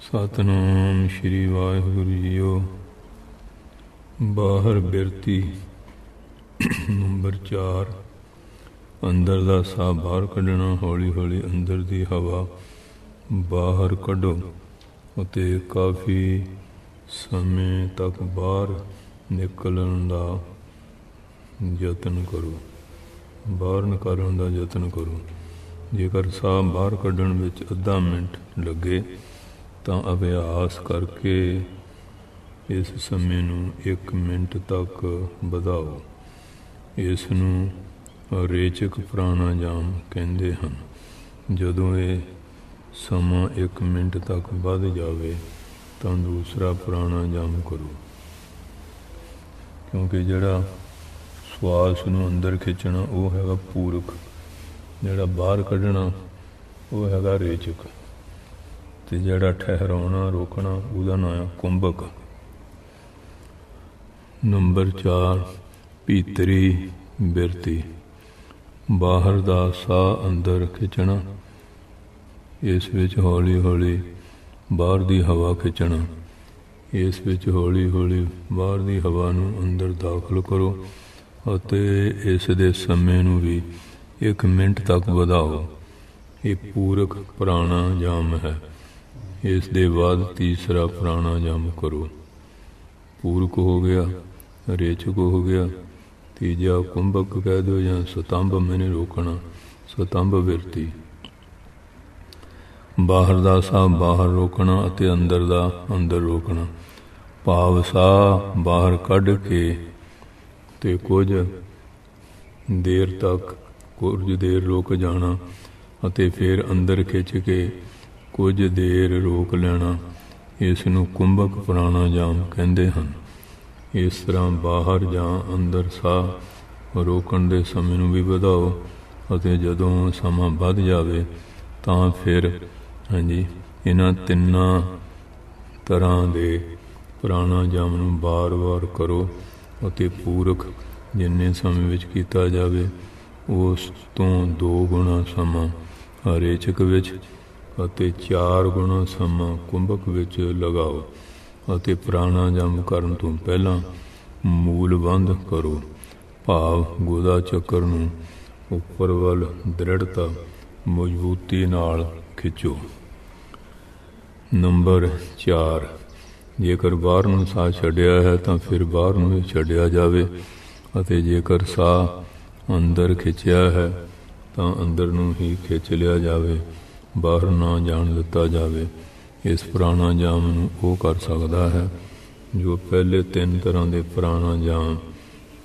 Satnam Shri Waheguru JIO. ਬਾਹਰ ਬਿਰਤੀ number 4। ਅੰਦਰ ਦਾ ਸਾਹ ਬਾਹਰ ਕੱਢਣਾ। ਹੌਲੀ ਹੌਲੀ ਅੰਦਰ ਦੀ ਹਵਾ ਬਾਹਰ ਕੱਢੋ ਅਤੇ ਕਾਫੀ ਸਮੇਂ ਤੱਕ ਬਾਹਰ ਨਿਕਲਣ ਦਾ ਯਤਨ ਕਰੋ। ਬਾਹਰ ਨਿਕਾਲਣ ਦਾ ਯਤਨ ਕਰੋ। ਜੇਕਰ ਸਾਹ ਬਾਹਰ ਕੱਢਣ ਵਿੱਚ ਅੱਧਾ ਮਿੰਟ ਲੱਗੇ ਤਾਂ ਅਭਿਆਸ ਕਰਕੇ ਇਸ ਸਮੇਂ ਨੂੰ 1 ਮਿੰਟ ਤੱਕ ਵਧਾਓ। ਇਸ ਨੂੰ ਰੇਚਕ ਪ੍ਰਾਣਾਯਾਮ ਕਹਿੰਦੇ ਹਨ। ਜਦੋਂ ਇਹ ਸਮਾਂ 1 ਮਿੰਟ ਤੱਕ ਵੱਧ ਜਾਵੇ ਤਾਂ ਦੂਸਰਾ ਪ੍ਰਾਣਾਯਾਮ ਕਰੋ, ਕਿਉਂਕਿ ਜਿਹੜਾ ਸਵਾਸ ਨੂੰ ਅੰਦਰ ਖਿੱਚਣਾ ਉਹ ਹੈਗਾ ਪੂਰਕ, ਜਿਹੜਾ ਬਾਹਰ ਕੱਢਣਾ ਉਹ ਹੈਗਾ ਰੇਚਕ, ਅਤੇ ਜਿਹੜਾ ਠਹਿਰਾਉਣਾ ਰੋਕਣਾ ਉਹਦਾ ਨਾਂ ਹੈ ਕੁੰਭਕ। ਨੰਬਰ 4। ਭੀਤਰੀ ਬਿਰਤੀ। ਬਾਹਰ ਦਾ ਸਾਹ ਅੰਦਰ ਖਿੱਚਣਾ। ਇਸ ਵਿੱਚ ਹੌਲੀ ਹੌਲੀ ਬਾਹਰ ਦੀ ਹਵਾ ਖਿੱਚਣਾ। ਇਸ ਵਿੱਚ ਹੌਲੀ ਹੌਲੀ ਬਾਹਰ ਦੀ ਹਵਾ ਨੂੰ ਅੰਦਰ ਦਾਖਲ ਕਰੋ ਅਤੇ ਇਸ ਦੇ ਸਮੇਂ ਨੂੰ ਵੀ 1 ਮਿੰਟ ਤੱਕ ਵਧਾਓ। ਇਹ ਪੂਰਕ ਪ੍ਰਾਣਾਯਾਮ ਹੈ। ਇਸ ਦੇ ਬਾਅਦ ਤੀਸਰਾ ਪ੍ਰਾਣਾਯਾਮ ਕਰੋ। ਪੂਰਕ ਹੋ ਗਿਆ, ਰੇਚਕ ਹੋ ਗਿਆ, ਤੀਜਾ ਕੁੰਭਕ ਕਹਿ ਦਿਓ ਜਾਂ ਸਤੰਭ ਮੈਨੇ ਰੋਕਣਾ, ਸਤੰਭ ਬਿਰਤੀ। ਬਾਹਰ ਦਾ ਸਾਹ ਬਾਹਰ ਰੋਕਣਾ ਅਤੇ ਅੰਦਰ ਦਾ ਅੰਦਰ ਰੋਕਣਾ। ਭਾਵ ਸਾਹ ਬਾਹਰ ਕੱਢ ਕੇ ਅਤੇ ਕੁਝ ਦੇਰ ਰੁਕ ਜਾਣਾ ਅਤੇ ਫਿਰ ਅੰਦਰ ਖਿੱਚ ਕੇ ਕੁਝ ਦੇਰ ਰੋਕ ਲੈਣਾ। ਇਸ ਨੂੰ ਕੁੰਭਕ ਪ੍ਰਾਣਾਯਾਮ ਕਹਿੰਦੇ ਹਨ। ਇਸ ਤਰ੍ਹਾਂ ਬਾਹਰ ਜਾਂ ਅੰਦਰ ਸਾਹ ਰੋਕਣ ਦੇ ਸਮੇਂ ਨੂੰ ਵੀ ਵਧਾਓ ਅਤੇ ਜਦੋਂ ਸਮਾਂ ਵੱਧ ਜਾਵੇ ਤਾਂ ਫਿਰ ਇਹਨਾਂ ਤਿੰਨਾਂ ਤਰ੍ਹਾਂ ਦੇ ਪ੍ਰਾਣਾਯਾਮ ਨੂੰ ਵਾਰ-ਵਾਰ ਕਰੋ ਅਤੇ ਪੂਰਕ ਜਿੰਨੇ ਸਮੇਂ ਵਿੱਚ ਕੀਤਾ ਜਾਵੇ ਉਸ ਤੋਂ 2 ਗੁਣਾ ਸਮਾਂ ਰੇਚਕ ਵਿੱਚ ਅਤੇ 4 ਗੁਣਾ ਸਮਾਂ ਕੁੰਭਕ ਵਿੱਚ ਲਗਾਓ ਅਤੇ ਪ੍ਰਾਣਾਯਾਮ ਕਰਨ ਤੋਂ ਪਹਿਲਾਂ ਮੂਲ ਬੰਦ ਕਰੋ। ਭਾਵ ਗੁਦਾ ਚੱਕਰ ਨੂੰ ਉੱਪਰ ਵੱਲ ਦ੍ਰਿੜਤਾ ਮਜ਼ਬੂਤੀ ਨਾਲ ਖਿੱਚੋ। ਨੰਬਰ 4। ਜੇਕਰ ਬਾਹਰ ਨੂੰ ਸਾਹ ਛੱਡਿਆ ਹੈ ਤਾਂ ਫਿਰ ਬਾਹਰ ਨੂੰ ਹੀ ਛੱਡਿਆ ਜਾਵੇ ਅਤੇ ਜੇਕਰ ਸਾਹ ਅੰਦਰ ਖਿੱਚਿਆ ਹੈ ਤਾਂ ਅੰਦਰ ਨੂੰ ਹੀ ਖਿੱਚ ਲਿਆ ਜਾਵੇ, ਬਾਹਰ ਨਾ ਜਾਣ ਦਿੱਤਾ ਜਾਵੇ। ਇਸ ਪ੍ਰਾਣਾਯਾਮ ਨੂੰ ਉਹ ਕਰ ਸਕਦਾ ਹੈ ਜੋ ਪਹਿਲੇ 3 ਤਰ੍ਹਾਂ ਦੇ ਪ੍ਰਾਣਾਯਾਮ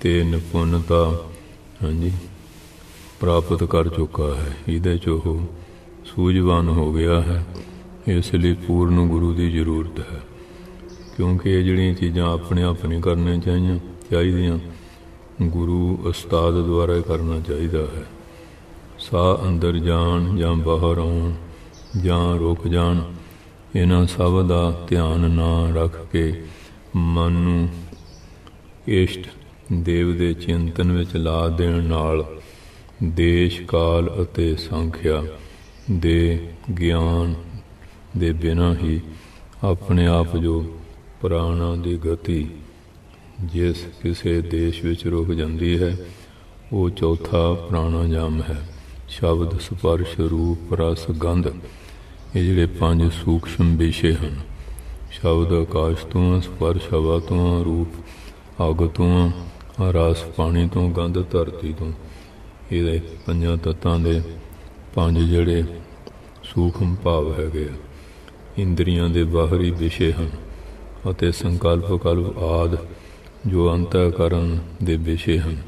ਤੇ ਨਿਪੁੰਨਤਾ ਪ੍ਰਾਪਤ ਕਰ ਚੁੱਕਾ ਹੈ। ਇਹਦੇ 'ਚ ਉਹ ਸੂਝਵਾਨ ਹੋ ਗਿਆ ਹੈ। ਇਸ ਲਈ ਪੂਰਨ ਗੁਰੂ ਦੀ ਜ਼ਰੂਰਤ ਹੈ, ਕਿਉਂਕਿ ਇਹ ਜਿਹੜੀਆਂ ਚੀਜ਼ਾਂ ਆਪਣੇ ਆਪ ਨਹੀਂ ਕਰਨੀਆਂ ਚਾਹੀਦੀਆਂ, ਗੁਰੂ ਉਸਤਾਦ ਦੁਆਰਾ ਕਰਨਾ ਚਾਹੀਦਾ ਹੈ। ਸਾਹ ਅੰਦਰ ਜਾਣ ਜਾਂ ਬਾਹਰ ਆਉਣ ਜਾਂ ਰੁਕ ਜਾਣ, ਇਹਨਾਂ ਸਭ ਦਾ ਧਿਆਨ ਨਾ ਰੱਖ ਕੇ ਮਨ ਨੂੰ ਇਸ਼ਟ ਦੇਵ ਦੇ ਚਿੰਤਨ ਵਿੱਚ ਲਾ ਦੇਣ ਨਾਲ ਦੇਸ਼ ਕਾਲ ਅਤੇ ਸੰਖਿਆ ਦੇ ਗਿਆਨ ਦੇ ਬਿਨਾਂ ਹੀ ਆਪਣੇ ਆਪ ਜੋ ਪ੍ਰਾਣਾਂ ਦੀ ਗਤੀ ਜਿਸ ਕਿਸੇ ਦੇਸ਼ ਵਿੱਚ ਰੁਕ ਜਾਂਦੀ ਹੈ ਉਹ ਚੌਥਾ ਪ੍ਰਾਣਾਯਾਮ ਹੈ। ਸ਼ਬਦ, ਸਪਰਸ਼, ਰੂਪ, ਰਸ, ਗੰਧ, ਇਹ ਜਿਹੜੇ 5 ਸੂਖਸ਼ਮ ਵਿਸ਼ੇ ਹਨ। ਸ਼ਬਦ ਆਕਾਸ਼ ਤੋਂ, ਸਪਰਸ਼ ਹਵਾ ਤੋਂ, ਰੂਪ ਅੱਗ ਤੋਂ, ਰਸ ਪਾਣੀ ਤੋਂ, ਗੰਧ ਧਰਤੀ ਤੋਂ। ਇਹਦੇ 5 ਤੱਤਾਂ ਦੇ 5 ਜਿਹੜੇ ਸੂਖਮ ਭਾਵ ਹੈਗੇ ਆ। ਇੰਦਰੀਆਂ ਦੇ ਬਾਹਰੀ ਵਿਸ਼ੇ ਹਨ ਅਤੇ ਸੰਕਲਪ ਕਲਪ ਆਦਿ ਜੋ ਅੰਤःਕਰਨ ਦੇ ਵਿਸ਼ੇ ਹਨ।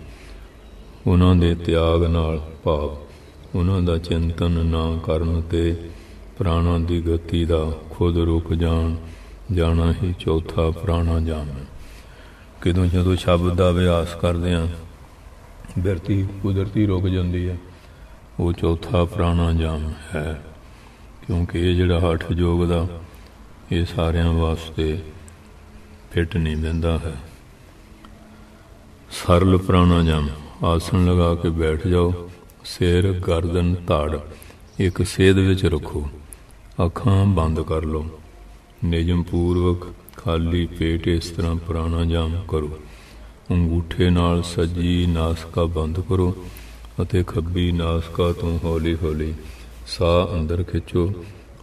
ਉਹਨਾਂ ਦੇ ਤਿਆਗ ਨਾਲ ਭਾਵ ਉਹਨਾਂ ਦਾ ਚਿੰਤਨ ਨਾ ਕਰਨ ਤੇ ਪ੍ਰਾਣਾਂ ਦੀ ਗਤੀ ਦਾ ਖੁਦ ਰੁਕ ਜਾਣਾ ਹੀ ਚੌਥਾ ਪ੍ਰਾਣਾਯਾਮ ਹੈ। ਜਦੋਂ ਸ਼ਬਦ ਦਾ ਅਭਿਆਸ ਕਰਦੇ ਹਾਂ ਬਿਰਤੀ ਕੁਦਰਤੀ ਰੁਕ ਜਾਂਦੀ ਹੈ, ਉਹ ਚੌਥਾ ਪ੍ਰਾਣਾਯਾਮ ਹੈ। ਕਿਉਂਕਿ ਇਹ ਜਿਹੜਾ ਹਠ ਯੋਗ ਦਾ ਇਹ ਸਾਰਿਆਂ ਵਾਸਤੇ ਫਿੱਟ ਨਹੀਂ ਬਹਿੰਦਾ ਹੈ। ਸਰਲ ਪ੍ਰਾਣਾਯਾਮ। ਆਸਣ ਲਗਾ ਕੇ ਬੈਠ ਜਾਓ। ਸਿਰ, ਗਰਦਨ, ਧੜ ਇੱਕ ਸੇਧ ਵਿੱਚ ਰੱਖੋ। ਅੱਖਾਂ ਬੰਦ ਕਰ ਲਓ। ਨਿਯਮ ਪੂਰਵਕ ਖਾਲੀ ਪੇਟ ਇਸ ਤਰ੍ਹਾਂ ਪ੍ਰਾਣਾਯਾਮ ਕਰੋ। ਅੰਗੂਠੇ ਨਾਲ ਸੱਜੀ ਨਾਸਿਕਾ ਬੰਦ ਕਰੋ ਅਤੇ ਖੱਬੀ ਨਾਸਿਕਾ ਤੋਂ ਹੌਲੀ ਹੌਲੀ ਸਾਹ ਅੰਦਰ ਖਿੱਚੋ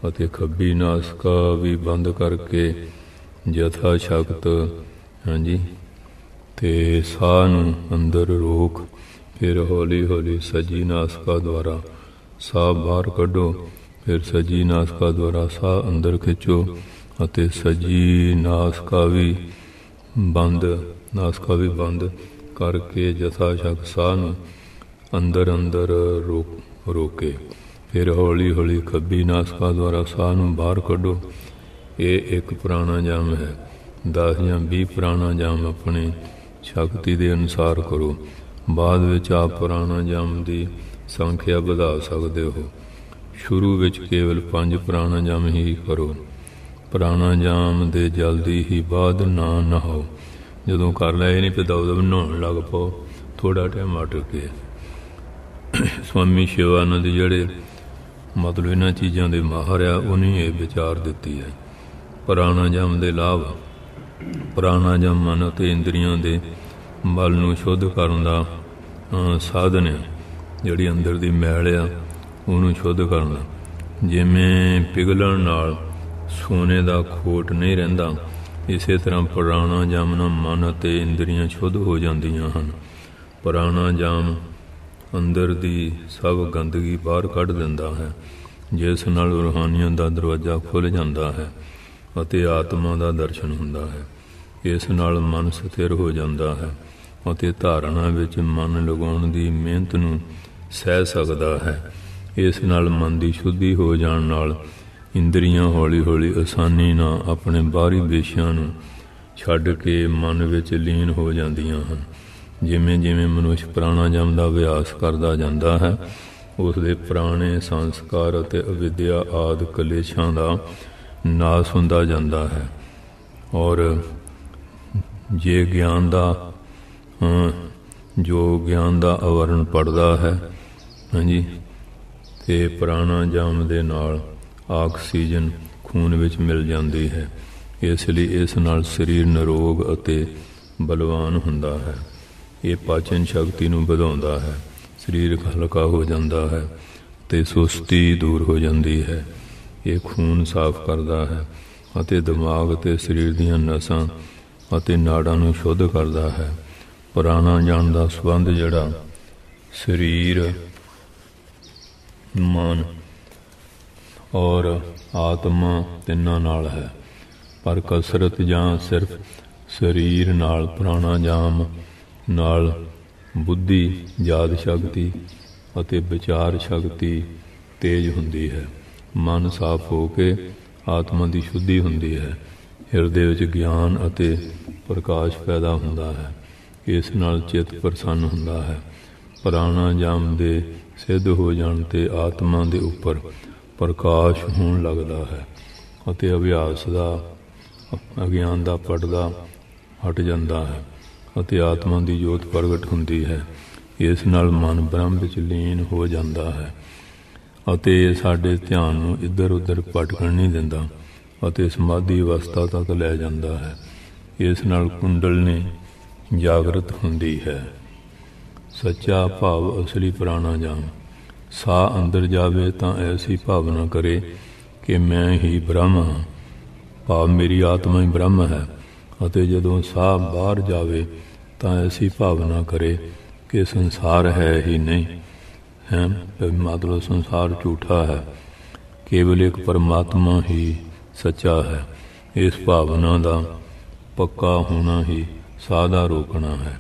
ਅਤੇ ਖੱਬੀ ਨਾਸਿਕਾ ਵੀ ਬੰਦ ਕਰਕੇ ਯਥਾ ਸ਼ਕਤ ਤੇ ਸਾਹ ਨੂੰ ਅੰਦਰ ਰੋਕ। ਫਿਰ ਹੌਲੀ ਹੌਲੀ ਸੱਜੀ ਨਾਸਿਕਾ ਦੁਆਰਾ ਸਾਹ ਬਾਹਰ ਕੱਢੋ। ਫਿਰ ਸੱਜੀ ਨਾਸਿਕਾ ਦੁਆਰਾ ਸਾਹ ਅੰਦਰ ਖਿੱਚੋ ਅਤੇ ਸੱਜੀ ਨਾਸਿਕਾ ਵੀ ਬੰਦ ਕਰਕੇ ਯਥਾ ਸ਼ਕਤ ਸਾਹ ਨੂੰ ਅੰਦਰ ਰੋਕੇ। ਫਿਰ ਹੌਲੀ ਹੌਲੀ ਖੱਬੀ ਨਾਸਿਕਾ ਦੁਆਰਾ ਸਾਹ ਨੂੰ ਬਾਹਰ ਕੱਢੋ। ਇਹ ਇੱਕ ਪ੍ਰਾਣਾਯਾਮ ਹੈ। 10 ਜਾਂ 20 ਪ੍ਰਾਣਾਯਾਮ ਆਪਣੀ ਸ਼ਕਤੀ ਦੇ ਅਨੁਸਾਰ ਕਰੋ। ਬਾਅਦ ਵਿੱਚ ਆਪ ਪ੍ਰਾਣਾਯਾਮ ਦੀ ਸੰਖਿਆ ਵਧਾ ਸਕਦੇ ਹੋ। ਸ਼ੁਰੂ ਵਿੱਚ ਕੇਵਲ 5 ਪ੍ਰਾਣਾਯਾਮ ਹੀ ਕਰੋ। ਪ੍ਰਾਣਾਯਾਮ ਦੇ ਜਲਦੀ ਹੀ ਬਾਅਦ ਨਾ ਨਹਾਓ। ਜਦੋਂ ਕਰ ਲਿਆ ਇਹ ਨਹੀਂ ਪਤਾ ਉਦੋਂ ਨਹਾਉਣ ਲੱਗ ਪਾਓ, ਥੋੜ੍ਹਾ ਟਾਈਮ ਅਟਕ ਕੇ। ਸਵਾਮੀ ਸ਼ਿਵਾਨੰਦ ਜਿਹੜੇ ਮਤਲਬ ਇਹਨਾਂ ਚੀਜ਼ਾਂ ਦੇ ਮਾਹਰ ਆ, ਉਹਨੇ ਇਹ ਵਿਚਾਰ ਦਿੱਤੀ ਹੈ। ਪ੍ਰਾਣਾਯਾਮ ਦੇ ਲਾਭ। ਪ੍ਰਾਣਾਯਾਮ ਮਨ ਅਤੇ ਇੰਦਰੀਆਂ ਦੇ ਬਲ ਨੂੰ ਸ਼ੁੱਧ ਕਰਨ ਦਾ ਸਾਧਨ ਹੈ। ਜਿਹੜੀ ਅੰਦਰ ਦੀ ਮੈਲ ਆ ਉਹਨੂੰ ਸ਼ੁੱਧ ਕਰਨ ਦਾ। ਜਿਵੇਂ ਪਿਘਲਣ ਨਾਲ ਸੋਨੇ ਦਾ ਖੋਟ ਨਹੀਂ ਰਹਿੰਦਾ, ਇਸੇ ਤਰ੍ਹਾਂ ਪ੍ਰਾਣਾਯਾਮ ਨਾਲ ਮਨ ਅਤੇ ਇੰਦਰੀਆਂ ਸ਼ੁੱਧ ਹੋ ਜਾਂਦੀਆਂ ਹਨ। ਪ੍ਰਾਣਾਯਾਮ ਅੰਦਰ ਦੀ ਸਭ ਗੰਦਗੀ ਬਾਹਰ ਕੱਢ ਦਿੰਦਾ ਹੈ, ਜਿਸ ਨਾਲ ਰੂਹਾਨੀਅਤ ਦਾ ਦਰਵਾਜ਼ਾ ਖੁੱਲ੍ਹ ਜਾਂਦਾ ਹੈ ਅਤੇ ਆਤਮਾ ਦਾ ਦਰਸ਼ਨ ਹੁੰਦਾ ਹੈ। ਇਸ ਨਾਲ ਮਨ ਸਥਿਰ ਹੋ ਜਾਂਦਾ ਹੈ ਅਤੇ ਧਾਰਨਾ ਵਿੱਚ ਮਨ ਲਗਾਉਣ ਦੀ ਮਿਹਨਤ ਨੂੰ ਸਹਿ ਸਕਦਾ ਹੈ। ਇਸ ਨਾਲ ਮਨ ਦੀ ਸ਼ੁੱਧੀ ਹੋ ਜਾਣ ਨਾਲ ਇੰਦਰੀਆਂ ਹੌਲੀ ਹੌਲੀ ਆਸਾਨੀ ਨਾਲ ਆਪਣੇ ਬਾਹਰੀ ਵਿਸ਼ਿਆਂ ਨੂੰ ਛੱਡ ਕੇ ਮਨ ਵਿੱਚ ਲੀਨ ਹੋ ਜਾਂਦੀਆਂ ਹਨ। ਜਿਵੇਂ ਜਿਵੇਂ ਮਨੁੱਖ ਪ੍ਰਾਣਾਯਾਮ ਦਾ ਅਭਿਆਸ ਕਰਦਾ ਜਾਂਦਾ ਹੈ, ਉਸ ਦੇ ਪੁਰਾਣੇ ਸੰਸਕਾਰ ਅਤੇ ਅਵਿਦਿਆ ਆਦਿ ਕਲੇਸ਼ਾਂ ਦਾ ਨਾਸ ਹੁੰਦਾ ਜਾਂਦਾ ਹੈ। ਔਰ ਜੇ ਗਿਆਨ ਦਾ ਆਵਰਣ ਪੜਦਾ ਹੈ ਤੇ ਪ੍ਰਾਣਾਯਾਮ ਦੇ ਨਾਲ ਆਕਸੀਜਨ ਖੂਨ ਵਿੱਚ ਮਿਲ ਜਾਂਦੀ ਹੈ। ਇਸ ਲਈ ਇਸ ਨਾਲ ਸਰੀਰ ਨਿਰੋਗ ਅਤੇ ਬਲਵਾਨ ਹੁੰਦਾ ਹੈ। ਇਹ ਪਾਚਨ ਸ਼ਕਤੀ ਨੂੰ ਵਧਾਉਂਦਾ ਹੈ, ਸਰੀਰ ਹਲਕਾ ਹੋ ਜਾਂਦਾ ਹੈ ਅਤੇ ਸੁਸਤੀ ਦੂਰ ਹੋ ਜਾਂਦੀ ਹੈ। ਇਹ ਖੂਨ ਸਾਫ਼ ਕਰਦਾ ਹੈ ਅਤੇ ਦਿਮਾਗ ਅਤੇ ਸਰੀਰ ਦੀਆਂ ਨਸਾਂ ਅਤੇ ਨਾੜਾਂ ਨੂੰ ਸ਼ੁੱਧ ਕਰਦਾ ਹੈ। ਪ੍ਰਾਣਾਯਾਮ ਦਾ ਸੰਬੰਧ ਜਿਹੜਾ ਸਰੀਰ, ਮਨ ਔਰ ਆਤਮਾ ਤਿੰਨਾਂ ਨਾਲ ਹੈ, ਪਰ ਕਸਰਤ ਜਾਂ ਸਿਰਫ ਸਰੀਰ ਨਾਲ ਪ੍ਰਾਣਾਯਾਮ ਨਾਲ ਬੁੱਧੀ, ਯਾਦ ਸ਼ਕਤੀ ਅਤੇ ਵਿਚਾਰ ਸ਼ਕਤੀ ਤੇਜ਼ ਹੁੰਦੀ ਹੈ। ਮਨ ਸਾਫ਼ ਹੋ ਕੇ ਆਤਮਾ ਦੀ ਸ਼ੁੱਧੀ ਹੁੰਦੀ ਹੈ। ਹਿਰਦੇ ਵਿੱਚ ਗਿਆਨ ਅਤੇ ਪ੍ਰਕਾਸ਼ ਪੈਦਾ ਹੁੰਦਾ ਹੈ। ਇਸ ਨਾਲ ਚਿੱਤ ਪ੍ਰਸੰਨ ਹੁੰਦਾ ਹੈ। ਪ੍ਰਾਣਾਯਾਮ ਦੇ ਸਿੱਧ ਹੋ ਜਾਣ 'ਤੇ ਆਤਮਾ ਦੇ ਉੱਪਰ ਪ੍ਰਕਾਸ਼ ਹੋਣ ਲੱਗਦਾ ਹੈ ਅਤੇ ਅਭਿਆਸ ਦਾ ਅਗਿਆਨ ਦਾ ਪਰਦਾ ਹਟ ਜਾਂਦਾ ਹੈ ਅਤੇ ਆਤਮਾ ਦੀ ਜੋਤ ਪ੍ਰਗਟ ਹੁੰਦੀ ਹੈ। ਇਸ ਨਾਲ ਮਨ ਬ੍ਰਹਮ ਵਿੱਚ ਲੀਨ ਹੋ ਜਾਂਦਾ ਹੈ ਅਤੇ ਸਾਡੇ ਧਿਆਨ ਨੂੰ ਇੱਧਰ ਉੱਧਰ ਭਟਕਣ ਨਹੀਂ ਦਿੰਦਾ ਅਤੇ ਸਮਾਧੀ ਅਵਸਥਾ ਤੱਕ ਲੈ ਜਾਂਦਾ ਹੈ। ਇਸ ਨਾਲ ਕੁੰਡਲਨੀ ਜਾਗਰਤ ਹੁੰਦੀ ਹੈ। ਸੱਚਾ ਭਾਵ ਅਸਲੀ ਪ੍ਰਾਣਾਯਾਮ। ਸਾਹ ਅੰਦਰ ਜਾਵੇ ਤਾਂ ਐਸੀ ਭਾਵਨਾ ਕਰੇ ਕਿ ਮੈਂ ਹੀ ਬ੍ਰਹਮ ਹਾਂ, ਭਾਵ ਮੇਰੀ ਆਤਮਾ ਹੀ ਬ੍ਰਹਮ ਹੈ। ਅਤੇ ਜਦੋਂ ਸਾਹ ਬਾਹਰ ਜਾਵੇ ਤਾਂ ਐਸੀ ਭਾਵਨਾ ਕਰੇ ਕਿ ਸੰਸਾਰ ਹੈ ਹੀ ਨਹੀਂ ਹੈ, ਮਤਲਬ ਸੰਸਾਰ ਝੂਠਾ ਹੈ, ਕੇਵਲ ਇੱਕ ਪਰਮਾਤਮਾ ਹੀ ਸੱਚਾ ਹੈ। ਇਸ ਭਾਵਨਾ ਦਾ ਪੱਕਾ ਹੋਣਾ ਹੀ ਸਾਹ ਦਾ ਰੋਕਣਾ ਹੈ।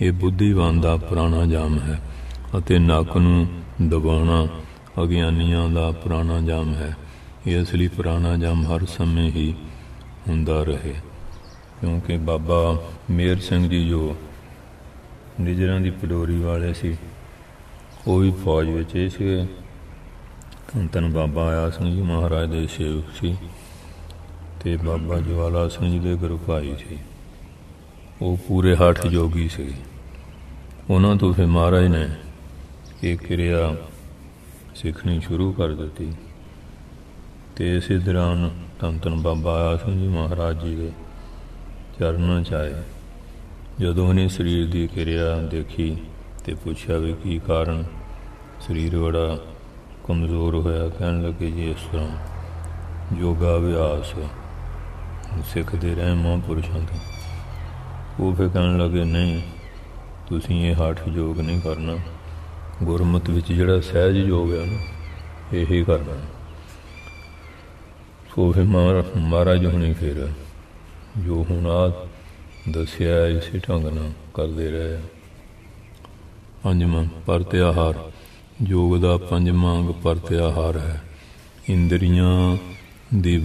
ਇਹ ਬੁੱਧੀਵਾਨ ਦਾ ਪ੍ਰਾਣਾਯਾਮ ਹੈ ਅਤੇ ਨੱਕ ਨੂੰ ਦਬਾਉਣਾ ਅਗਿਆਨੀਆਂ ਦਾ ਪ੍ਰਾਣਾਯਾਮ ਹੈ। ਇਹ ਅਸਲੀ ਪ੍ਰਾਣਾਯਾਮ ਹਰ ਸਮੇਂ ਹੀ ਹੁੰਦਾ ਰਹੇ, ਕਿਉਂਕਿ ਬਾਬਾ ਮੇਹਰ ਸਿੰਘ ਜੀ ਜੋ ਨਿਜਰਾਂ ਦੀ ਪਡੋਰੀ ਵਾਲੇ ਸੀ, ਉਹ ਵੀ ਫੌਜ ਵਿੱਚ ਹੀ ਸੀਗੇ। ਧੰਨ ਬਾਬਾ ਆਇਆ ਸਿੰਘ ਜੀ ਮਹਾਰਾਜ ਦੇ ਸੇਵਕ ਸੀ ਅਤੇ ਬਾਬਾ ਜਵਾਲਾ ਸਿੰਘ ਜੀ ਦੇ ਗੁਰੂ ਭਾਈ ਸੀ। ਉਹ ਪੂਰੇ ਹੱਠ ਜੋਗੀ ਸੀ। ਉਹਨਾਂ ਤੋਂ ਫਿਰ ਮਹਾਰਾਜ ਨੇ ਇਹ ਕਿਰਿਆ ਸਿੱਖਣੀ ਸ਼ੁਰੂ ਕਰ ਦਿੱਤੀ ਅਤੇ ਇਸੇ ਦੌਰਾਨ ਧੰਨ ਧੰਨ ਬਾਬਾ ਆਇਆ ਸਿੰਘ ਜੀ ਮਹਾਰਾਜ ਜੀ ਦੇ ਚਰਨਾਂ 'ਚ ਆਏ। ਜਦੋਂ ਉਹਨੇ ਸਰੀਰ ਦੀ ਕਿਰਿਆ ਦੇਖੀ ਅਤੇ ਪੁੱਛਿਆ ਵੀ ਕੀ ਕਾਰਨ, ਸਰੀਰ ਬੜਾ ਕਮਜ਼ੋਰ ਹੋਇਆ। ਕਹਿਣ ਲੱਗੇ ਜੀ ਇਸ ਤਰ੍ਹਾਂ ਯੋਗਾ ਅਭਿਆਸ ਸਿੱਖਦੇ ਰਹੇ ਮਹਾਂਪੁਰਸ਼ਾਂ ਤੋਂ। ਉਹ ਫਿਰ ਕਹਿਣ ਲੱਗੇ ਨਹੀਂ, ਤੁਸੀਂ ਇਹ ਹਠ ਯੋਗ ਨਹੀਂ ਕਰਨਾ, ਗੁਰਮਤਿ ਵਿੱਚ ਜਿਹੜਾ ਸਹਿਜ ਯੋਗ ਹੈ ਨਾ ਇਹੀ ਕਰਨਾ। ਸੋ ਫਿਰ ਮਹਾਰਾਜ ਹੁਣੀ ਫਿਰ ਜੋ ਹੁਣ ਆ ਦੱਸਿਆ ਇਸੇ ਢੰਗ ਨਾਲ ਕਰਦੇ ਰਹੇ। ਪੰਜਵਾਂ ਪਰਤਿਆਹਾਰ। ਯੋਗ ਦਾ ਪੰਜਵਾਂ ਅੰਗ ਪਰਤਿਆਹਾਰ ਹੈ। ਇੰਦਰੀਆਂ ਦੀ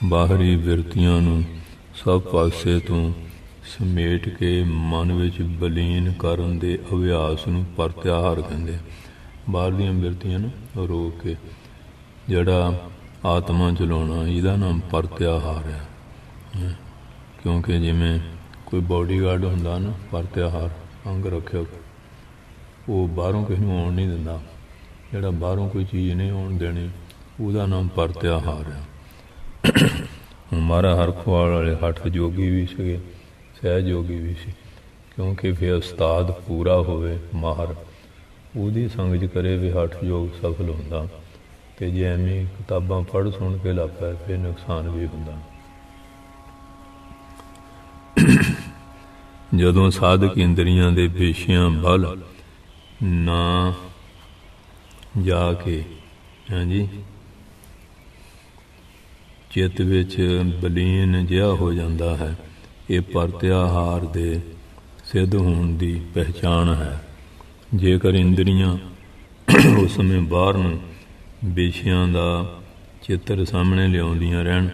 ਬਾਹਰੀ ਬਿਰਤੀਆਂ ਨੂੰ ਸਭ ਪਾਸੇ ਤੋਂ ਸਮੇਟ ਕੇ ਮਨ ਵਿੱਚ ਬਲੀਨ ਕਰਨ ਦੇ ਅਭਿਆਸ ਨੂੰ ਪਰਤਿਆਹਾਰ ਕਹਿੰਦੇ। ਬਾਹਰ ਦੀਆਂ ਬਿਰਤੀਆਂ ਨੂੰ ਰੋਕ ਕੇ ਜਿਹੜਾ ਆਤਮਾ ਚਲਾਉਣਾ, ਇਹਦਾ ਨਾਮ ਪਰਤਿਆਹਾਰ ਹੈ। ਕਿਉਂਕਿ ਜਿਵੇਂ ਕੋਈ ਬਾਡੀਗਾਰਡ ਹੁੰਦਾ ਨਾ, ਪਰਤਿਆਹਾਰ ਅੰਗ ਰੱਖਿਆ, ਉਹ ਬਾਹਰੋਂ ਕਿਸੇ ਨੂੰ ਆਉਣ ਨਹੀਂ ਦਿੰਦਾ। ਜਿਹੜਾ ਬਾਹਰੋਂ ਕੋਈ ਚੀਜ਼ ਨਹੀਂ ਆਉਣ ਦੇਣੀ, ਉਹਦਾ ਨਾਮ ਪਰਤਿਆਹਾਰ ਹੈ। ਹੁਣ ਮਹਾਰਾਜ ਹਰਖਵਾਲ ਵਾਲੇ ਹੱਠ ਯੋਗੀ ਵੀ ਸੀਗੇ, ਸਹਿਜ ਯੋਗੀ ਵੀ ਸੀ। ਕਿਉਂਕਿ ਫਿਰ ਉਸਤਾਦ ਪੂਰਾ ਹੋਵੇ, ਮਾਹਰ, ਉਹਦੀ ਸੰਗਤ ਕਰੇ ਵੀ ਹੱਠ ਯੋਗ ਸਫਲ ਹੁੰਦਾ। ਅਤੇ ਜੇ ਐਵੇਂ ਕਿਤਾਬਾਂ ਪੜ੍ਹ ਸੁਣ ਕੇ ਲੱਗ ਪਏ ਫਿਰ ਨੁਕਸਾਨ ਵੀ ਹੁੰਦਾ। ਜਦੋਂ ਸਾਧਕ ਇੰਦਰੀਆਂ ਦੇ ਪੇਸ਼ਿਆਂ ਵੱਲ ਨਾ ਜਾ ਕੇ ਹਾਂਜੀ ਚਿੱਤ ਵਿੱਚ ਬਲੀਨ ਜਿਹਾ ਹੋ ਜਾਂਦਾ ਹੈ, ਇਹ ਪਰਤਿਆਹਾਰ ਦੇ ਸਿੱਧ ਹੋਣ ਦੀ ਪਹਿਚਾਣ ਹੈ। ਜੇਕਰ ਇੰਦਰੀਆਂ ਉਸ ਸਮੇਂ ਬਾਹਰ ਨੂੰ ਵਿਸ਼ਿਆਂ ਦਾ ਚਿੱਤਰ ਸਾਹਮਣੇ ਲਿਆਉਂਦੀਆਂ ਰਹਿਣ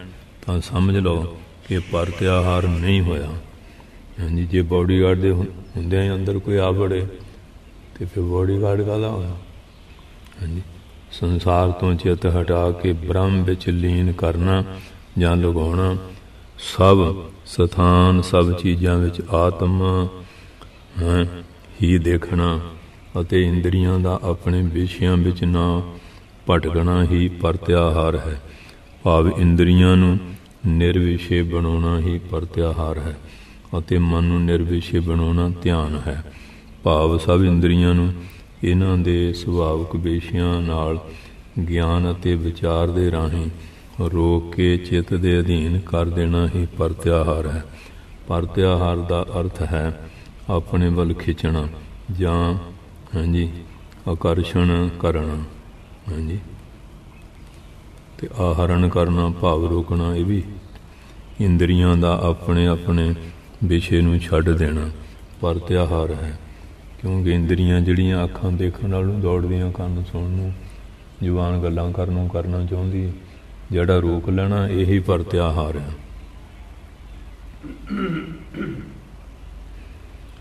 ਤਾਂ ਸਮਝ ਲਓ ਕਿ ਪਰਤਿਆਹਾਰ ਨਹੀਂ ਹੋਇਆ। ਹਾਂਜੀ, ਜੇ ਬਾਡੀਗਾਰਡ ਦੇ ਹੁੰਦਿਆਂ ਹੀ ਅੰਦਰ ਕੋਈ ਆ ਵੜੇ ਅਤੇ ਫਿਰ ਬਾਡੀਗਾਰਡ ਕਾਹਦਾ ਹੋਇਆ। ਹਾਂਜੀ, ਸੰਸਾਰ ਤੋਂ ਚਿੱਤ ਹਟਾ ਕੇ ਬ੍ਰਹਮ ਵਿੱਚ ਲੀਨ ਕਰਨਾ ਜਾਂ ਲਗਾਉਣਾ, ਸਭ ਸਥਾਨ ਸਭ ਚੀਜ਼ਾਂ ਵਿੱਚ ਆਤਮਾ ਹੀ ਦੇਖਣਾ ਅਤੇ ਇੰਦਰੀਆਂ ਦਾ ਆਪਣੇ ਵਿਸ਼ਿਆਂ ਵਿੱਚ ਨਾ ਭਟਕਣਾ ਹੀ ਪਰਤਿਆਹਾਰ ਹੈ। ਭਾਵ ਇੰਦਰੀਆਂ ਨੂੰ ਨਿਰਵਿਸ਼ੇ ਬਣਾਉਣਾ ਹੀ ਪਰਤਿਆਹਾਰ ਹੈ ਅਤੇ ਮਨ ਨੂੰ ਨਿਰਵਿਸ਼ੇ ਬਣਾਉਣਾ ਧਿਆਨ ਹੈ। ਭਾਵ ਸਭ ਇੰਦਰੀਆਂ ਨੂੰ ਇਹਨਾਂ ਦੇ ਸੁਭਾਵਿਕ ਵਿਸ਼ਿਆਂ ਨਾਲ ਗਿਆਨ ਅਤੇ ਵਿਚਾਰ ਦੇ ਰਾਹੀਂ ਰੋਕ ਕੇ ਚਿੱਤ ਦੇ ਅਧੀਨ ਕਰ ਦੇਣਾ ਹੀ ਪਰਤਿਆਹਾਰ ਹੈ। ਪਰਤਿਆਹਾਰ ਦਾ ਅਰਥ ਹੈ ਆਪਣੇ ਵੱਲ ਖਿੱਚਣਾ ਜਾਂ ਹਾਂਜੀ ਆਕਰਸ਼ਣ ਕਰਨਾ, ਹਾਂਜੀ, ਅਤੇ ਆਹਰਣ ਕਰਨਾ ਭਾਵ ਰੋਕਣਾ। ਇਹ ਵੀ ਇੰਦਰੀਆਂ ਦਾ ਆਪਣੇ ਆਪਣੇ ਵਿਸ਼ੇ ਨੂੰ ਛੱਡ ਦੇਣਾ ਪਰਤਿਆਹਾਰ ਹੈ। ਕਿਉਂਕਿ ਇੰਦਰੀਆਂ ਜਿਹੜੀਆਂ ਅੱਖਾਂ ਦੇਖਣ ਨਾਲ ਨੂੰ ਦੌੜਦੀਆਂ, ਕੰਨ ਸੁਣਨ ਨੂੰ, ਜ਼ੁਬਾਨ ਗੱਲਾਂ ਕਰਨ ਨੂੰ ਕਰਨਾ ਚਾਹੁੰਦੀ, ਜਿਹੜਾ ਰੋਕ ਲੈਣਾ ਇਹੀ ਪਰਤਿਆਹਾਰ ਹੈ।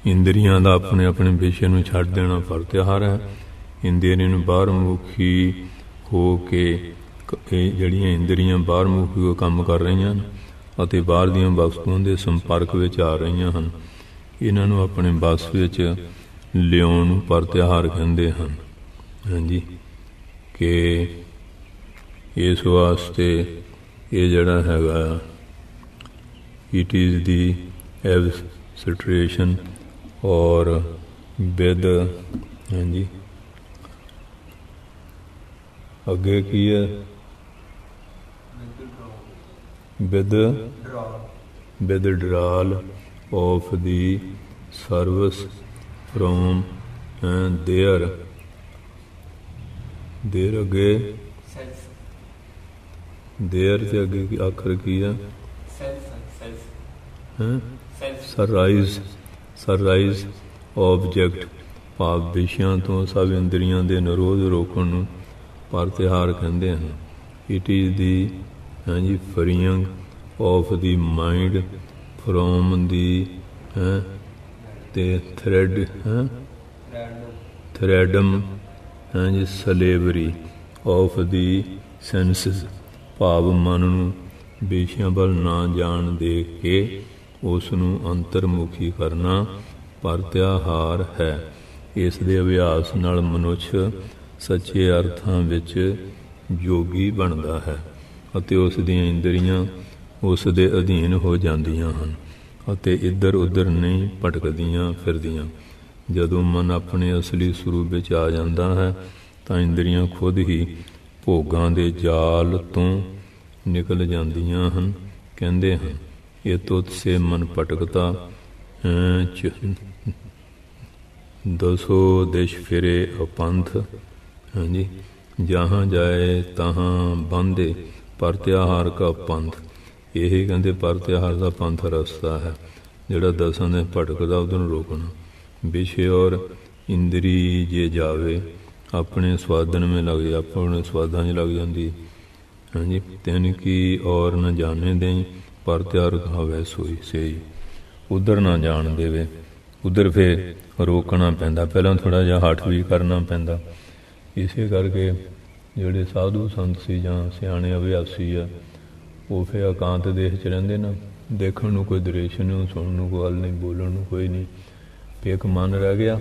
ਇੰਦਰੀਆਂ ਦਾ ਆਪਣੇ ਆਪਣੇ ਵਿਸ਼ੇ ਨੂੰ ਛੱਡ ਦੇਣਾ ਪਰਤਿਆਹਾਰ ਹੈ। ਇੰਦਰੀਆਂ ਨੂੰ ਬਾਹਰਮੁਖੀ ਹੋ ਕੇ ਜਿਹੜੀਆਂ ਇੰਦਰੀਆਂ ਬਾਹਰਮੁਖੀ ਹੋ ਕੰਮ ਕਰ ਰਹੀਆਂ ਹਨ ਅਤੇ ਬਾਹਰ ਦੀਆਂ ਵਸਤੂਆਂ ਦੇ ਸੰਪਰਕ ਵਿੱਚ ਆ ਰਹੀਆਂ ਹਨ, ਇਹਨਾਂ ਨੂੰ ਆਪਣੇ ਵਸ ਵਿੱਚ ਲਿਆਉਣ ਨੂੰ ਪਰਤਿਆਹਾਰ ਕਹਿੰਦੇ ਹਨ। ਹਾਂਜੀ, ਕਿ ਇਸ ਵਾਸਤੇ ਇਹ ਜਿਹੜਾ ਹੈਗਾ ਇਟ ਇਜ਼ ਦੀ ਐਬਸਟ੍ਰੇਸ਼ਨ ਔਰ ਵਿਦ, ਹਾਂਜੀ ਅੱਗੇ ਕੀ ਹੈ, withdrawal of the service from their ਅੱਗੇ ਦੇਰ ਤੇ ਅੱਗੇ ਕੀ ਆਖਰ ਕੀ ਹੈ, ਸਰਰਾਈਜ਼ ਆਬਜੈਕਟ ਭਾਵ ਵਿਸ਼ਿਆਂ ਤੋਂ ਸਭ ਇੰਦਰੀਆਂ ਦੇ ਨਿਰੋਧ ਰੋਕਣ ਨੂੰ ਪਰਤਿਆਹਾਰ ਕਹਿੰਦੇ ਹਨ। ਇਟ ਇਜ਼ ਦੀ ਹਾਂਜੀ freeing of the mind from the ਤੇ ਥਰੈਡਮ ਹਾਂਜੀ ਸਲੇਵਰੀ ਆਫ ਦੀ ਸੈਂਸਿਸ ਭਾਵ ਮਨ ਨੂੰ ਵਿਸ਼ਿਆਂ ਵੱਲ ਨਾ ਜਾਣ ਦੇ ਕੇ ਉਸ ਨੂੰ ਅੰਤਰਮੁਖੀ ਕਰਨਾ ਪਰਤਿਆਹਾਰ ਹੈ। ਇਸ ਦੇ ਅਭਿਆਸ ਨਾਲ ਮਨੁੱਖ ਸੱਚੇ ਅਰਥਾਂ ਵਿੱਚ ਯੋਗੀ ਬਣਦਾ ਹੈ। ਅਤੇ ਉਸ ਦੀਆਂ ਇੰਦਰੀਆਂ ਉਸ ਦੇ ਅਧੀਨ ਹੋ ਜਾਂਦੀਆਂ ਹਨ ਅਤੇ ਇੱਧਰ ਉੱਧਰ ਨਹੀਂ ਭਟਕਦੀਆਂ ਫਿਰਦੀਆਂ। ਜਦੋਂ ਮਨ ਆਪਣੇ ਅਸਲੀ ਸਰੂਪ ਵਿੱਚ ਆ ਜਾਂਦਾ ਹੈ ਤਾਂ ਇੰਦਰੀਆਂ ਖੁਦ ਹੀ ਭੋਗਾਂ ਦੇ ਜਾਲ ਤੋਂ ਨਿਕਲ ਜਾਂਦੀਆਂ ਹਨ। ਕਹਿੰਦੇ ਹਨ, ਇਹ ਤੁਧ ਸੇ ਮਨ ਭਟਕਤਾ ਦਸੋ ਦਿਸ਼ ਫਿਰੇ ਅਪੰਥ। ਹਾਂਜੀ, ਜਹਾਂ ਜਾਏ ਤਹਾਂ ਬੰਦੇ ਪਰਤਿਆਹਾਰ ਕਾ ਪੰਥ। ਇਹ ਕਹਿੰਦੇ ਪਰਤਿਆਹਾਰ ਦਾ ਪੰਥ ਰਸਤਾ ਹੈ ਜਿਹੜਾ ਦਸਾਂ ਦੇ ਭਟਕਦਾ ਉਹਦੇ ਨੂੰ ਰੋਕਣਾ। ਵਿਸ਼ੇ ਔਰ ਇੰਦਰੀ ਜੇ ਜਾਵੇ ਆਪਣੇ ਸਵਾਦਨ ਮੇਂ ਲੱਗ ਜਾ, ਆਪਣੇ ਸਵਾਦਾਂ 'ਚ ਲੱਗ ਜਾਂਦੀ। ਹਾਂਜੀ, ਤਿੰਨ ਕੀ ਔਰ ਨਾ ਜਾਣੇ ਦੇਈ ਪਰਤਿਆਰ ਖਾਵੇ ਸੋਈ ਸਹੀ। ਉੱਧਰ ਨਾ ਜਾਣ ਦੇਵੇ, ਉੱਧਰ ਫਿਰ ਰੋਕਣਾ ਪੈਂਦਾ। ਪਹਿਲਾਂ ਥੋੜ੍ਹਾ ਜਿਹਾ ਹੱਠ ਵੀ ਕਰਨਾ ਪੈਂਦਾ। ਇਸੇ ਕਰਕੇ ਜਿਹੜੇ ਸਾਧੂ ਸੰਤ ਸੀ ਜਾਂ ਸਿਆਣੇ ਅਭਿਆਸੀ ਆ, ਉਹ ਫਿਰ ਇਕਾਂਤ ਦੇਸ਼ 'ਚ ਰਹਿੰਦੇ ਨਾ। ਦੇਖਣ ਨੂੰ ਕੋਈ ਦ੍ਰਿਸ਼ ਨਹੀਂ, ਸੁਣਨ ਨੂੰ ਕੋਈ ਗੱਲ ਨਹੀਂ, ਬੋਲਣ ਨੂੰ ਕੋਈ ਨਹੀਂ। ਫਿਰ ਇੱਕ ਮਨ ਰਹਿ ਗਿਆ,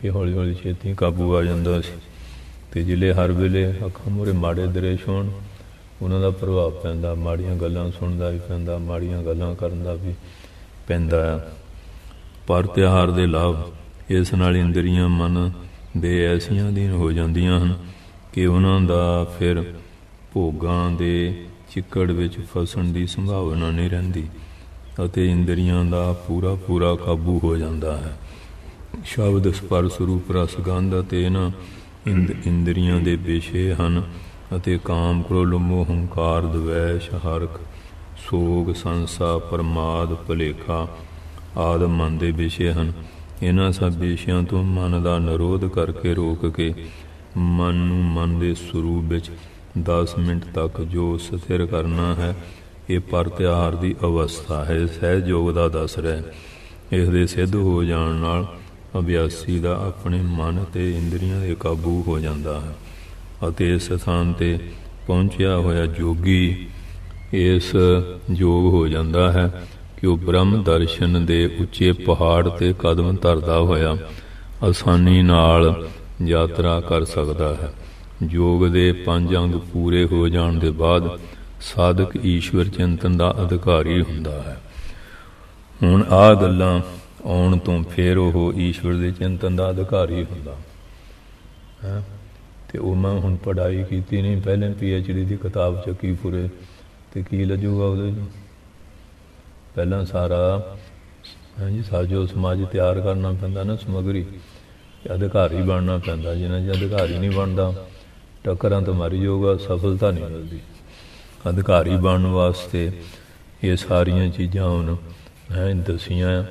ਫਿਰ ਹੌਲੀ ਹੌਲੀ ਛੇਤੀ ਕਾਬੂ ਆ ਜਾਂਦਾ ਸੀ। ਅਤੇ ਜਿਹੜੇ ਹਰ ਵੇਲੇ ਅੱਖਾਂ ਮੂਹਰੇ ਮਾੜੇ ਦ੍ਰਿਸ਼ ਹੋਣ, ਉਹਨਾਂ ਦਾ ਪ੍ਰਭਾਵ ਪੈਂਦਾ। ਮਾੜੀਆਂ ਗੱਲਾਂ ਸੁਣਨ ਦਾ ਵੀ ਪੈਂਦਾ, ਮਾੜੀਆਂ ਗੱਲਾਂ ਕਰਨ ਦਾ ਵੀ ਪੈਂਦਾ ਆ। ਪਰ ਤਿਉਹਾਰ ਦੇ ਲਾਭ ਇਸ ਨਾਲ ਇੰਦਰੀਆਂ ਮਨ ਦੇ ਐਸੀਆਂ ਅਧੀਨ ਹੋ ਜਾਂਦੀਆਂ ਹਨ ਕਿ ਉਹਨਾਂ ਦਾ ਫਿਰ ਭੋਗਾਂ ਦੇ ਚਿੱਕੜ ਵਿੱਚ ਫਸਣ ਦੀ ਸੰਭਾਵਨਾ ਨਹੀਂ ਰਹਿੰਦੀ ਅਤੇ ਇੰਦਰੀਆਂ ਦਾ ਪੂਰਾ ਪੂਰਾ ਕਾਬੂ ਹੋ ਜਾਂਦਾ ਹੈ। ਸ਼ਬਦ ਸਪਰਸ਼ ਰੂਪ ਰਸ ਗੰਧ ਅਤੇ ਇਹਨਾਂ ਇੰਦਰੀਆਂ ਦੇ ਵਿਸ਼ੇ ਹਨ ਅਤੇ ਕਾਮ ਕ੍ਰੋਧ ਮੋਹ ਹੰਕਾਰ ਦਵੈਸ਼ ਹਰਖ ਸੋਗ ਸੰਸਾ ਪ੍ਰਮਾਦ ਭੁਲੇਖਾ ਆਦਿ ਮਨ ਦੇ ਵਿਸ਼ੇ ਹਨ। ਇਹਨਾਂ ਸਭ ਵਿਸ਼ਿਆਂ ਤੋਂ ਮਨ ਦਾ ਨਿਰੋਧ ਕਰਕੇ ਰੋਕ ਕੇ ਮਨ ਨੂੰ ਮਨ ਦੇ ਸਰੂਪ ਵਿੱਚ 10 ਮਿੰਟ ਤੱਕ ਜੋ ਸਥਿਰ ਕਰਨਾ ਹੈ, ਇਹ ਪਰਤਿਆਹਾਰ ਦੀ ਅਵਸਥਾ ਹੈ। ਸਹਿਜ ਯੋਗ ਦਾ ਦੱਸ ਰਿਹਾ। ਇਸ ਦੇ ਸਿੱਧ ਹੋ ਜਾਣ ਨਾਲ ਅਭਿਆਸੀ ਦਾ ਆਪਣੇ ਮਨ ਅਤੇ ਇੰਦਰੀਆਂ ਦੇ ਕਾਬੂ ਹੋ ਜਾਂਦਾ ਹੈ ਅਤੇ ਇਸ ਸਥਾਨ 'ਤੇ ਪਹੁੰਚਿਆ ਹੋਇਆ ਜੋਗੀ ਇਸ ਯੋਗ ਹੋ ਜਾਂਦਾ ਹੈ ਕਿ ਉਹ ਬ੍ਰਹਮ ਦਰਸ਼ਨ ਦੇ ਉੱਚੇ ਪਹਾੜ 'ਤੇ ਕਦਮ ਧਰਦਾ ਹੋਇਆ ਆਸਾਨੀ ਨਾਲ ਯਾਤਰਾ ਕਰ ਸਕਦਾ ਹੈ। ਯੋਗ ਦੇ 5 ਅੰਗ ਪੂਰੇ ਹੋ ਜਾਣ ਦੇ ਬਾਅਦ ਸਾਧਕ ਈਸ਼ਵਰ ਚਿੰਤਨ ਦਾ ਅਧਿਕਾਰੀ ਹੁੰਦਾ ਹੈ। ਹੁਣ ਆਹ ਗੱਲਾਂ ਆਉਣ ਤੋਂ ਫਿਰ ਉਹ ਈਸ਼ਵਰ ਦੇ ਚਿੰਤਨ ਦਾ ਅਧਿਕਾਰੀ ਹੁੰਦਾ ਹੈ। ਅਤੇ ਉਹ ਮੈਂ ਹੁਣ ਪੜ੍ਹਾਈ ਕੀਤੀ ਨਹੀਂ, ਪਹਿਲਾਂ PhD ਦੀ ਕਿਤਾਬ ਚੱਕੀ ਪੂਰੇ, ਅਤੇ ਕੀ ਲੱਜੂਗਾ ਉਹਦੇ 'ਚ। ਪਹਿਲਾਂ ਸਾਰਾ ਹਾਂਜੀ ਸਾਜੋ ਸਮਾਜ ਤਿਆਰ ਕਰਨਾ ਪੈਂਦਾ ਨਾ, ਸਮੱਗਰੀ, ਅਧਿਕਾਰੀ ਬਣਨਾ ਪੈਂਦਾ। ਜਿਨ੍ਹਾਂ 'ਚ ਅਧਿਕਾਰੀ ਨਹੀਂ ਬਣਦਾ, ਟੱਕਰਾਂ ਤੋਂ ਮਾਰੀ ਜਾਊਗਾ, ਸਫਲਤਾ ਨਹੀਂ ਮਿਲਦੀ। ਅਧਿਕਾਰੀ ਬਣਨ ਵਾਸਤੇ ਇਹ ਸਾਰੀਆਂ ਚੀਜ਼ਾਂ ਹੁਣ ਦੱਸੀਆਂ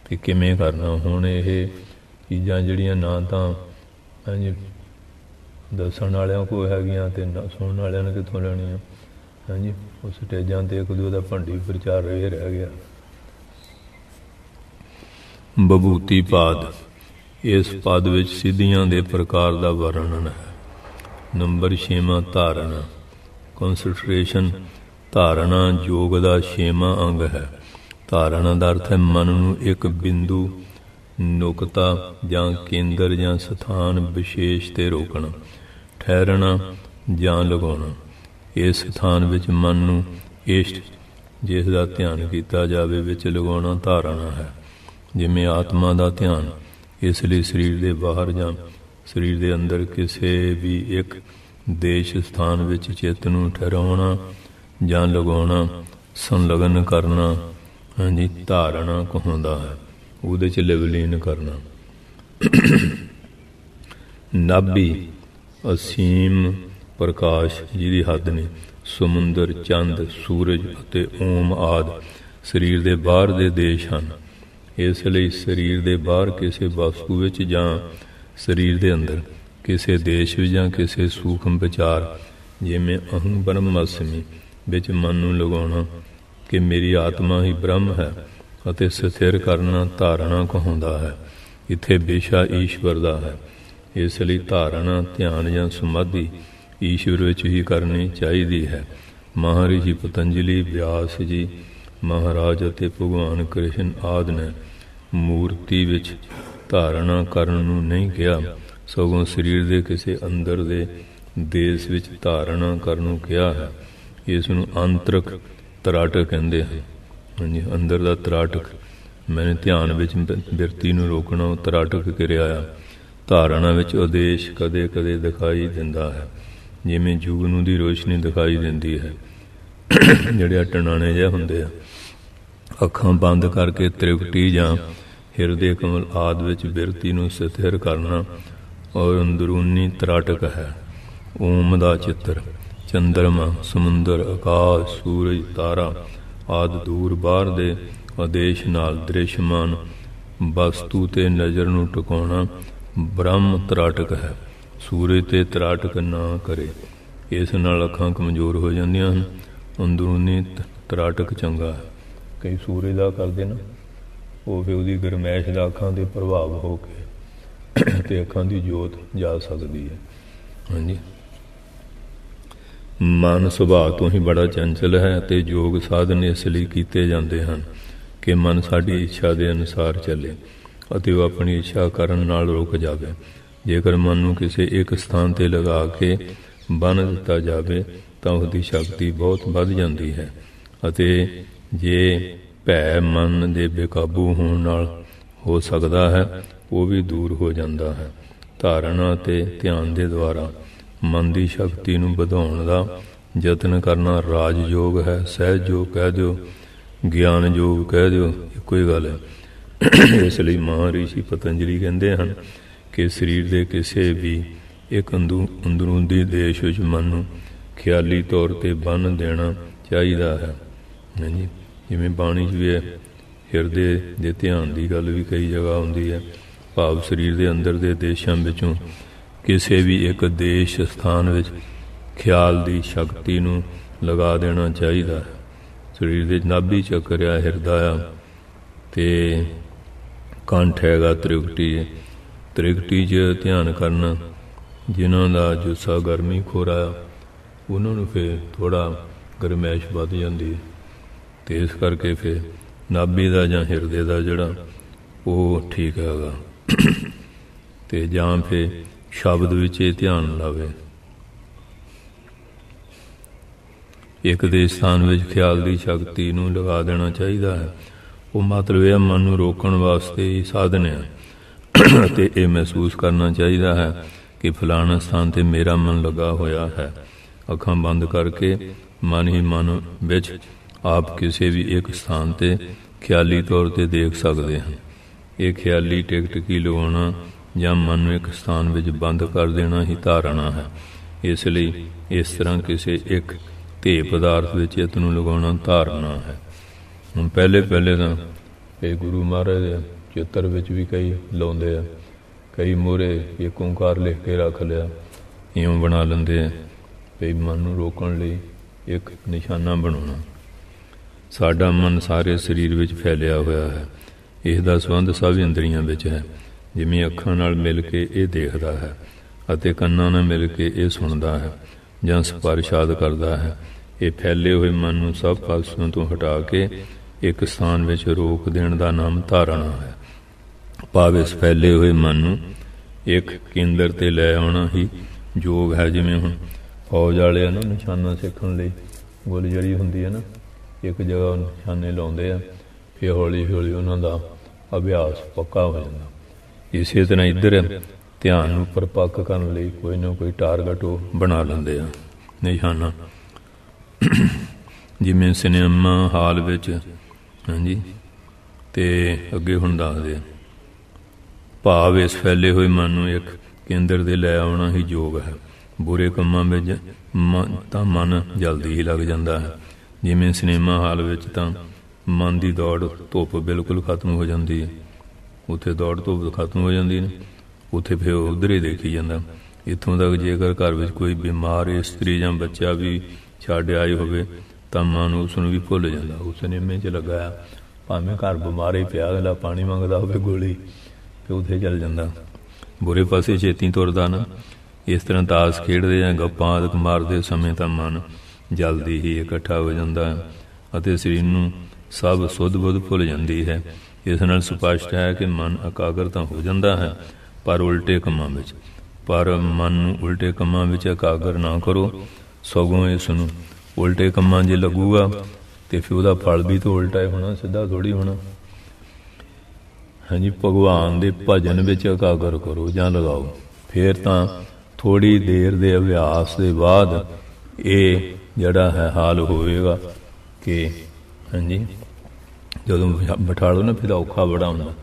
ਕਿ ਕਿਵੇਂ ਕਰਨਾ। ਹੁਣ ਇਹ ਚੀਜ਼ਾਂ ਜਿਹੜੀਆਂ ਨਾ ਤਾਂ ਹਾਂਜੀ ਦੱਸਣ ਵਾਲਿਆਂ ਕੋਲ ਹੈਗੀਆਂ ਅਤੇ ਨਾ ਸੁਣਨ ਵਾਲਿਆਂ ਨੇ ਕਿੱਥੋਂ ਲੈਣੀਆਂ। ਹਾਂਜੀ, ਉਹ ਸਟੇਜਾਂ 'ਤੇ ਇੱਕ ਦੂਜੇ ਦਾ ਭੰਡੀ ਪ੍ਰਚਾਰ ਰਹਿ ਗਿਆ। ਬਭੂਤੀ ਪਾਦ, ਇਸ ਪਦ ਵਿੱਚ ਸਿੱਧੀਆਂ ਦੇ ਪ੍ਰਕਾਰ ਦਾ ਵਰਣਨ ਹੈ। ਨੰਬਰ 6ਵਾਂ ਧਾਰਨਾ, ਕੌਨਸੈਂਟਰੇਸ਼ਨ। ਧਾਰਨਾ ਯੋਗ ਦਾ 6ਵਾਂ ਅੰਗ ਹੈ। ਧਾਰਨਾ ਦਾ ਅਰਥ ਹੈ ਮਨ ਨੂੰ ਇੱਕ ਬਿੰਦੂ, ਨੁਕਤਾ ਜਾਂ ਕੇਂਦਰ ਜਾਂ ਸਥਾਨ ਵਿਸ਼ੇਸ਼ 'ਤੇ ਰੋਕਣਾ, ਠਹਿਰਨਾ ਜਾਂ ਲਗਾਉਣਾ। ਇਸ ਸਥਾਨ ਵਿੱਚ ਮਨ ਨੂੰ ਇਸ਼ਟ, ਜਿਸ ਦਾ ਧਿਆਨ ਕੀਤਾ ਜਾਵੇ, ਵਿੱਚ ਲਗਾਉਣਾ ਧਾਰਨਾ ਹੈ। ਜਿਵੇਂ ਆਤਮਾ ਦਾ ਧਿਆਨ। ਇਸ ਲਈ ਸਰੀਰ ਦੇ ਬਾਹਰ ਜਾਂ ਸਰੀਰ ਦੇ ਅੰਦਰ ਕਿਸੇ ਵੀ ਇੱਕ ਦੇਸ਼ ਸਥਾਨ ਵਿੱਚ ਚਿੱਤ ਨੂੰ ਠਹਿਰਾਉਣਾ ਜਾਂ ਲਗਾਉਣਾ, ਸੰਲਗਨ ਕਰਨਾ ਹਾਂਜੀ ਧਾਰਨਾ ਕਹਾਉਂਦਾ ਹੈ। ਉਹਦੇ 'ਚ ਲਿਵਲੀਨ ਕਰਨਾ। ਨਾਭੀ, ਅਸੀਮ ਪ੍ਰਕਾਸ਼ ਜਿਹਦੀ ਹੱਦ ਨਹੀਂ। ਸਮੁੰਦਰ, ਚੰਦ, ਸੂਰਜ ਅਤੇ ਓਮ ਆਦਿ ਸਰੀਰ ਦੇ ਬਾਹਰ ਦੇ ਦੇਸ਼ ਹਨ। ਇਸ ਲਈ ਸਰੀਰ ਦੇ ਬਾਹਰ ਕਿਸੇ ਵਸਤੂ ਵਿੱਚ ਜਾਂ ਸਰੀਰ ਦੇ ਅੰਦਰ ਕਿਸੇ ਦੇਸ਼ ਵਿੱਚ ਜਾਂ ਕਿਸੇ ਸੂਖਮ ਵਿਚਾਰ, ਜਿਵੇਂ ਅਹੰ ਬ੍ਰਹਮਸਮੀ, ਵਿੱਚ ਮਨ ਨੂੰ ਲਗਾਉਣਾ ਕਿ ਮੇਰੀ ਆਤਮਾ ਹੀ ਬ੍ਰਹਮ ਹੈ ਅਤੇ ਸਥਿਰ ਕਰਨਾ ਧਾਰਨਾ ਕਹਾਉਂਦਾ ਹੈ। ਇੱਥੇ ਵਿਸ਼ਾ ਈਸ਼ਵਰ ਦਾ ਹੈ। ਇਸ ਲਈ ਧਾਰਨਾ, ਧਿਆਨ ਜਾਂ ਸਮਾਧੀ ਈਸ਼ਵਰ ਵਿੱਚ ਹੀ ਕਰਨੀ ਚਾਹੀਦੀ ਹੈ। ਮਹਾਰਿਸ਼ੀ ਪਤੰਜਲੀ, ਵਿਆਸ ਜੀ ਮਹਾਰਾਜ ਅਤੇ ਭਗਵਾਨ ਕ੍ਰਿਸ਼ਨ ਆਦਿ ਨੇ ਮੂਰਤੀ ਵਿੱਚ ਧਾਰਨਾ ਕਰਨ ਨੂੰ ਨਹੀਂ ਕਿਹਾ, ਸਗੋਂ ਸਰੀਰ ਦੇ ਕਿਸੇ ਅੰਦਰ ਦੇ ਦੇਸ਼ ਵਿੱਚ ਧਾਰਨਾ ਕਰਨ ਨੂੰ ਕਿਹਾ ਹੈ। ਇਸ ਨੂੰ ਆਂਤਰਿਕ ਤਰਾਟਕ ਕਹਿੰਦੇ ਹਨ। ਹਾਂਜੀ, ਅੰਦਰ ਦਾ ਤਰਾਟਕ। ਮੈਨੇ ਧਿਆਨ ਵਿੱਚ ਬਿਰਤੀ ਨੂੰ ਰੋਕਣਾ, ਉਹ ਤਰਾਟਕ ਕਿਰਿਆ ਆ। ਧਾਰਨਾ ਵਿੱਚ ਉਦੇਸ਼ ਕਦੇ ਕਦੇ ਦਿਖਾਈ ਦਿੰਦਾ ਹੈ, ਜਿਵੇਂ ਜੁਗਨੂ ਦੀ ਰੋਸ਼ਨੀ ਦਿਖਾਈ ਦਿੰਦੀ ਹੈ। ਜਿਹੜੇ ਟਣਾਣੇ ਜਿਹੇ ਹੁੰਦੇ ਆ, ਅੱਖਾਂ ਬੰਦ ਕਰਕੇ ਤ੍ਰਿਕਟੀ ਜਾਂ ਹਿਰਦੇ ਕਮਲ ਆਦਿ ਵਿੱਚ ਬਿਰਤੀ ਨੂੰ ਸਥਿਰ ਕਰਨਾ ਔਰ ਅੰਦਰੂਨੀ ਤਰਾਟਕ ਹੈ। ਓਮ ਦਾ ਚਿੱਤਰ, ਚੰਦਰਮਾ, ਸਮੁੰਦਰ, ਆਕਾਸ਼, ਸੂਰਜ, ਤਾਰਾ ਆਦਿ ਦੂਰ ਬਾਹਰ ਦੇ ਉਦੇਸ਼ ਨਾਲ ਦ੍ਰਿਸ਼ਮਾਨ ਵਸਤੂ ਤੇ ਨਜ਼ਰ ਨੂੰ ਟਿਕਾਉਣਾ ਬ੍ਰਹਮ ਤਰਾਟਕ ਹੈ। ਸੂਰਜ ਤੇ ਤਰਾਟਕ ਨਾ ਕਰੇ, ਇਸ ਨਾਲ ਅੱਖਾਂ ਕਮਜ਼ੋਰ ਹੋ ਜਾਂਦੀਆਂ ਹਨ। ਅੰਦਰੂਨੀ ਤਰਾਟਕ ਚੰਗਾ ਹੈ। ਕਈ ਸੂਰਜ ਦਾ ਕਰਦੇ ਨਾ, ਉਹ ਫਿਰ ਉਹਦੀ ਗਰਮੈਸ਼ ਦਾ ਅੱਖਾਂ 'ਤੇ ਪ੍ਰਭਾਵ ਹੋ ਕੇ ਅਤੇ ਅੱਖਾਂ ਦੀ ਜੋਤ ਜਾ ਸਕਦੀ ਹੈ। ਹਾਂਜੀ, ਮਨ ਸੁਭਾਅ ਤੋਂ ਹੀ ਬੜਾ ਚੰਚਲ ਹੈ ਅਤੇ ਯੋਗ ਸਾਧਨ ਇਸ ਲਈ ਕੀਤੇ ਜਾਂਦੇ ਹਨ ਕਿ ਮਨ ਸਾਡੀ ਇੱਛਾ ਦੇ ਅਨੁਸਾਰ ਚੱਲੇ ਅਤੇ ਉਹ ਆਪਣੀ ਇੱਛਾ ਕਰਨ ਨਾਲ ਰੁਕ ਜਾਵੇ। ਜੇਕਰ ਮਨ ਨੂੰ ਕਿਸੇ ਇੱਕ ਸਥਾਨ 'ਤੇ ਲਗਾ ਕੇ ਬੰਨ੍ਹ ਦਿੱਤਾ ਜਾਵੇ ਤਾਂ ਉਸਦੀ ਸ਼ਕਤੀ ਬਹੁਤ ਵੱਧ ਜਾਂਦੀ ਹੈ ਅਤੇ ਜੇ ਭੈ ਮਨ ਦੇ ਬੇਕਾਬੂ ਹੋਣ ਨਾਲ ਹੋ ਸਕਦਾ ਹੈ, ਉਹ ਵੀ ਦੂਰ ਹੋ ਜਾਂਦਾ ਹੈ। ਧਾਰਨਾ ਅਤੇ ਧਿਆਨ ਦੇ ਦੁਆਰਾ ਮਨ ਦੀ ਸ਼ਕਤੀ ਨੂੰ ਵਧਾਉਣ ਦਾ ਯਤਨ ਕਰਨਾ ਰਾਜ ਯੋਗ ਹੈ। ਸਹਿਜ ਯੋਗ ਕਹਿ ਦਿਓ, ਗਿਆਨ ਯੋਗ ਕਹਿ ਦਿਓ, ਇੱਕੋ ਹੀ ਗੱਲ ਹੈ। ਇਸ ਲਈ ਮਹਾਂਰਿਸ਼ੀ ਪਤੰਜਲੀ ਕਹਿੰਦੇ ਹਨ ਕਿ ਸਰੀਰ ਦੇ ਕਿਸੇ ਵੀ ਇੱਕ ਅੰਦਰੂਨੀ ਦੇਸ਼ ਵਿੱਚ ਮਨ ਨੂੰ ਖਿਆਲੀ ਤੌਰ 'ਤੇ ਬੰਨ੍ਹ ਦੇਣਾ ਚਾਹੀਦਾ ਹੈ। ਹਾਂਜੀ, ਜਿਵੇਂ ਬਾਣੀ 'ਚ ਵੀ ਹੈ, ਹਿਰਦੇ ਦੇ ਧਿਆਨ ਦੀ ਗੱਲ ਵੀ ਕਈ ਜਗ੍ਹਾ ਹੁੰਦੀ ਹੈ। ਭਾਵ ਸਰੀਰ ਦੇ ਅੰਦਰ ਦੇ ਦੇਸ਼ਾਂ ਵਿੱਚੋਂ ਕਿਸੇ ਵੀ ਇੱਕ ਦੇਸ਼ ਸਥਾਨ ਵਿੱਚ ਖਿਆਲ ਦੀ ਸ਼ਕਤੀ ਨੂੰ ਲਗਾ ਦੇਣਾ ਚਾਹੀਦਾ ਹੈ। ਸਰੀਰ ਦੇ ਨਾਭੀ ਚੱਕਰ ਆ, ਹਿਰਦਾ ਆ, ਅਤੇ ਕੰਠ ਹੈਗਾ, ਤ੍ਰਿਕਟੀ। ਤ੍ਰਿਕਟੀ 'ਚ ਧਿਆਨ ਕਰਨਾ, ਜਿਨ੍ਹਾਂ ਦਾ ਜੁੱਸਾ ਗਰਮੀ ਖੋਰਾ ਆ, ਉਹਨਾਂ ਨੂੰ ਫਿਰ ਥੋੜ੍ਹਾ ਗਰਮੈਸ਼ ਵੱਧ ਜਾਂਦੀ ਹੈ ਅਤੇ ਇਸ ਕਰਕੇ ਫਿਰ ਨਾਭੀ ਦਾ ਜਾਂ ਹਿਰਦੇ ਦਾ ਜਿਹੜਾ ਉਹ ਠੀਕ ਹੈਗਾ। ਅਤੇ ਜਾਂ ਫਿਰ ਸ਼ਬਦ ਵਿੱਚ ਇਹ ਧਿਆਨ ਲਾਵੇ। ਇੱਕ ਦੇ ਸਥਾਨ ਵਿੱਚ ਖਿਆਲ ਦੀ ਸ਼ਕਤੀ ਨੂੰ ਲਗਾ ਦੇਣਾ ਚਾਹੀਦਾ ਹੈ। ਉਹ ਮਤਲਬ ਇਹ ਮਨ ਨੂੰ ਰੋਕਣ ਵਾਸਤੇ ਹੀ ਸਾਧਨ ਹੈ ਅਤੇ ਇਹ ਮਹਿਸੂਸ ਕਰਨਾ ਚਾਹੀਦਾ ਹੈ ਕਿ ਫਲਾਣਾ ਸਥਾਨ 'ਤੇ ਮੇਰਾ ਮਨ ਲੱਗਾ ਹੋਇਆ ਹੈ। ਅੱਖਾਂ ਬੰਦ ਕਰਕੇ ਮਨ ਹੀ ਮਨ ਵਿੱਚ ਆਪ ਕਿਸੇ ਵੀ ਇੱਕ ਸਥਾਨ 'ਤੇ ਖਿਆਲੀ ਤੌਰ 'ਤੇ ਦੇਖ ਸਕਦੇ ਹਨ। ਇਹ ਖਿਆਲੀ ਟਿਕਟਕੀ ਲਗਾਉਣਾ ਜਾਂ ਮਨ ਨੂੰ ਇੱਕ ਸਥਾਨ ਵਿੱਚ ਬੰਦ ਕਰ ਦੇਣਾ ਹੀ ਧਾਰਨਾ ਹੈ। ਇਸ ਲਈ ਇਸ ਤਰ੍ਹਾਂ ਕਿਸੇ ਇੱਕ ਧੇਅ ਪਦਾਰਥ ਵਿੱਚ ਚਿੱਤ ਨੂੰ ਲਗਾਉਣਾ ਧਾਰਨਾ ਹੈ। ਹੁਣ ਪਹਿਲੇ ਤਾਂ ਇਹ ਗੁਰੂ ਮਹਾਰਾਜ ਦੇ ਚਿੱਤਰ ਵਿੱਚ ਵੀ ਕਈ ਲਾਉਂਦੇ ਆ, ਕਈ ਮੂਹਰੇ ਇੱਕ ਓਂਕਾਰ ਲਿਖ ਕੇ ਰੱਖ ਲਿਆ, ਇਉਂ ਬਣਾ ਲੈਂਦੇ ਆ ਵੀ ਮਨ ਨੂੰ ਰੋਕਣ ਲਈ ਇੱਕ ਨਿਸ਼ਾਨਾ ਬਣਾਉਣਾ। ਸਾਡਾ ਮਨ ਸਾਰੇ ਸਰੀਰ ਵਿੱਚ ਫੈਲਿਆ ਹੋਇਆ ਹੈ। ਇਸ ਦਾ ਸੰਬੰਧ ਸਭ ਇੰਦਰੀਆਂ ਵਿੱਚ ਹੈ। ਜਿਵੇਂ ਅੱਖਾਂ ਨਾਲ ਮਿਲ ਕੇ ਇਹ ਦੇਖਦਾ ਹੈ ਅਤੇ ਕੰਨਾਂ ਨਾਲ ਮਿਲ ਕੇ ਇਹ ਸੁਣਦਾ ਹੈ ਜਾਂ ਸਪਰਸ਼ ਆਦਿ ਕਰਦਾ ਹੈ। ਇਹ ਫੈਲੇ ਹੋਏ ਮਨ ਨੂੰ ਸਭ ਪਾਸਿਆਂ ਤੋਂ ਹਟਾ ਕੇ ਇੱਕ ਸਥਾਨ ਵਿੱਚ ਰੋਕ ਦੇਣ ਦਾ ਨਾਮ ਧਾਰਨਾ ਹੈ। ਭਾਵ ਇਸ ਫੈਲੇ ਹੋਏ ਮਨ ਨੂੰ ਇੱਕ ਕੇਂਦਰ 'ਤੇ ਲੈ ਆਉਣਾ ਹੀ ਯੋਗ ਹੈ। ਜਿਵੇਂ ਹੁਣ ਫੌਜ ਵਾਲੇ ਆ ਨਾ, ਨਿਸ਼ਾਨਾ ਸਿੱਖਣ ਲਈ ਗੋਲੀ ਜਿਹੜੀ ਹੁੰਦੀ ਹੈ ਨਾ, ਇੱਕ ਜਗ੍ਹਾ ਨਿਸ਼ਾਨੇ ਲਾਉਂਦੇ ਆ, ਫਿਰ ਹੌਲੀ ਹੌਲੀ ਉਹਨਾਂ ਦਾ ਅਭਿਆਸ ਪੱਕਾ ਹੋ ਜਾਂਦਾ। ਇਸੇ ਤਰ੍ਹਾਂ ਇੱਧਰ ਧਿਆਨ ਨੂੰ ਪਰਪੱਕ ਕਰਨ ਲਈ ਕੋਈ ਨਾ ਕੋਈ ਟਾਰਗੇਟ ਉਹ ਬਣਾ ਲੈਂਦੇ ਆ, ਨਿਸ਼ਾਨਾ। ਜਿਵੇਂ ਸਿਨੇਮਾ ਹਾਲ ਵਿੱਚ, ਹਾਂਜੀ, ਅਤੇ ਅੱਗੇ ਹੁਣ ਦੱਸਦੇ ਆ। ਭਾਵ ਇਸ ਫੈਲੇ ਹੋਏ ਮਨ ਨੂੰ ਇੱਕ ਕੇਂਦਰ 'ਤੇ ਲੈ ਆਉਣਾ ਹੀ ਯੋਗ ਹੈ। ਬੁਰੇ ਕੰਮਾਂ ਵਿੱਚ ਤਾਂ ਮਨ ਜਲਦੀ ਹੀ ਲੱਗ ਜਾਂਦਾ ਹੈ। ਜਿਵੇਂ ਸਿਨੇਮਾ ਹਾਲ ਵਿੱਚ ਤਾਂ ਮਨ ਦੀ ਦੌੜ ਧੁੱਪ ਬਿਲਕੁਲ ਖਤਮ ਹੋ ਜਾਂਦੀ ਹੈ। ਉੱਥੇ ਦੌੜ ਧੁੱਪ ਖਤਮ ਹੋ ਜਾਂਦੀ ਨੇ, ਉੱਥੇ ਫਿਰ ਉੱਧਰ ਹੀ ਦੇਖੀ ਜਾਂਦਾ। ਇੱਥੋਂ ਤੱਕ ਜੇਕਰ ਘਰ ਵਿੱਚ ਕੋਈ ਬਿਮਾਰ ਇਸਤਰੀ ਜਾਂ ਬੱਚਾ ਵੀ ਛੱਡ ਆਏ ਹੋਵੇ ਤਾਂ ਮਨ ਉਸ ਨੂੰ ਵੀ ਭੁੱਲ ਜਾਂਦਾ। ਉਸ ਸਿਨੇਮੇ 'ਚ ਲੱਗਾ ਆ, ਭਾਵੇਂ ਘਰ ਬਿਮਾਰ ਹੀ ਪਿਆ, ਅਗਲਾ ਪਾਣੀ ਮੰਗਦਾ ਹੋਵੇ ਗੋਲੀ, ਫਿਰ ਉੱਥੇ ਚੱਲ ਜਾਂਦਾ। ਬੁਰੇ ਪਾਸੇ ਛੇਤੀ ਤੁਰਦਾ ਨਾ। ਇਸ ਤਰ੍ਹਾਂ ਤਾਸ਼ ਖੇਡਦੇ ਜਾਂ ਗੱਪਾਂ ਆਦਿ ਮਾਰਦੇ ਸਮੇਂ ਤਾਂ ਮਨ ਜਲਦੀ ਹੀ ਇਕੱਠਾ ਹੋ ਜਾਂਦਾ ਹੈ ਅਤੇ ਸਰੀਰ ਨੂੰ ਸਭ ਸੁੱਧ ਬੁੱਧ ਭੁੱਲ ਜਾਂਦੀ ਹੈ। ਇਸ ਨਾਲ ਸਪਸ਼ਟ ਹੈ ਕਿ ਮਨ ਇਕਾਗਰ ਤਾਂ ਹੋ ਜਾਂਦਾ ਹੈ, ਪਰ ਉਲਟੇ ਕੰਮਾਂ ਵਿੱਚ। ਪਰ ਮਨ ਨੂੰ ਉਲਟੇ ਕੰਮਾਂ ਵਿੱਚ ਇਕਾਗਰ ਨਾ ਕਰੋ, ਸਗੋਂ ਇਸ ਨੂੰ ਉਲਟੇ ਕੰਮਾਂ 'ਚ ਲੱਗੂਗਾ ਤੇ ਫਿਰ ਉਹਦਾ ਫਲ ਵੀ ਤਾਂ ਉਲਟਾ ਹੀ ਹੋਣਾ, ਸਿੱਧਾ ਥੋੜ੍ਹੀ ਹੋਣਾ। ਹਾਂਜੀ, ਭਗਵਾਨ ਦੇ ਭਜਨ ਵਿੱਚ ਇਕਾਗਰ ਕਰੋ ਜਾਂ ਲਗਾਓ, ਫਿਰ ਤਾਂ ਥੋੜ੍ਹੀ ਦੇਰ ਦੇ ਅਭਿਆਸ ਦੇ ਬਾਅਦ ਇਹ ਜਿਹੜਾ ਹੈ ਹਾਲ ਹੋਵੇਗਾ ਕਿ ਹਾਂਜੀ ਜਦੋਂ ਬਿਠਾ ਲਓ ਨਾ ਫਿਰ ਔਖਾ ਬੜਾ ਹੁੰਦਾ।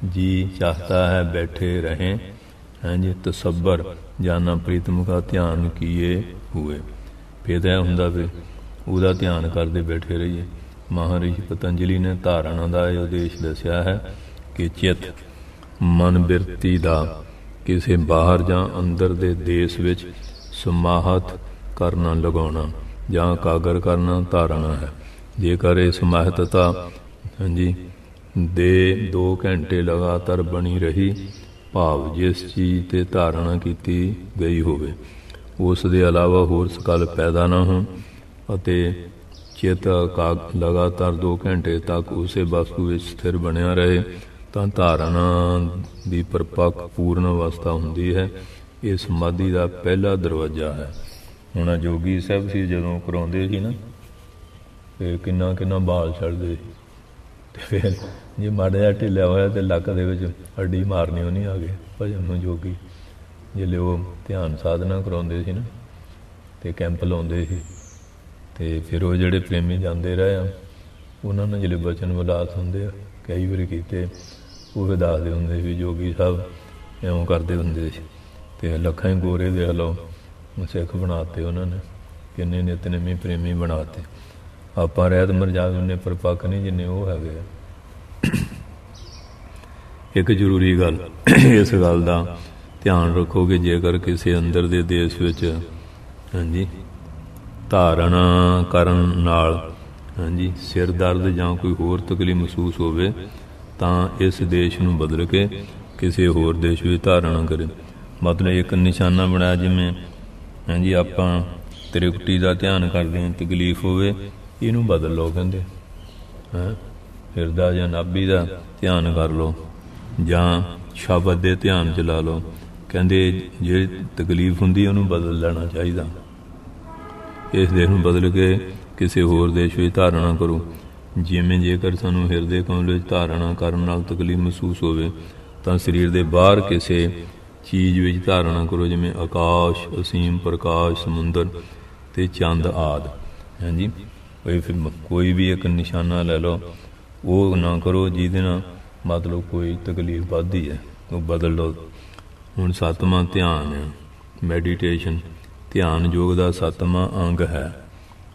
ਜੀ ਚਾਹਤਾ ਹੈ ਬੈਠੇ ਰਹੇ ਹਾਂਜੀ ਤਸੱਬਰ ਜਾਨਾ ਪ੍ਰੀਤਮ ਕਾ ਧਿਆਨ ਕੀਏ ਹੋਏ, ਫਿਰ ਤਾਂ ਇਹ ਹੁੰਦਾ ਵੀ ਉਹਦਾ ਧਿਆਨ ਕਰਦੇ ਬੈਠੇ ਰਹੀਏ। ਮਹਾਰਿਸ਼ੀ ਪਤੰਜਲੀ ਨੇ ਧਾਰਨਾ ਦਾ ਇਹ ਉਦੇਸ਼ ਦੱਸਿਆ ਹੈ ਕਿ ਚਿੱਤ ਮਨ ਬਿਰਤੀ ਦਾ ਕਿਸੇ ਬਾਹਰ ਜਾਂ ਅੰਦਰ ਦੇ ਦੇਸ਼ ਵਿੱਚ ਸਮਾਹਤ ਕਰਨਾ ਲਗਾਉਣਾ ਜਾਂ ਇਕਾਗਰ ਕਰਨਾ ਧਾਰਨਾ ਹੈ। ਜੇਕਰ ਇਹ ਸਮਾਹਿਤਤਾ ਹਾਂਜੀ ਦੇ 2 ਘੰਟੇ ਲਗਾਤਾਰ ਬਣੀ ਰਹੀ, ਭਾਵ ਜਿਸ ਚੀਜ਼ 'ਤੇ ਧਾਰਨਾ ਕੀਤੀ ਗਈ ਹੋਵੇ ਉਸ ਦੇ ਇਲਾਵਾ ਹੋਰ ਸਕਲ ਪੈਦਾ ਨਾ ਹੋਣ ਅਤੇ ਚਿੱਤ ਲਗਾਤਾਰ 2 ਘੰਟੇ ਤੱਕ ਉਸੇ ਵਸਤੂ ਵਿੱਚ ਸਥਿਰ ਬਣਿਆ ਰਹੇ ਤਾਂ ਧਾਰਨਾ ਦੀ ਪਰਿਪੱਕ ਪੂਰਨ ਅਵਸਥਾ ਹੁੰਦੀ ਹੈ। ਇਹ ਸਮਾਧੀ ਦਾ ਪਹਿਲਾ ਦਰਵਾਜ਼ਾ ਹੈ। ਹੁਣ ਜੋਗੀ ਸਾਹਿਬ ਸੀ ਜਦੋਂ ਕਰਾਉਂਦੇ ਸੀ ਨਾ ਤੇ ਕਿੰਨਾ ਕਿੰਨਾ ਬਾਲ ਛੱਡਦੇ ਸੀ, ਤੇ ਫਿਰ ਜੇ ਮਾੜਾ ਜਿਹਾ ਢਿੱਲਿਆ ਹੋਇਆ ਤੇ ਲੱਕ ਦੇ ਵਿੱਚ ਹੱਡੀ ਮਾਰਨੀ ਉਹ ਨਹੀਂ ਆ ਗਏ ਭਜਨ ਨੂੰ। ਜੋਗੀ ਜਿਹੜੇ ਉਹ ਧਿਆਨ ਸਾਧਨਾ ਕਰਾਉਂਦੇ ਸੀ ਨਾ ਤੇ ਕੈਂਪ ਲਾਉਂਦੇ ਸੀ, ਤੇ ਫਿਰ ਉਹ ਜਿਹੜੇ ਪ੍ਰੇਮੀ ਜਾਂਦੇ ਰਹੇ ਆ ਉਹਨਾਂ ਨੇ ਜਿਹੜੇ ਬਚਨ ਵਿਲਾਸ ਹੁੰਦੇ ਆ ਕਈ ਵਾਰੀ ਕੀਤੇ, ਉਹ ਵੀ ਦੱਸਦੇ ਹੁੰਦੇ ਸੀ ਜੋਗੀ ਸਾਹਿਬ ਇਉਂ ਕਰਦੇ ਹੁੰਦੇ ਸੀ। ਤੇ ਲੱਖਾਂ ਹੀ ਗੋਰੇ ਦੇਖ ਲਓ ਸਿੱਖ ਬਣਾਤੇ ਉਹਨਾਂ ਨੇ, ਕਿੰਨੇ ਨਿਤਨੇਮੀ ਪ੍ਰੇਮੀ ਬਣਾਤੇ। ਆਪਾਂ ਰਹਿਤ ਮਰਜਾਦ ਨੇ ਪਰਪੱਕ ਨਹੀਂ ਜਿੰਨੇ ਉਹ ਹੈਗੇ ਆ। ਇੱਕ ਜ਼ਰੂਰੀ ਗੱਲ, ਇਸ ਗੱਲ ਦਾ ਧਿਆਨ ਰੱਖੋ ਕਿ ਜੇਕਰ ਕਿਸੇ ਅੰਦਰ ਦੇ ਦੇਸ਼ ਵਿੱਚ ਹਾਂਜੀ ਧਾਰਨਾ ਕਰਨ ਨਾਲ ਹਾਂਜੀ ਸਿਰ ਦਰਦ ਜਾਂ ਕੋਈ ਹੋਰ ਤਕਲੀਫ ਮਹਿਸੂਸ ਹੋਵੇ ਤਾਂ ਇਸ ਦੇਸ਼ ਨੂੰ ਬਦਲ ਕੇ ਕਿਸੇ ਹੋਰ ਦੇਸ਼ ਵਿੱਚ ਧਾਰਨਾ ਕਰੇ। ਮਤਲਬ ਇੱਕ ਨਿਸ਼ਾਨਾ ਬਣਾਇਆ, ਜਿਵੇਂ ਹਾਂਜੀ ਆਪਾਂ ਤ੍ਰਿਕੁਟੀ ਦਾ ਧਿਆਨ ਕਰਦੇ ਹਾਂ, ਤਕਲੀਫ ਹੋਵੇ ਇਹਨੂੰ ਬਦਲ ਲਓ ਕਹਿੰਦੇ ਹੈਂ, ਹਿਰਦਾ ਜਾਂ ਨਾਭੀ ਦਾ ਧਿਆਨ ਕਰ ਲਓ ਜਾਂ ਸ਼ਬਦ ਦੇ ਧਿਆਨ 'ਚ ਲਾ ਲਓ। ਕਹਿੰਦੇ ਜੇ ਤਕਲੀਫ ਹੁੰਦੀ ਉਹਨੂੰ ਬਦਲ ਲੈਣਾ ਚਾਹੀਦਾ, ਇਸ ਦੇਸ਼ ਨੂੰ ਬਦਲ ਕੇ ਕਿਸੇ ਹੋਰ ਦੇਸ਼ ਵਿੱਚ ਧਾਰਨਾ ਕਰੋ। ਜਿਵੇਂ ਜੇਕਰ ਸਾਨੂੰ ਹਿਰਦੇ ਕਮਲ ਵਿੱਚ ਧਾਰਨਾ ਕਰਨ ਨਾਲ ਤਕਲੀਫ ਮਹਿਸੂਸ ਹੋਵੇ ਤਾਂ ਸਰੀਰ ਦੇ ਬਾਹਰ ਕਿਸੇ ਚੀਜ਼ ਵਿੱਚ ਧਾਰਨਾ ਕਰੋ, ਜਿਵੇਂ ਆਕਾਸ਼, ਅਸੀਮ ਪ੍ਰਕਾਸ਼, ਸਮੁੰਦਰ ਅਤੇ ਚੰਦ ਆਦਿ ਹਾਂਜੀ। ਕੋਈ ਵੀ ਇੱਕ ਨਿਸ਼ਾਨਾ ਲੈ ਲਓ, ਉਹ ਨਾ ਕਰੋ ਜਿਹਦੇ ਨਾਲ ਮਤਲਬ ਕੋਈ ਤਕਲੀਫ ਵੱਧਦੀ ਹੈ, ਉਹ ਬਦਲ ਲਓ। ਹੁਣ 7ਵਾਂ ਧਿਆਨ ਹੈ ਮੈਡੀਟੇਸ਼ਨ। ਧਿਆਨ ਯੋਗ ਦਾ 7ਵਾਂ ਅੰਗ ਹੈ।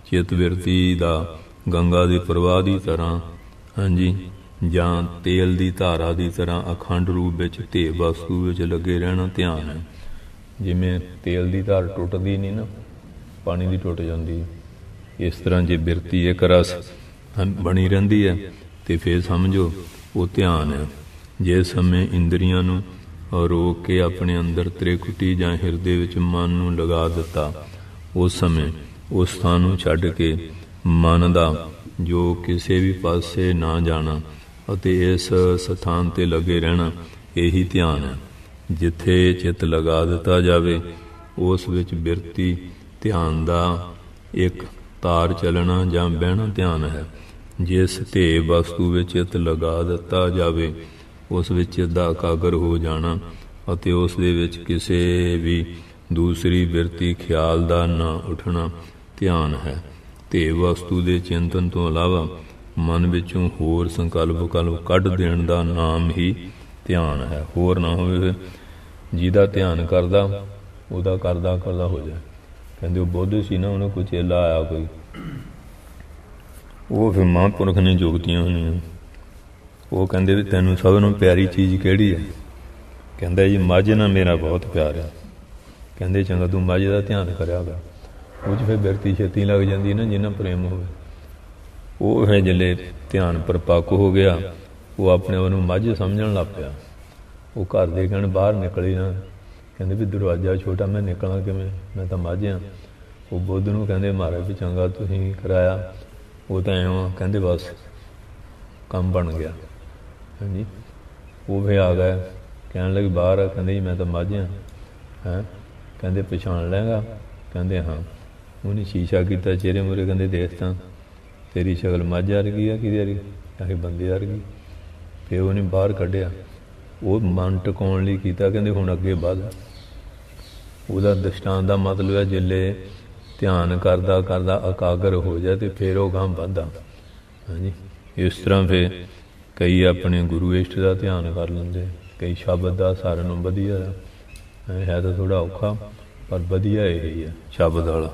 ਚਿੱਤ ਬਿਰਤੀ ਦਾ ਗੰਗਾ ਦੇ ਪ੍ਰਵਾਹ ਦੀ ਤਰ੍ਹਾਂ ਹਾਂਜੀ ਜਾਂ ਤੇਲ ਦੀ ਧਾਰਾ ਦੀ ਤਰ੍ਹਾਂ ਅਖੰਡ ਰੂਪ ਵਿੱਚ ਧੇ ਵਸਤੂ ਵਿੱਚ ਲੱਗੇ ਰਹਿਣਾ ਧਿਆਨ ਹੈ। ਜਿਵੇਂ ਤੇਲ ਦੀ ਧਾਰ ਟੁੱਟਦੀ ਨਹੀਂ ਨਾ, ਪਾਣੀ ਦੀ ਟੁੱਟ ਜਾਂਦੀ, ਇਸ ਤਰ੍ਹਾਂ ਜੇ ਬਿਰਤੀ ਇੱਕ ਰਸ ਬਣੀ ਰਹਿੰਦੀ ਹੈ ਤੇ ਫਿਰ ਸਮਝੋ ਉਹ ਧਿਆਨ ਹੈ। ਜਿਸ ਸਮੇਂ ਇੰਦਰੀਆਂ ਨੂੰ ਰੋਕ ਕੇ ਆਪਣੇ ਅੰਦਰ ਤ੍ਰਿਕੁਟੀ ਜਾਂ ਹਿਰਦੇ ਵਿੱਚ ਮਨ ਨੂੰ ਲਗਾ ਦਿੱਤਾ, ਉਸ ਸਮੇਂ ਉਸ ਸਥਾਨ ਨੂੰ ਛੱਡ ਕੇ ਮਨ ਦਾ ਜੋ ਕਿਸੇ ਵੀ ਪਾਸੇ ਨਾ ਜਾਣਾ ਅਤੇ ਇਸ ਸਥਾਨ 'ਤੇ ਲੱਗੇ ਰਹਿਣਾ, ਇਹੀ ਧਿਆਨ ਹੈ। ਜਿੱਥੇ ਚਿੱਤ ਲਗਾ ਦਿੱਤਾ ਜਾਵੇ ਉਸ ਵਿੱਚ ਬਿਰਤੀ ਧਿਆਨ ਦਾ ਇੱਕ ਤਾਰ ਚੱਲਣਾ ਜਾਂ ਬਹਿਣਾ ਧਿਆਨ ਹੈ। ਜਿਸ ਧੇ ਵਸਤੂ ਵਿੱਚ ਚਿੱਤ ਲਗਾ ਦਿੱਤਾ ਜਾਵੇ ਉਸ ਵਿੱਚ ਦਾ ਇਕਾਗਰ ਹੋ ਜਾਣਾ ਅਤੇ ਉਸ ਦੇ ਵਿੱਚ ਕਿਸੇ ਵੀ ਦੂਸਰੀ ਬਿਰਤੀ ਖਿਆਲ ਦਾ ਨਾ ਉੱਠਣਾ ਧਿਆਨ ਹੈ। ਧੇ ਵਸਤੂ ਦੇ ਚਿੰਤਨ ਤੋਂ ਇਲਾਵਾ ਮਨ ਵਿੱਚੋਂ ਹੋਰ ਸੰਕਲਪ ਕੱਢ ਦੇਣ ਦਾ ਨਾਮ ਹੀ ਧਿਆਨ ਹੈ। ਹੋਰ ਨਾ ਹੋਵੇ, ਜਿਹਦਾ ਧਿਆਨ ਕਰਦਾ ਉਹਦਾ ਕਰਦਾ ਕਰਦਾ ਹੋ ਜਾਏ। ਕਹਿੰਦੇ ਉਹ ਬੁੱਧ ਸੀ ਨਾ, ਉਹਨੂੰ ਕੋਈ ਚੇਲਾ ਆਇਆ ਕੋਈ, ਉਹ ਫਿਰ ਮਹਾਂਪੁਰਖ ਨੇ ਜੁਗਤੀਆਂ ਹੋਣੀਆਂ। ਉਹ ਕਹਿੰਦੇ ਵੀ ਤੈਨੂੰ ਸਭ ਨੂੰ ਪਿਆਰੀ ਚੀਜ਼ ਕਿਹੜੀ ਹੈ? ਕਹਿੰਦਾ ਜੀ ਮੱਝ ਨਾਲ ਮੇਰਾ ਬਹੁਤ ਪਿਆਰ ਆ। ਕਹਿੰਦੇ ਚੰਗਾ ਤੂੰ ਮੱਝ ਦਾ ਧਿਆਨ ਕਰਿਆ ਗਾ, ਉਹ 'ਚ ਫਿਰ ਬਿਰਤੀ ਛੇਤੀ ਲੱਗ ਜਾਂਦੀ ਨਾ ਜਿਹਨਾਂ ਪ੍ਰੇਮ ਹੋਵੇ। ਉਹ ਫਿਰ ਜਿਹੜੇ ਧਿਆਨ ਪਰਪੱਕ ਹੋ ਗਿਆ, ਉਹ ਆਪਣੇ ਆਪ ਨੂੰ ਮੱਝ ਸਮਝਣ ਲੱਗ ਪਿਆ। ਉਹ ਘਰ ਦੇ ਕਹਿਣ ਬਾਹਰ ਨਿਕਲੀ ਨਾ, ਕਹਿੰਦੇ ਵੀ ਦਰਵਾਜ਼ਾ ਛੋਟਾ, ਮੈਂ ਨਿਕਲਾਂ ਕਿਵੇਂ, ਮੈਂ ਤਾਂ ਮੱਝ ਹਾਂ। ਉਹ ਬੁੱਧ ਨੂੰ ਕਹਿੰਦੇ ਮਹਾਰਾਜ ਵੀ ਚੰਗਾ ਤੁਸੀਂ ਕਰਾਇਆ, ਉਹ ਤਾਂ ਐਂ ਕਹਿੰਦੇ ਬਸ ਕੰਮ ਬਣ ਗਿਆ ਹਾਂਜੀ। ਉਹ ਫਿਰ ਆ ਗਏ, ਕਹਿਣ ਲੱਗੇ ਬਾਹਰ ਆ, ਕਹਿੰਦੇ ਜੀ ਮੈਂ ਤਾਂ ਮੱਝ ਹਾਂ। ਹੈਂ, ਕਹਿੰਦੇ ਪਛਾਣ ਲੈਂਗਾ? ਕਹਿੰਦੇ ਹਾਂ। ਉਹਨੇ ਸ਼ੀਸ਼ਾ ਕੀਤਾ ਚਿਹਰੇ ਮੂਹਰੇ, ਕਹਿੰਦੇ ਦੇਖ ਤਾਂ ਤੇਰੀ ਸ਼ਕਲ ਮੱਝ ਵਰਗੀ ਆ, ਕਿਹਦੇ ਵਰਗੀ ਆ ਕੇ ਬੰਦੇ ਵਰਗੀ। ਫਿਰ ਉਹਨੇ ਬਾਹਰ ਕੱਢਿਆ, ਉਹ ਮਨ ਟਿਕਾਉਣ ਲਈ ਕੀਤਾ, ਕਹਿੰਦੇ ਹੁਣ ਅੱਗੇ ਵੱਧ। ਉਹਦਾ ਦ੍ਰਿਸ਼ਟਾਂਤ ਦਾ ਮਤਲਬ ਹੈ ਜਿੱਲੇ ਧਿਆਨ ਕਰਦਾ ਕਰਦਾ ਇਕਾਗਰ ਹੋ ਜਾਏ ਅਤੇ ਫਿਰ ਉਹ ਗਾਂਹ ਵੱਧਦਾ। ਹਾਂਜੀ, ਇਸ ਤਰ੍ਹਾਂ ਫਿਰ ਕਈ ਆਪਣੇ ਗੁਰੂ ਇਸ਼ਟ ਦਾ ਧਿਆਨ ਕਰ ਲੈਂਦੇ, ਕਈ ਸ਼ਬਦ ਦਾ। ਸਾਰਿਆਂ ਨੂੰ ਵਧੀਆ ਹੈ ਤਾਂ ਥੋੜ੍ਹਾ ਔਖਾ, ਪਰ ਵਧੀਆ ਇਹ ਹੀ ਹੈ ਸ਼ਬਦ ਵਾਲਾ।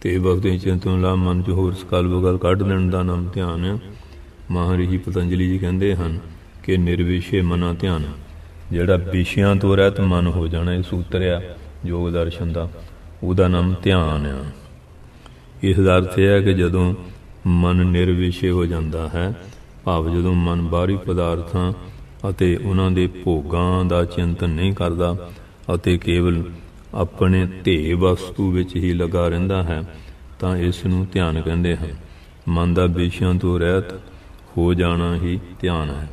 ਤੇ ਭਗਤੀ ਚਿੰਤਨ ਲਾ ਮਨ 'ਚ ਹੋਰ ਸਕਲ ਬਗਲ ਕੱਢ ਲੈਣ ਦਾ ਨਾਮ ਧਿਆਨ ਹੈ। ਮਹਾਰਿਸ਼ੀ ਪਤੰਜਲੀ ਜੀ ਕਹਿੰਦੇ ਹਨ ਕਿ ਨਿਰਵਿਸ਼ੇ ਮਨਾ ਧਿਆਨ, ਜਿਹੜਾ ਵਿਸ਼ਿਆਂ ਤੋਂ ਰਹਿਤ ਮਨ ਹੋ ਜਾਣਾ, ਇਹ ਸੂਤਰ ਆ ਯੋਗ ਦਰਸ਼ਨ ਦਾ, ਉਹਦਾ ਨਾਮ ਧਿਆਨ ਆ। ਇਸ ਦਾ ਅਰਥ ਇਹ ਹੈ ਕਿ ਜਦੋਂ ਮਨ ਨਿਰਵਿਸ਼ੇ ਹੋ ਜਾਂਦਾ ਹੈ, ਭਾਵ ਜਦੋਂ ਮਨ ਬਾਹਰੀ ਪਦਾਰਥਾਂ ਅਤੇ ਉਹਨਾਂ ਦੇ ਭੋਗਾਂ ਦਾ ਚਿੰਤਨ ਨਹੀਂ ਕਰਦਾ ਅਤੇ ਕੇਵਲ ਆਪਣੇ ਧੇ ਵਸਤੂ ਵਿੱਚ ਹੀ ਲੱਗਾ ਰਹਿੰਦਾ ਹੈ, ਤਾਂ ਇਸ ਨੂੰ ਧਿਆਨ ਕਹਿੰਦੇ ਹਨ। ਮਨ ਦਾ ਵਿਸ਼ਿਆਂ ਤੋਂ ਰਹਿਤ ਹੋ ਜਾਣਾ ਹੀ ਧਿਆਨ ਹੈ।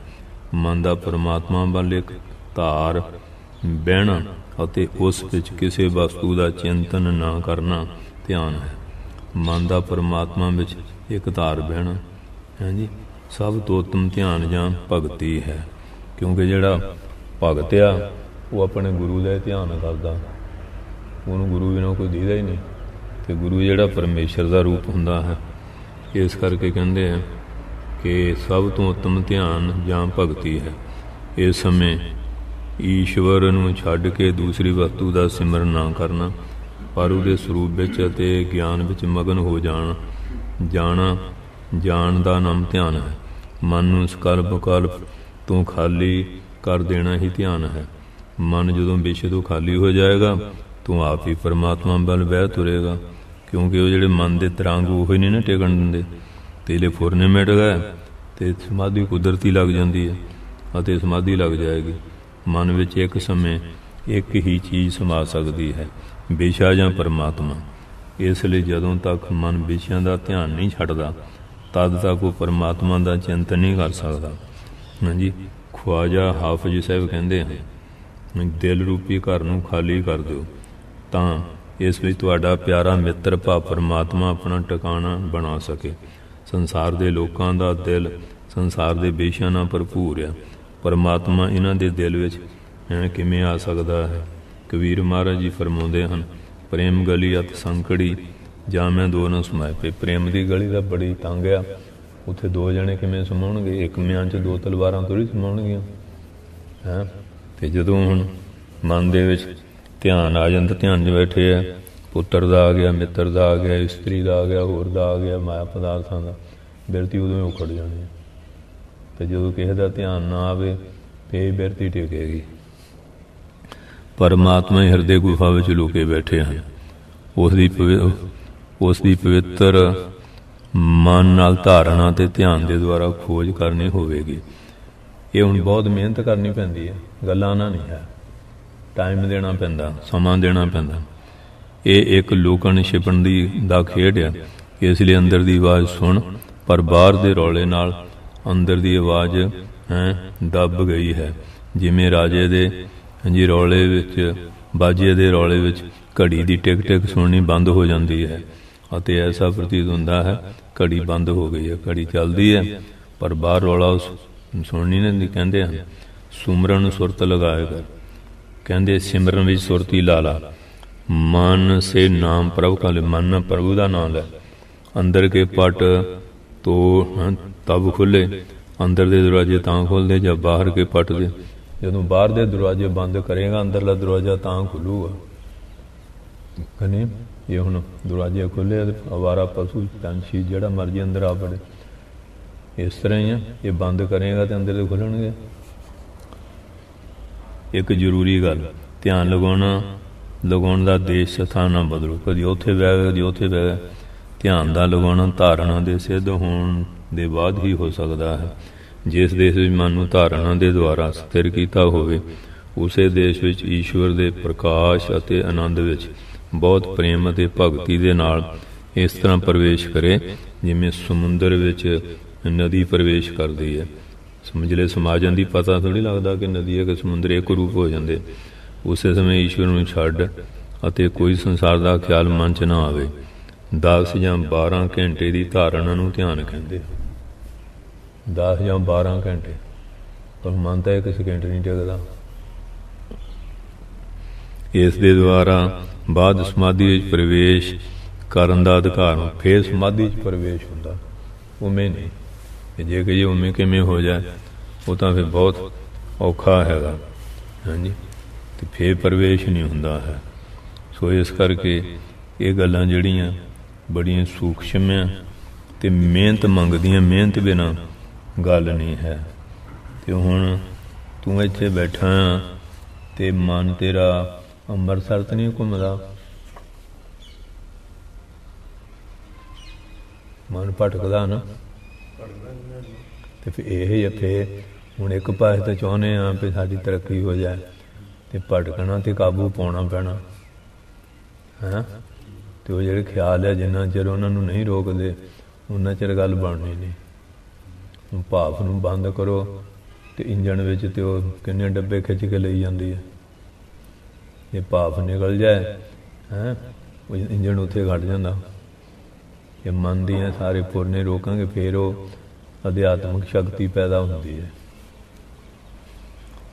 ਮਨ ਦਾ ਪਰਮਾਤਮਾ ਵੱਲ ਇੱਕ ਧਾਰ ਬਹਿਣਾ ਅਤੇ ਉਸ ਵਿੱਚ ਕਿਸੇ ਵਸਤੂ ਦਾ ਚਿੰਤਨ ਨਾ ਕਰਨਾ ਧਿਆਨ ਹੈ। ਮਨ ਦਾ ਪਰਮਾਤਮਾ ਵਿੱਚ ਇੱਕ ਧਾਰ ਬਹਿਣਾ ਹਾਂਜੀ ਸਭ ਤੋਂ ਉੱਤਮ ਧਿਆਨ ਜਾਂ ਭਗਤੀ ਹੈ। ਕਿਉਂਕਿ ਜਿਹੜਾ ਭਗਤ ਆ ਉਹ ਆਪਣੇ ਗੁਰੂ ਦਾ ਧਿਆਨ ਕਰਦਾ, ਉਹਨੂੰ ਗੁਰੂ ਬਿਨਾਂ ਕੋਈ ਦਿਖਦਾ ਹੀ ਨਹੀਂ, ਅਤੇ ਗੁਰੂ ਜਿਹੜਾ ਪਰਮੇਸ਼ਰ ਦਾ ਰੂਪ ਹੁੰਦਾ ਹੈ। ਇਸ ਕਰਕੇ ਕਹਿੰਦੇ ਆ ਕਿ ਸਭ ਤੋਂ ਉੱਤਮ ਧਿਆਨ ਜਾਂ ਭਗਤੀ ਹੈ। ਇਸ ਸਮੇਂ ਈਸ਼ਵਰ ਨੂੰ ਛੱਡ ਕੇ ਦੂਸਰੀ ਵਸਤੂ ਦਾ ਸਿਮਰਨ ਨਾ ਕਰਨਾ, ਪਰ ਉਹਦੇ ਸਰੂਪ ਵਿੱਚ ਅਤੇ ਗਿਆਨ ਵਿੱਚ ਮਗਨ ਹੋ ਜਾਣ ਦਾ ਨਾਮ ਧਿਆਨ ਹੈ। ਮਨ ਨੂੰ ਸਕਲਪ ਵਿਕਲਪ ਤੋਂ ਖਾਲੀ ਕਰ ਦੇਣਾ ਹੀ ਧਿਆਨ ਹੈ। ਮਨ ਜਦੋਂ ਵਿਸ਼ੇ ਤੋਂ ਖਾਲੀ ਹੋ ਜਾਏਗਾ ਤੂੰ ਆਪ ਹੀ ਪਰਮਾਤਮਾ ਵੱਲ ਵਹਿ ਤੁਰੇਗਾ। ਕਿਉਂਕਿ ਉਹ ਜਿਹੜੇ ਮਨ ਦੇ ਤਰੰਗ ਉਹ ਹੀ ਨਹੀਂ ਨਾ ਟਿਕਣ ਦਿੰਦੇ। ਤੇਲੇ ਫੁਰਨੇ ਮਿਟ ਗਏ ਅਤੇ ਸਮਾਧੀ ਕੁਦਰਤੀ ਲੱਗ ਜਾਂਦੀ ਹੈ ਅਤੇ ਸਮਾਧੀ ਲੱਗ ਜਾਏਗੀ। ਮਨ ਵਿੱਚ ਇੱਕ ਸਮੇਂ ਇੱਕ ਹੀ ਚੀਜ਼ ਸਮਾ ਸਕਦੀ ਹੈ, ਵਿਸ਼ਾ ਜਾਂ ਪਰਮਾਤਮਾ। ਇਸ ਲਈ ਜਦੋਂ ਤੱਕ ਮਨ ਵਿਸ਼ਿਆਂ ਦਾ ਧਿਆਨ ਨਹੀਂ ਛੱਡਦਾ ਤਦ ਤੱਕ ਉਹ ਪਰਮਾਤਮਾ ਦਾ ਚਿੰਤਨ ਨਹੀਂ ਕਰ ਸਕਦਾ। ਹਾਂਜੀ, ਖਵਾਜਾ ਹਾਫਿਜ਼ ਸਾਹਿਬ ਕਹਿੰਦੇ ਹਨ, ਦਿਲ ਰੂਪੀ ਘਰ ਨੂੰ ਖਾਲੀ ਕਰ ਦਿਓ ਤਾਂ ਇਸ ਵਿੱਚ ਤੁਹਾਡਾ ਪਿਆਰਾ ਮਿੱਤਰ ਭਾਵ ਪਰਮਾਤਮਾ ਆਪਣਾ ਟਿਕਾਣਾ ਬਣਾ ਸਕੇ। ਸੰਸਾਰ ਦੇ ਲੋਕਾਂ ਦਾ ਦਿਲ ਸੰਸਾਰ ਦੇ ਵਿਸ਼ਿਆਂ ਨਾਲ ਭਰਪੂਰ ਆ। ਪਰਮਾਤਮਾ ਇਹਨਾਂ ਦੇ ਦਿਲ ਵਿੱਚ ਕਿਵੇਂ ਆ ਸਕਦਾ ਹੈ? ਕਬੀਰ ਮਹਾਰਾਜ ਜੀ ਫਰਮਾਉਂਦੇ ਹਨ, ਪ੍ਰੇਮ ਗਲੀ ਅਤ ਸੰਕੜੀ ਜਾਂ ਮੈਂ ਦੋ ਨਾ ਸਮਾਏ ਪਏ। ਪ੍ਰੇਮ ਦੀ ਗਲੀ ਦਾ ਬੜੀ ਤੰਗ ਆ, ਉੱਥੇ ਦੋ ਜਣੇ ਕਿਵੇਂ ਸਮਾਉਣਗੇ? ਇੱਕ ਮਿਆਂ 'ਚ ਦੋ ਤਲਵਾਰਾਂ ਥੋੜ੍ਹੀ ਸਮਾਉਣਗੀਆਂ ਹੈਂ। ਅਤੇ ਜਦੋਂ ਹੁਣ ਮਨ ਦੇ ਵਿੱਚ ਧਿਆਨ ਆ ਜਾਂਦਾ, ਧਿਆਨ 'ਚ ਬੈਠੇ ਆ, ਪੁੱਤਰ ਦਾ ਆ ਗਿਆ, ਮਿੱਤਰ ਦਾ ਆ ਗਿਆ, ਇਸਤਰੀ ਦਾ ਆ ਗਿਆ, ਹੋਰ ਦਾ ਆ ਗਿਆ, ਮਾਇਆ ਪਦਾਰਥਾਂ ਦਾ, ਬਿਰਤੀ ਉਦੋਂ ਹੀ ਉਖੜ ਜਾਣੀ ਹੈ। ਅਤੇ ਜਦੋਂ ਕਿਸੇ ਦਾ ਧਿਆਨ ਨਾ ਆਵੇ ਫਿਰ ਬਿਰਤੀ ਟਿਕੇਗੀ। ਪਰਮਾਤਮਾ ਹੀ ਹਿਰਦੇ ਗੁਫਾ ਵਿੱਚ ਲੁਕੇ ਬੈਠੇ ਹਨ। ਉਸ ਦੀ ਪਵਿੱਤਰ ਮਨ ਨਾਲ ਧਾਰਨਾ ਅਤੇ ਧਿਆਨ ਦੇ ਦੁਆਰਾ ਖੋਜ ਕਰਨੀ ਹੋਵੇਗੀ। ਇਹ ਹੁਣ ਬਹੁਤ ਮਿਹਨਤ ਕਰਨੀ ਪੈਂਦੀ ਹੈ, ਗੱਲਾਂ ਨਾਲ ਨਹੀਂ ਹੈ, ਟਾਈਮ ਦੇਣਾ ਪੈਂਦਾ, ਸਮਾਂ ਦੇਣਾ ਪੈਂਦਾ। ਇਹ ਇੱਕ ਲੁਕਣ ਛਿਪਣ ਦਾ ਖੇਡ ਆ। ਇਸ ਲਈ ਅੰਦਰ ਦੀ ਆਵਾਜ਼ ਸੁਣ, ਪਰ ਬਾਹਰ ਦੇ ਰੌਲੇ ਨਾਲ ਅੰਦਰ ਦੀ ਆਵਾਜ਼ ਦੱਬ ਗਈ ਹੈ। ਜਿਵੇਂ ਰਾਜੇ ਦੇ ਰੌਲੇ ਵਿੱਚ, ਬਾਜੇ ਦੇ ਰੌਲੇ ਵਿੱਚ ਘੜੀ ਦੀ ਟਿਕ ਟਿਕ ਸੁਣਨੀ ਬੰਦ ਹੋ ਜਾਂਦੀ ਹੈ ਅਤੇ ਐਸਾ ਪ੍ਰਤੀਤ ਹੁੰਦਾ ਹੈ ਘੜੀ ਬੰਦ ਹੋ ਗਈ ਹੈ। ਘੜੀ ਚੱਲਦੀ ਹੈ ਪਰ ਬਾਹਰ ਰੌਲਾ ਸੁਣਨੀ ਨਹੀਂ। ਕਹਿੰਦੇ ਹਨ ਸੁਮਰਨ ਸੁਰਤ ਲਗਾਏਗਾ, ਕਹਿੰਦੇ ਸਿਮਰਨ ਵਿੱਚ ਸੁਰਤੀ ਲਾ ਲਾ। ਮਨ ਸੇ ਨਾਮ ਪ੍ਰਭ ਕਾ ਲੈ, ਮਨ ਪ੍ਰਭੂ ਦਾ ਨਾਮ ਲੈ। ਅੰਦਰ ਕੇ ਪਟ ਤੋਂ ਤਬ ਖੁੱਲੇ, ਅੰਦਰ ਦੇ ਦਰਵਾਜ਼ੇ ਤਾਂ ਖੁੱਲ੍ਹਦੇ ਜਦ ਬਾਹਰ ਕੇ ਪਟ ਦੇ। ਜਦੋਂ ਬਾਹਰ ਦੇ ਦਰਵਾਜ਼ੇ ਬੰਦ ਕਰੇਗਾ ਅੰਦਰਲਾ ਦਰਵਾਜ਼ਾ ਤਾਂ ਖੁੱਲੂਗਾ। ਕਹਿੰਦੇ ਇਹ ਹੁਣ ਦਰਵਾਜ਼ੇ ਖੁੱਲ੍ਹੇ, ਅਵਾਰਾ ਪਸ਼ੂ ਪੰਛੀ ਜਿਹੜਾ ਮਰਜ਼ੀ ਅੰਦਰ ਆ ਵੜੇ। ਇਸ ਤਰ੍ਹਾਂ ਹੀ ਆ, ਇਹ ਬੰਦ ਕਰੇਗਾ ਅਤੇ ਅੰਦਰ ਦੇ ਖੁੱਲ੍ਹਣਗੇ। ਇੱਕ ਜ਼ਰੂਰੀ ਗੱਲ, ਧਿਆਨ ਲਗਾਉਣ ਦਾ ਦੇਸ਼ ਸਥਾਨ ਨਾ ਬਦਲੋ। ਕਦੀ ਉੱਥੇ ਬਹਿ ਗਏ, ਕਦੀ ਉੱਥੇ ਬਹਿ ਗਏ। ਧਿਆਨ ਦਾ ਲਗਾਉਣਾ ਧਾਰਨਾ ਦੇ ਸਿੱਧ ਹੋਣ ਦੇ ਬਾਅਦ ਹੀ ਹੋ ਸਕਦਾ ਹੈ। ਜਿਸ ਦੇਸ਼ ਵਿੱਚ ਮਨ ਨੂੰ ਧਾਰਨਾ ਦੇ ਦੁਆਰਾ ਸਥਿਰ ਕੀਤਾ ਹੋਵੇ, ਉਸੇ ਦੇਸ਼ ਵਿੱਚ ਈਸ਼ਵਰ ਦੇ ਪ੍ਰਕਾਸ਼ ਅਤੇ ਆਨੰਦ ਵਿੱਚ ਬਹੁਤ ਪ੍ਰੇਮ ਅਤੇ ਭਗਤੀ ਦੇ ਨਾਲ ਇਸ ਤਰ੍ਹਾਂ ਪ੍ਰਵੇਸ਼ ਕਰੇ ਜਿਵੇਂ ਸਮੁੰਦਰ ਵਿੱਚ ਨਦੀ ਪ੍ਰਵੇਸ਼ ਕਰਦੀ ਹੈ। ਸਮਝਲੇ ਸਮਾਜਾਂ ਦੀ ਪਤਾ ਥੋੜ੍ਹੀ ਲੱਗਦਾ ਕਿ ਨਦੀ ਹੈ ਕਿ ਸਮੁੰਦਰ ਇੱਕ ਰੂਪ ਹੋ ਜਾਂਦੇ। ਉਸੇ ਸਮੇਂ ਈਸ਼ਵਰ ਨੂੰ ਛੱਡ ਅਤੇ ਕੋਈ ਸੰਸਾਰ ਦਾ ਖਿਆਲ ਮਨ 'ਚ ਨਾ ਆਵੇ। 10 ਜਾਂ 12 ਘੰਟੇ ਦੀ ਧਾਰਨਾ ਨੂੰ ਧਿਆਨ ਕਹਿੰਦੇ। 10 ਜਾਂ 12 ਘੰਟੇ, ਪਰ ਮਨ ਤਾਂ ਇੱਕ ਸਕਿੰਟ ਨਹੀਂ ਟਿਕਦਾ। ਇਸ ਦੇ ਦੁਆਰਾ ਬਾਅਦ ਸਮਾਧੀ ਵਿੱਚ ਪ੍ਰਵੇਸ਼ ਕਰਨ ਦਾ ਅਧਿਕਾਰ, ਫਿਰ ਸਮਾਧੀ 'ਚ ਪ੍ਰਵੇਸ਼ ਹੁੰਦਾ। ਉਵੇਂ ਨਹੀਂ ਕਿ ਜੇ ਕਹੀਏ ਉਵੇਂ ਕਿਵੇਂ ਹੋ ਜਾਏ, ਉਹ ਤਾਂ ਫਿਰ ਬਹੁਤ ਔਖਾ ਹੈਗਾ। ਹਾਂਜੀ, ਅਤੇ ਫਿਰ ਪ੍ਰਵੇਸ਼ ਨਹੀਂ ਹੁੰਦਾ ਹੈ। ਸੋ ਇਸ ਕਰਕੇ ਇਹ ਗੱਲਾਂ ਜਿਹੜੀਆਂ ਬੜੀਆਂ ਸੂਖਸ਼ਮ ਆ ਅਤੇ ਮਿਹਨਤ ਮੰਗਦੀਆਂ, ਮਿਹਨਤ ਬਿਨਾਂ ਗੱਲ ਨਹੀਂ ਹੈ। ਅਤੇ ਹੁਣ ਤੂੰ ਇੱਥੇ ਬੈਠਾ ਆ ਅਤੇ ਮਨ ਤੇਰਾ ਅੰਮ੍ਰਿਤਸਰ ਤਾਂ ਨਹੀਂ ਘੁੰਮਦਾ, ਮਨ ਭਟਕਦਾ ਨਾ। ਅਤੇ ਫਿਰ ਇਹ ਫਿਰ ਹੁਣ ਇੱਕ ਪਾਸੇ ਤਾਂ ਚਾਹੁੰਦੇ ਹਾਂ ਵੀ ਸਾਡੀ ਤਰੱਕੀ ਹੋ ਜਾਏ, ਅਤੇ ਭਟਕਣਾ ਅਤੇ ਕਾਬੂ ਪਾਉਣਾ ਪੈਣਾ ਹੈ। ਅਤੇ ਉਹ ਜਿਹੜੇ ਖਿਆਲ ਹੈ ਜਿੰਨਾ ਚਿਰ ਉਹਨਾਂ ਨੂੰ ਨਹੀਂ ਰੋਕਦੇ ਉਨਾ ਚਿਰ ਗੱਲ ਬਣਨੀ ਨਹੀਂ। ਹੁਣ ਭਾਫ ਨੂੰ ਬੰਦ ਕਰੋ ਅਤੇ ਇੰਜਣ ਵਿੱਚ ਅਤੇ ਉਹ ਕਿੰਨੇ ਡੱਬੇ ਖਿੱਚ ਕੇ ਲਈ ਜਾਂਦੀ ਹੈ। ਜੇ ਭਾਫ ਨਿਕਲ ਜਾਏ ਹੈਂ, ਉਹ ਇੰਜਣ ਉੱਥੇ ਘੱਟ ਜਾਂਦਾ। ਜੇ ਮਨ ਦੀਆਂ ਸਾਰੇ ਫੁਰਨੇ ਰੋਕਾਂਗੇ ਫਿਰ ਉਹ ਅਧਿਆਤਮਿਕ ਸ਼ਕਤੀ ਪੈਦਾ ਹੁੰਦੀ ਹੈ।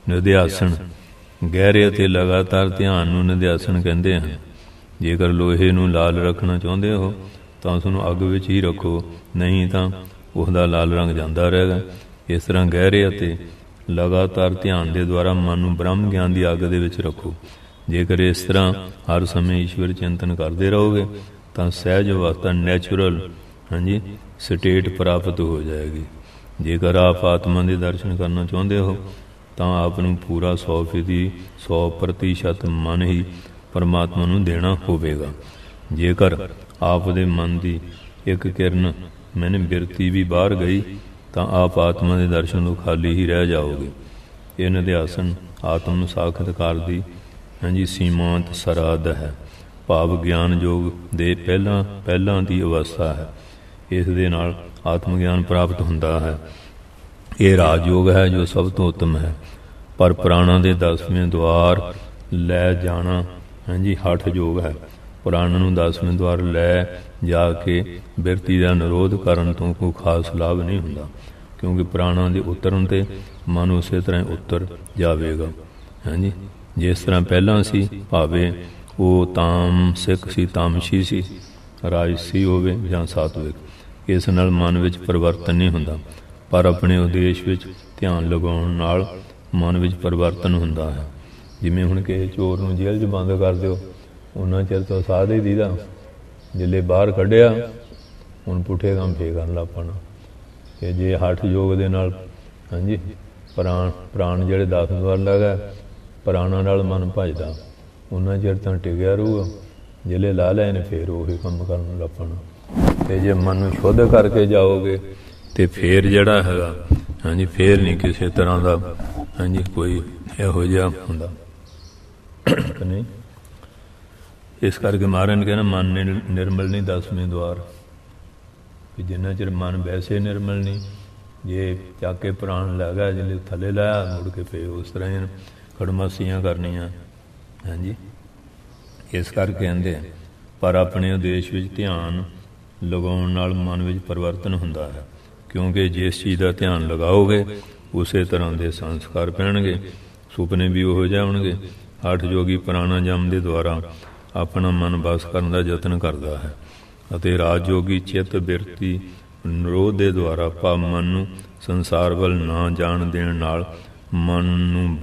ਨਿਧਿਆਸਣ, ਗਹਿਰੇ ਅਤੇ ਲਗਾਤਾਰ ਧਿਆਨ ਨੂੰ ਨਿਧਿਆਸਣ ਕਹਿੰਦੇ ਹਨ। ਜੇਕਰ ਲੋਹੇ ਨੂੰ ਲਾਲ ਰੱਖਣਾ ਚਾਹੁੰਦੇ ਹੋ ਤਾਂ ਉਸ ਨੂੰ ਅੱਗ ਵਿੱਚ ਹੀ ਰੱਖੋ, ਨਹੀਂ ਤਾਂ ਉਸਦਾ ਲਾਲ ਰੰਗ ਜਾਂਦਾ ਰਹੇਗਾ। ਇਸ ਤਰ੍ਹਾਂ ਗਹਿਰੇ ਅਤੇ ਲਗਾਤਾਰ ਧਿਆਨ ਦੇ ਦੁਆਰਾ ਮਨ ਨੂੰ ਬ੍ਰਹਮ ਗਿਆਨ ਦੀ ਅੱਗ ਦੇ ਵਿੱਚ ਰੱਖੋ। ਜੇਕਰ ਇਸ ਤਰ੍ਹਾਂ ਹਰ ਸਮੇਂ ਈਸ਼ਵਰ ਚਿੰਤਨ ਕਰਦੇ ਰਹੋਗੇ ਤਾਂ ਸਹਿਜ ਅਵਸਥਾ, ਨੈਚੁਰਲ ਹਾਂਜੀ ਸਟੇਟ ਪ੍ਰਾਪਤ ਹੋ ਜਾਏਗੀ। ਜੇਕਰ ਆਪ ਆਤਮਾ ਦੇ ਦਰਸ਼ਨ ਕਰਨਾ ਚਾਹੁੰਦੇ ਹੋ ਤਾਂ ਆਪ ਨੂੰ ਪੂਰਾ 100% ਮਨ ਹੀ ਪਰਮਾਤਮਾ ਨੂੰ ਦੇਣਾ ਹੋਵੇਗਾ। ਜੇਕਰ ਆਪ ਦੇ ਮਨ ਦੀ ਇੱਕ ਕਿਰਨ ਮੈਨੇ ਬਿਰਤੀ ਵੀ ਬਾਹਰ ਗਈ ਤਾਂ ਆਪ ਆਤਮਾ ਦੇ ਦਰਸ਼ਨ ਤੋਂ ਖਾਲੀ ਹੀ ਰਹਿ ਜਾਓਗੇ। ਇਹ ਨਿਧਿਆਸਨ ਆਤਮ ਸਾਖਤਕਾਰ ਦੀ ਹਾਂਜੀ ਸੀਮਾਂਤ ਸਰਾਧ ਹੈ, ਭਾਵ ਗਿਆਨ ਯੋਗ ਦੇ ਪਹਿਲਾਂ ਦੀ ਅਵਸਥਾ ਹੈ। ਇਸ ਦੇ ਨਾਲ ਆਤਮ ਗਿਆਨ ਪ੍ਰਾਪਤ ਹੁੰਦਾ ਹੈ। ਇਹ ਰਾਜ ਯੋਗ ਹੈ ਜੋ ਸਭ ਤੋਂ ਉੱਤਮ ਹੈ। ਪਰ ਪ੍ਰਾਣਾਂ ਦੇ 10ਵੇਂ ਦੁਆਰ ਲੈ ਜਾਣਾ ਹਾਂਜੀ ਹਠ ਯੋਗ ਹੈ। ਪ੍ਰਾਣਾਂ ਨੂੰ 10ਵੇਂ ਦੁਆਰ ਲੈ ਜਾ ਕੇ ਬਿਰਤੀ ਦਾ ਨਿਰੋਧ ਕਰਨ ਤੋਂ ਕੋਈ ਖਾਸ ਲਾਭ ਨਹੀਂ ਹੁੰਦਾ, ਕਿਉਂਕਿ ਪ੍ਰਾਣਾਂ ਦੇ ਉਤਰਨ 'ਤੇ ਮਨ ਉਸੇ ਤਰ੍ਹਾਂ ਉਤਰ ਜਾਵੇਗਾ। ਹਾਂਜੀ, ਜਿਸ ਤਰ੍ਹਾਂ ਪਹਿਲਾਂ ਸੀ, ਭਾਵੇਂ ਉਹ ਤਾਮਸਿਕ ਸੀ, ਤਾਮਸੀ ਸੀ, ਰਾਜਸੀ ਹੋਵੇ ਜਾਂ ਸਾਤਵਿਕ, ਇਸ ਨਾਲ ਮਨ ਵਿੱਚ ਪਰਿਵਰਤਨ ਨਹੀਂ ਹੁੰਦਾ। ਪਰ ਆਪਣੇ ਉਦੇਸ਼ ਵਿੱਚ ਧਿਆਨ ਲਗਾਉਣ ਨਾਲ ਮਨ ਵਿੱਚ ਪਰਿਵਰਤਨ ਹੁੰਦਾ ਹੈ। ਜਿਵੇਂ ਹੁਣ ਕਿਸੇ ਚੋਰ ਨੂੰ ਜੇਲ੍ਹ 'ਚ ਬੰਦ ਕਰ ਦਿਓ, ਉਹਨਾਂ ਚਿਰ ਤਾਂ ਸਾਧ ਹੀ ਦੀਦਾ, ਜਿੱਲੇ ਬਾਹਰ ਕੱਢਿਆ ਹੁਣ ਪੁੱਠੇ ਕੰਮ ਫੇਰ ਕਰਨ ਲੱਗ ਪੈਣਾ। ਅਤੇ ਜੇ ਹਠ ਯੋਗ ਦੇ ਨਾਲ ਹਾਂਜੀ ਪ੍ਰਾਣ ਜਿਹੜੇ 10 ਦੁਆਰ ਲੱਗਾ, ਪ੍ਰਾਣਾਂ ਨਾਲ ਮਨ ਭਜਦਾ, ਉਹਨਾਂ ਚਿਰ ਤਾਂ ਟਿਕਿਆ ਰਹੂਗਾ। ਜਿਲ੍ਹੇ ਲਾ ਲਏ ਨੇ ਫਿਰ ਉਹੀ ਕੰਮ ਕਰਨ ਲੱਗ ਪੈਣਾ। ਅਤੇ ਜੇ ਮਨ ਨੂੰ ਸ਼ੁੱਧ ਕਰਕੇ ਜਾਓਗੇ ਅਤੇ ਫਿਰ ਜਿਹੜਾ ਹੈਗਾ ਹਾਂਜੀ ਫਿਰ ਨਹੀਂ ਕਿਸੇ ਤਰ੍ਹਾਂ ਦਾ ਹਾਂਜੀ ਕੋਈ ਇਹੋ ਜਿਹਾ ਹੁੰਦਾ ਕਿ ਨਹੀਂ। ਇਸ ਕਰਕੇ ਮਹਾਰਾਜ ਨੇ ਕਹਿਣਾ ਮਨ ਨੇ ਨਿਰਮਲ ਨਹੀਂ 10ਵੇਂ ਦੁਆਰ, ਵੀ ਜਿੰਨਾ ਚਿਰ ਮਨ ਵੈਸੇ ਨਿਰਮਲ ਨਹੀਂ, ਜੇ ਚੱਕ ਕੇ ਪ੍ਰਾਣ ਲੈ ਗਿਆ ਜਿਲੇ ਥੱਲੇ ਲਾਇਆ ਮੁੜ ਕੇ ਫਿਰ ਉਸ ਤਰ੍ਹਾਂ ਹੀ ਖੜਮਾਸੀਆਂ ਕਰਨੀਆਂ ਹਾਂਜੀ। ਇਸ ਕਰਕੇ ਕਹਿੰਦੇ ਪਰ ਆਪਣੇ ਉਦੇਸ਼ ਵਿੱਚ ਧਿਆਨ ਲਗਾਉਣ ਨਾਲ ਮਨ ਵਿੱਚ ਪਰਿਵਰਤਨ ਹੁੰਦਾ ਹੈ, ਕਿਉਂਕਿ ਜਿਸ ਚੀਜ਼ ਦਾ ਧਿਆਨ ਲਗਾਓਗੇ ਉਸੇ ਤਰ੍ਹਾਂ ਦੇ ਸੰਸਕਾਰ ਪੈਣਗੇ, ਸੁਪਨੇ ਵੀ ਉਹੋ ਜਿਹੇ ਆਉਣਗੇ। ਹਠ ਯੋਗੀ ਪ੍ਰਾਣਾਯਾਮ ਦੇ ਦੁਆਰਾ ਆਪਣਾ ਮਨ ਬਸ ਕਰਨ ਦਾ ਯਤਨ ਕਰਦਾ ਹੈ, ਅਤੇ ਰਾਜ ਯੋਗੀ ਚਿੱਤ ਬਿਰਤੀ ਨਿਰੋਧ ਦੇ ਦੁਆਰਾ ਭਾਵ ਮਨ ਨੂੰ ਸੰਸਾਰ ਵੱਲ ਨਾ ਜਾਣ ਦੇਣ ਨਾਲ ਮਨ ਨੂੰ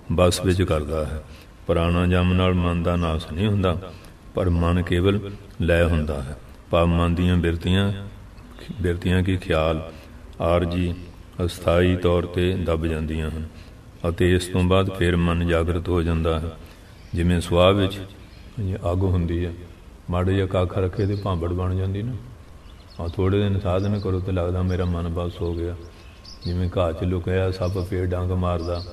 ਬਸ ਵਿੱਚ ਕਰਦਾ ਹੈ। ਪ੍ਰਾਣਾਯਾਮ ਨਾਲ ਮਨ ਦਾ ਨਾਸ ਨਹੀਂ ਹੁੰਦਾ, ਪਰ ਮਨ ਕੇਵਲ ਲੈ ਹੁੰਦਾ ਹੈ, ਭਾਵ ਮਨ ਦੀਆਂ ਬਿਰਤੀਆਂ ਕੀ ਖਿਆਲ ਆਰਜੀ ਅਸਥਾਈ ਤੌਰ 'ਤੇ ਦੱਬ ਜਾਂਦੀਆਂ ਹਨ, ਅਤੇ ਇਸ ਤੋਂ ਬਾਅਦ ਫਿਰ ਮਨ ਜਾਗਰਤ ਹੋ ਜਾਂਦਾ ਹੈ। ਜਿਵੇਂ ਸੁਆਹ ਵਿੱਚ ਅੱਗ ਹੁੰਦੀ ਹੈ, ਮਾੜੇ ਜਿਹਾ ਕੱਖ ਰੱਖੇ ਅਤੇ ਭਾਂਬੜ ਬਣ ਜਾਂਦੀ ਨਾ। ਥੋੜ੍ਹੇ ਦਿਨ ਸਾਧਨ ਕਰੋ ਤਾਂ ਲੱਗਦਾ ਮੇਰਾ ਮਨ ਬਸ ਹੋ ਗਿਆ। ਜਿਵੇਂ ਘਾਹ 'ਚ ਲੁਕਿਆ ਸੱਪ ਫੇਰ ਡੰਗ ਮਾਰਦਾ,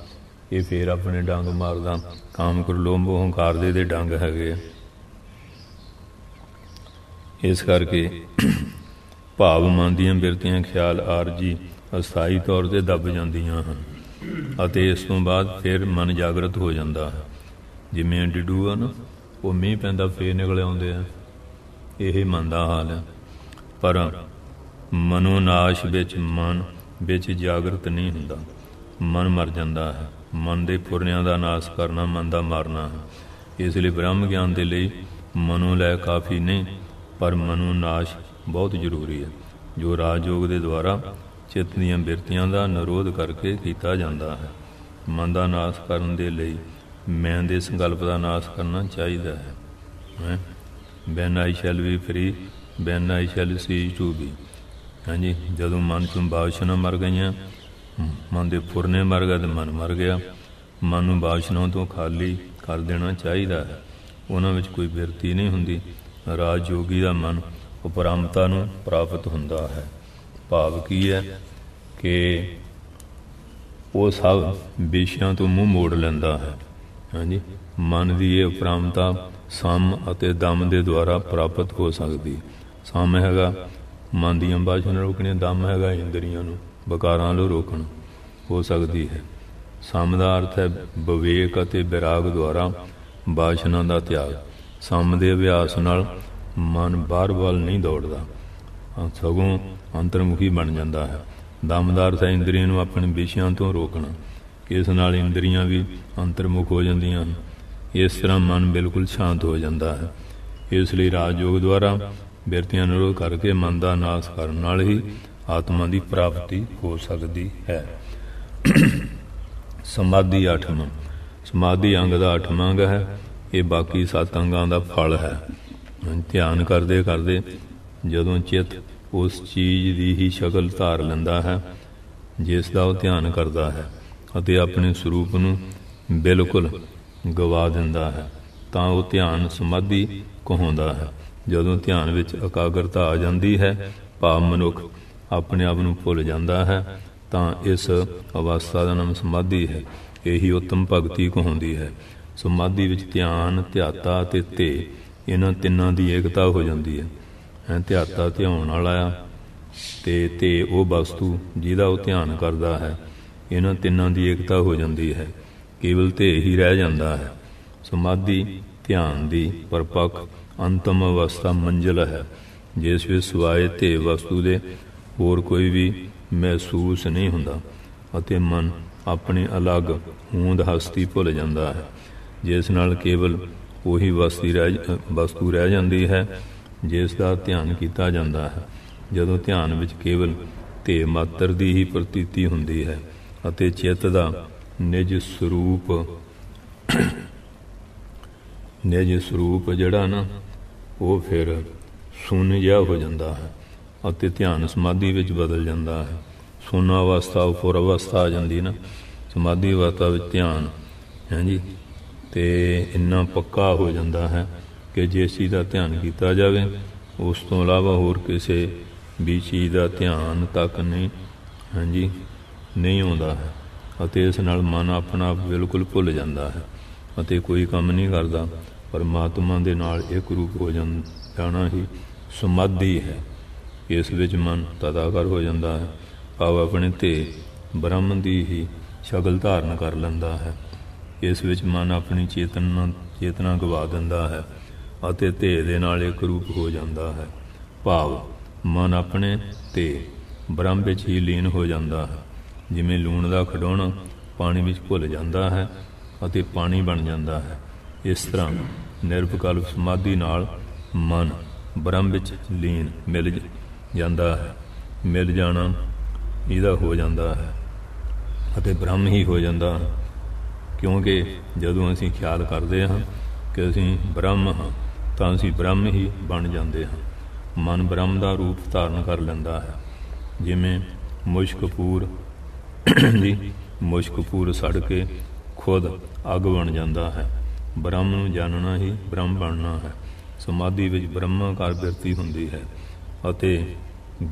ਇਹ ਫੇਰ ਆਪਣੇ ਡੰਗ ਮਾਰਦਾ। ਕਾਮ ਕ੍ਰੋਧ ਲੋਭ ਮੋਹ ਹੰਕਾਰ ਦੇ ਡੰਗ ਹੈਗੇ ਆ। ਇਸ ਕਰਕੇ ਭਾਵ ਮਨ ਦੀਆਂ ਬਿਰਤੀਆਂ ਖਿਆਲ ਆਰਜੀ ਅਸਥਾਈ ਤੌਰ 'ਤੇ ਦੱਬ ਜਾਂਦੀਆਂ ਹਨ ਅਤੇ ਇਸ ਤੋਂ ਬਾਅਦ ਫਿਰ ਮਨ ਜਾਗਰਤ ਹੋ ਜਾਂਦਾ ਹੈ। ਜਿਵੇਂ ਡਿਡੂ ਆ ਨਾ, ਉਹ ਮੀਂਹ ਪੈਂਦਾ ਫੇਰ ਨਿਕਲ ਆਉਂਦੇ ਆ, ਇਹ ਮਨ ਦਾ ਹਾਲ ਹੈ। ਪਰ ਮਨੋਨਾਸ਼ ਵਿੱਚ ਮਨ ਵਿੱਚ ਜਾਗਰਤ ਨਹੀਂ ਹੁੰਦਾ, ਮਨ ਮਰ ਜਾਂਦਾ ਹੈ। ਮਨ ਦੇ ਫੁਰਨਿਆਂ ਦਾ ਨਾਸ਼ ਕਰਨਾ ਮਨ ਦਾ ਮਾਰਨਾ ਹੈ। ਇਸ ਲਈ ਬ੍ਰਹਮ ਗਿਆਨ ਦੇ ਲਈ ਮਨੋ ਲੈ ਕਾਫੀ ਨਹੀਂ, ਪਰ ਮਨੋਨਾਸ਼ ਬਹੁਤ ਜ਼ਰੂਰੀ ਹੈ, ਜੋ ਰਾਜਯੋਗ ਦੇ ਦੁਆਰਾ ਚਿੱਤ ਦੀਆਂ ਬਿਰਤੀਆਂ ਦਾ ਨਿਰੋਧ ਕਰਕੇ ਕੀਤਾ ਜਾਂਦਾ ਹੈ। ਮਨ ਦਾ ਨਾਸ਼ ਕਰਨ ਦੇ ਲਈ ਮੈਂ ਦੇ ਸੰਕਲਪ ਦਾ ਨਾਸ਼ ਕਰਨਾ ਚਾਹੀਦਾ ਹੈ। When I shall be free, when I shall cease to be. ਹਾਂਜੀ, ਜਦੋਂ ਮਨ 'ਚੋਂ ਵਾਸ਼ਨਾ ਮਰ ਗਈਆਂ, ਮਨ ਦੇ ਫੁਰਨੇ ਮਰ ਗਏ ਅਤੇ ਮਨ ਮਰ ਗਿਆ। ਮਨ ਨੂੰ ਵਾਸ਼ਨਾ ਤੋਂ ਖਾਲੀ ਕਰ ਦੇਣਾ ਚਾਹੀਦਾ ਹੈ, ਉਹਨਾਂ ਵਿੱਚ ਕੋਈ ਬਿਰਤੀ ਨਹੀਂ ਹੁੰਦੀ। ਰਾਜ ਯੋਗੀ ਦਾ ਮਨ ਉਪਰਾਮਤਾ ਨੂੰ ਪ੍ਰਾਪਤ ਹੁੰਦਾ ਹੈ। ਭਾਵ ਕੀ ਹੈ ਕਿ ਉਹ ਸਭ ਵਿਸ਼ਿਆਂ ਤੋਂ ਮੂੰਹ ਮੋੜ ਲੈਂਦਾ ਹੈ। ਹਾਂਜੀ, ਮਨ ਦੀ ਇਹ ਉਪਰਾਮਤਾ ਸਮ ਅਤੇ ਦਮ ਦੇ ਦੁਆਰਾ ਪ੍ਰਾਪਤ ਹੋ ਸਕਦੀ। ਸਮ ਹੈਗਾ ਮਨ ਦੀਆਂ ਵਾਸ਼ਨਾ ਰੋਕਣੀਆਂ, ਦਮ ਹੈਗਾ ਇੰਦਰੀਆਂ ਨੂੰ ਵਿਕਾਰਾਂ ਨੂੰ ਰੋਕਣ ਹੋ ਸਕਦੀ ਹੈ। ਸਮ ਦਾ ਅਰਥ ਹੈ ਵਿਵੇਕ ਅਤੇ ਵਿਰਾਗ ਦੁਆਰਾ ਵਾਸ਼ਨਾ ਦਾ ਤਿਆਗ। ਸਮ ਦੇ ਅਭਿਆਸ ਨਾਲ ਮਨ ਬਾਹਰ ਵੱਲ ਨਹੀਂ ਦੌੜਦਾ, ਸਗੋਂ ਅੰਤਰਮੁਖੀ ਬਣ ਜਾਂਦਾ ਹੈ। ਦਮ ਦਾ ਅਰਥ ਹੈ ਇੰਦਰੀਆਂ ਨੂੰ ਆਪਣੇ ਵਿਸ਼ਿਆਂ ਤੋਂ ਰੋਕਣਾ। ਇਸ ਨਾਲ ਇੰਦਰੀਆਂ ਵੀ ਅੰਤਰਮੁਖ ਹੋ ਜਾਂਦੀਆਂ ਹਨ। ਇਸ ਤਰ੍ਹਾਂ ਮਨ ਬਿਲਕੁਲ ਸ਼ਾਂਤ ਹੋ ਜਾਂਦਾ ਹੈ। ਇਸ ਲਈ ਰਾਜਯੋਗ ਦੁਆਰਾ ਬਿਰਤੀਆਂ ਨਿਰੋਧ ਕਰਕੇ ਮਨ ਦਾ ਨਾਸ਼ ਕਰਨ ਨਾਲ ਹੀ ਆਤਮਾ ਦੀ ਪ੍ਰਾਪਤੀ ਹੋ ਸਕਦੀ ਹੈ। ਸਮਾਧੀ ਅੱਠਵਾਂ। ਸਮਾਧੀ ਅੰਗ ਦਾ ਅੱਠਵਾਂ ਅੰਗ ਹੈ। ਇਹ ਬਾਕੀ 7 ਅੰਗਾਂ ਦਾ ਫਲ ਹੈ। ਧਿਆਨ ਕਰਦੇ ਕਰਦੇ ਜਦੋਂ ਚਿੱਤ ਉਸ ਚੀਜ਼ ਦੀ ਹੀ ਸ਼ਕਲ ਧਾਰ ਲੈਂਦਾ ਹੈ ਜਿਸ ਦਾ ਉਹ ਧਿਆਨ ਕਰਦਾ ਹੈ ਅਤੇ ਆਪਣੇ ਸਰੂਪ ਨੂੰ ਬਿਲਕੁਲ ਗਵਾ ਦਿੰਦਾ ਹੈ, ਤਾਂ ਉਹ ਧਿਆਨ ਸਮਾਧੀ ਕਹਾਉਂਦਾ ਹੈ। ਜਦੋਂ ਧਿਆਨ ਵਿੱਚ ਇਕਾਗਰਤਾ ਆ ਜਾਂਦੀ ਹੈ, ਭਾਵ ਮਨੁੱਖ ਆਪਣੇ ਆਪ ਨੂੰ ਭੁੱਲ ਜਾਂਦਾ ਹੈ, ਤਾਂ ਇਸ ਅਵਸਥਾ ਦਾ ਨਾਮ ਸਮਾਧੀ ਹੈ। ਇਹੀ ਉੱਤਮ ਭਗਤੀ ਕਹਾਉਂਦੀ ਹੈ। ਸਮਾਧੀ ਵਿੱਚ ਧਿਆਨ, ਧਿਆਤਾ ਅਤੇ ਧੇ, ਇਹਨਾਂ ਤਿੰਨਾਂ ਦੀ ਏਕਤਾ ਹੋ ਜਾਂਦੀ ਹੈ। ਧਿਆਤਾ ਧਿਆਉਣ ਵਾਲਾ ਆ ਅਤੇ ਧੇ ਉਹ ਵਸਤੂ ਜਿਹਦਾ ਉਹ ਧਿਆਨ ਕਰਦਾ ਹੈ। ਇਹਨਾਂ ਤਿੰਨਾਂ ਦੀ ਏਕਤਾ ਹੋ ਜਾਂਦੀ ਹੈ, ਕੇਵਲ ਧੇ ਹੀ ਰਹਿ ਜਾਂਦਾ ਹੈ। ਸਮਾਧੀ ਧਿਆਨ ਦੀ ਪਰਪੱਕ ਅੰਤਮ ਅਵਸਥਾ ਮੰਜ਼ਿਲ ਹੈ, ਜਿਸ ਵਿੱਚ ਸਿਵਾਏ ਧੇ ਵਸਤੂ ਦੇ ਹੋਰ ਕੋਈ ਵੀ ਮਹਿਸੂਸ ਨਹੀਂ ਹੁੰਦਾ ਅਤੇ ਮਨ ਆਪਣੀ ਅਲੱਗ ਹੋਂਦ ਹਸਤੀ ਭੁੱਲ ਜਾਂਦਾ ਹੈ, ਜਿਸ ਨਾਲ ਕੇਵਲ ਉਹੀ ਵਸਤੂ ਰਹਿ ਜਾਂਦੀ ਹੈ ਜਿਸ ਦਾ ਧਿਆਨ ਕੀਤਾ ਜਾਂਦਾ ਹੈ। ਜਦੋਂ ਧਿਆਨ ਵਿੱਚ ਕੇਵਲ ਧੇ ਮਾਤਰ ਦੀ ਹੀ ਪ੍ਰਤੀਤੀ ਹੁੰਦੀ ਹੈ ਅਤੇ ਚਿੱਤ ਦਾ ਨਿਜ ਸਰੂਪ ਜਿਹੜਾ ਨਾ, ਉਹ ਫਿਰ ਸੁੰਨ ਜਿਹਾ ਹੋ ਜਾਂਦਾ ਹੈ ਅਤੇ ਧਿਆਨ ਸਮਾਧੀ ਵਿੱਚ ਬਦਲ ਜਾਂਦਾ ਹੈ। ਸੁੰਨ ਅਵਸਥਾ ਉਪਰ ਅਵਸਥਾ ਆ ਜਾਂਦੀ ਨਾ, ਸਮਾਧੀ ਅਵਸਥਾ ਵਿੱਚ ਧਿਆਨ ਹਾਂਜੀ, ਅਤੇ ਇੰਨਾ ਪੱਕਾ ਹੋ ਜਾਂਦਾ ਹੈ ਕਿ ਜਿਸ ਚੀਜ਼ ਦਾ ਧਿਆਨ ਕੀਤਾ ਜਾਵੇ ਉਸ ਤੋਂ ਇਲਾਵਾ ਹੋਰ ਕਿਸੇ ਵੀ ਚੀਜ਼ ਦਾ ਧਿਆਨ ਤੱਕ ਨਹੀਂ ਆਉਂਦਾ ਹੈ ਅਤੇ ਇਸ ਨਾਲ ਮਨ ਆਪਣਾ ਆਪ ਬਿਲਕੁਲ ਭੁੱਲ ਜਾਂਦਾ ਹੈ ਅਤੇ ਕੋਈ ਕੰਮ ਨਹੀਂ ਕਰਦਾ। ਪਰਮਾਤਮਾ ਦੇ ਨਾਲ ਇੱਕ ਰੂਪ ਹੋ ਜਾਣਾ ਹੀ ਸਮਾਧੀ ਹੈ। ਇਸ ਵਿੱਚ ਮਨ ਤਦਾਕਾਰ ਹੋ ਜਾਂਦਾ ਹੈ, ਭਾਵ ਆਪਣੇ ਧੇ ਬ੍ਰਹਮ ਦੀ ਹੀ ਸ਼ਕਲ ਧਾਰਨ ਕਰ ਲੈਂਦਾ ਹੈ। ਇਸ ਵਿੱਚ ਮਨ ਆਪਣੀ ਚੇਤਨਾ ਗਵਾ ਦਿੰਦਾ ਹੈ ਅਤੇ ਧੇ ਦੇ ਨਾਲ ਇੱਕ ਰੂਪ ਹੋ ਜਾਂਦਾ ਹੈ, ਭਾਵ ਮਨ ਆਪਣੇ ਧੇ ਬ੍ਰਹਮ ਵਿੱਚ ਹੀ ਲੀਨ ਹੋ ਜਾਂਦਾ ਹੈ। ਜਿਵੇਂ ਲੂਣ ਦਾ ਖਿਡੌਣਾ ਪਾਣੀ ਵਿੱਚ ਘੁਲ ਜਾਂਦਾ ਹੈ ਅਤੇ ਪਾਣੀ ਬਣ ਜਾਂਦਾ ਹੈ, ਇਸ ਤਰ੍ਹਾਂ ਨਿਰਵਿਕਲਪ ਸਮਾਧੀ ਨਾਲ ਮਨ ਬ੍ਰਹਮ ਵਿੱਚ ਲੀਨ ਮਿਲ ਜਾਂਦਾ ਹੈ। ਮਿਲ ਜਾਣਾ ਇਹਦਾ ਹੋ ਜਾਂਦਾ ਹੈ ਅਤੇ ਬ੍ਰਹਮ ਹੀ ਹੋ ਜਾਂਦਾ ਹੈ, ਕਿਉਂਕਿ ਜਦੋਂ ਅਸੀਂ ਖਿਆਲ ਕਰਦੇ ਹਾਂ ਕਿ ਅਸੀਂ ਬ੍ਰਹਮ ਹਾਂ ਤਾਂ ਅਸੀਂ ਬ੍ਰਹਮ ਹੀ ਬਣ ਜਾਂਦੇ ਹਾਂ। ਮਨ ਬ੍ਰਹਮ ਦਾ ਰੂਪ ਧਾਰਨ ਕਰ ਲੈਂਦਾ ਹੈ। ਜਿਵੇਂ ਮੁਸ਼ਕ ਸੜ ਕੇ ਖੁਦ ਅੱਗ ਬਣ ਜਾਂਦਾ ਹੈ। ਬ੍ਰਹਮ ਨੂੰ ਜਾਣਨਾ ਹੀ ਬ੍ਰਹਮ ਬਣਨਾ ਹੈ। ਸਮਾਧੀ ਵਿੱਚ ਬ੍ਰਹਮਾਕਾਰ ਬਿਰਤੀ ਹੁੰਦੀ ਹੈ ਅਤੇ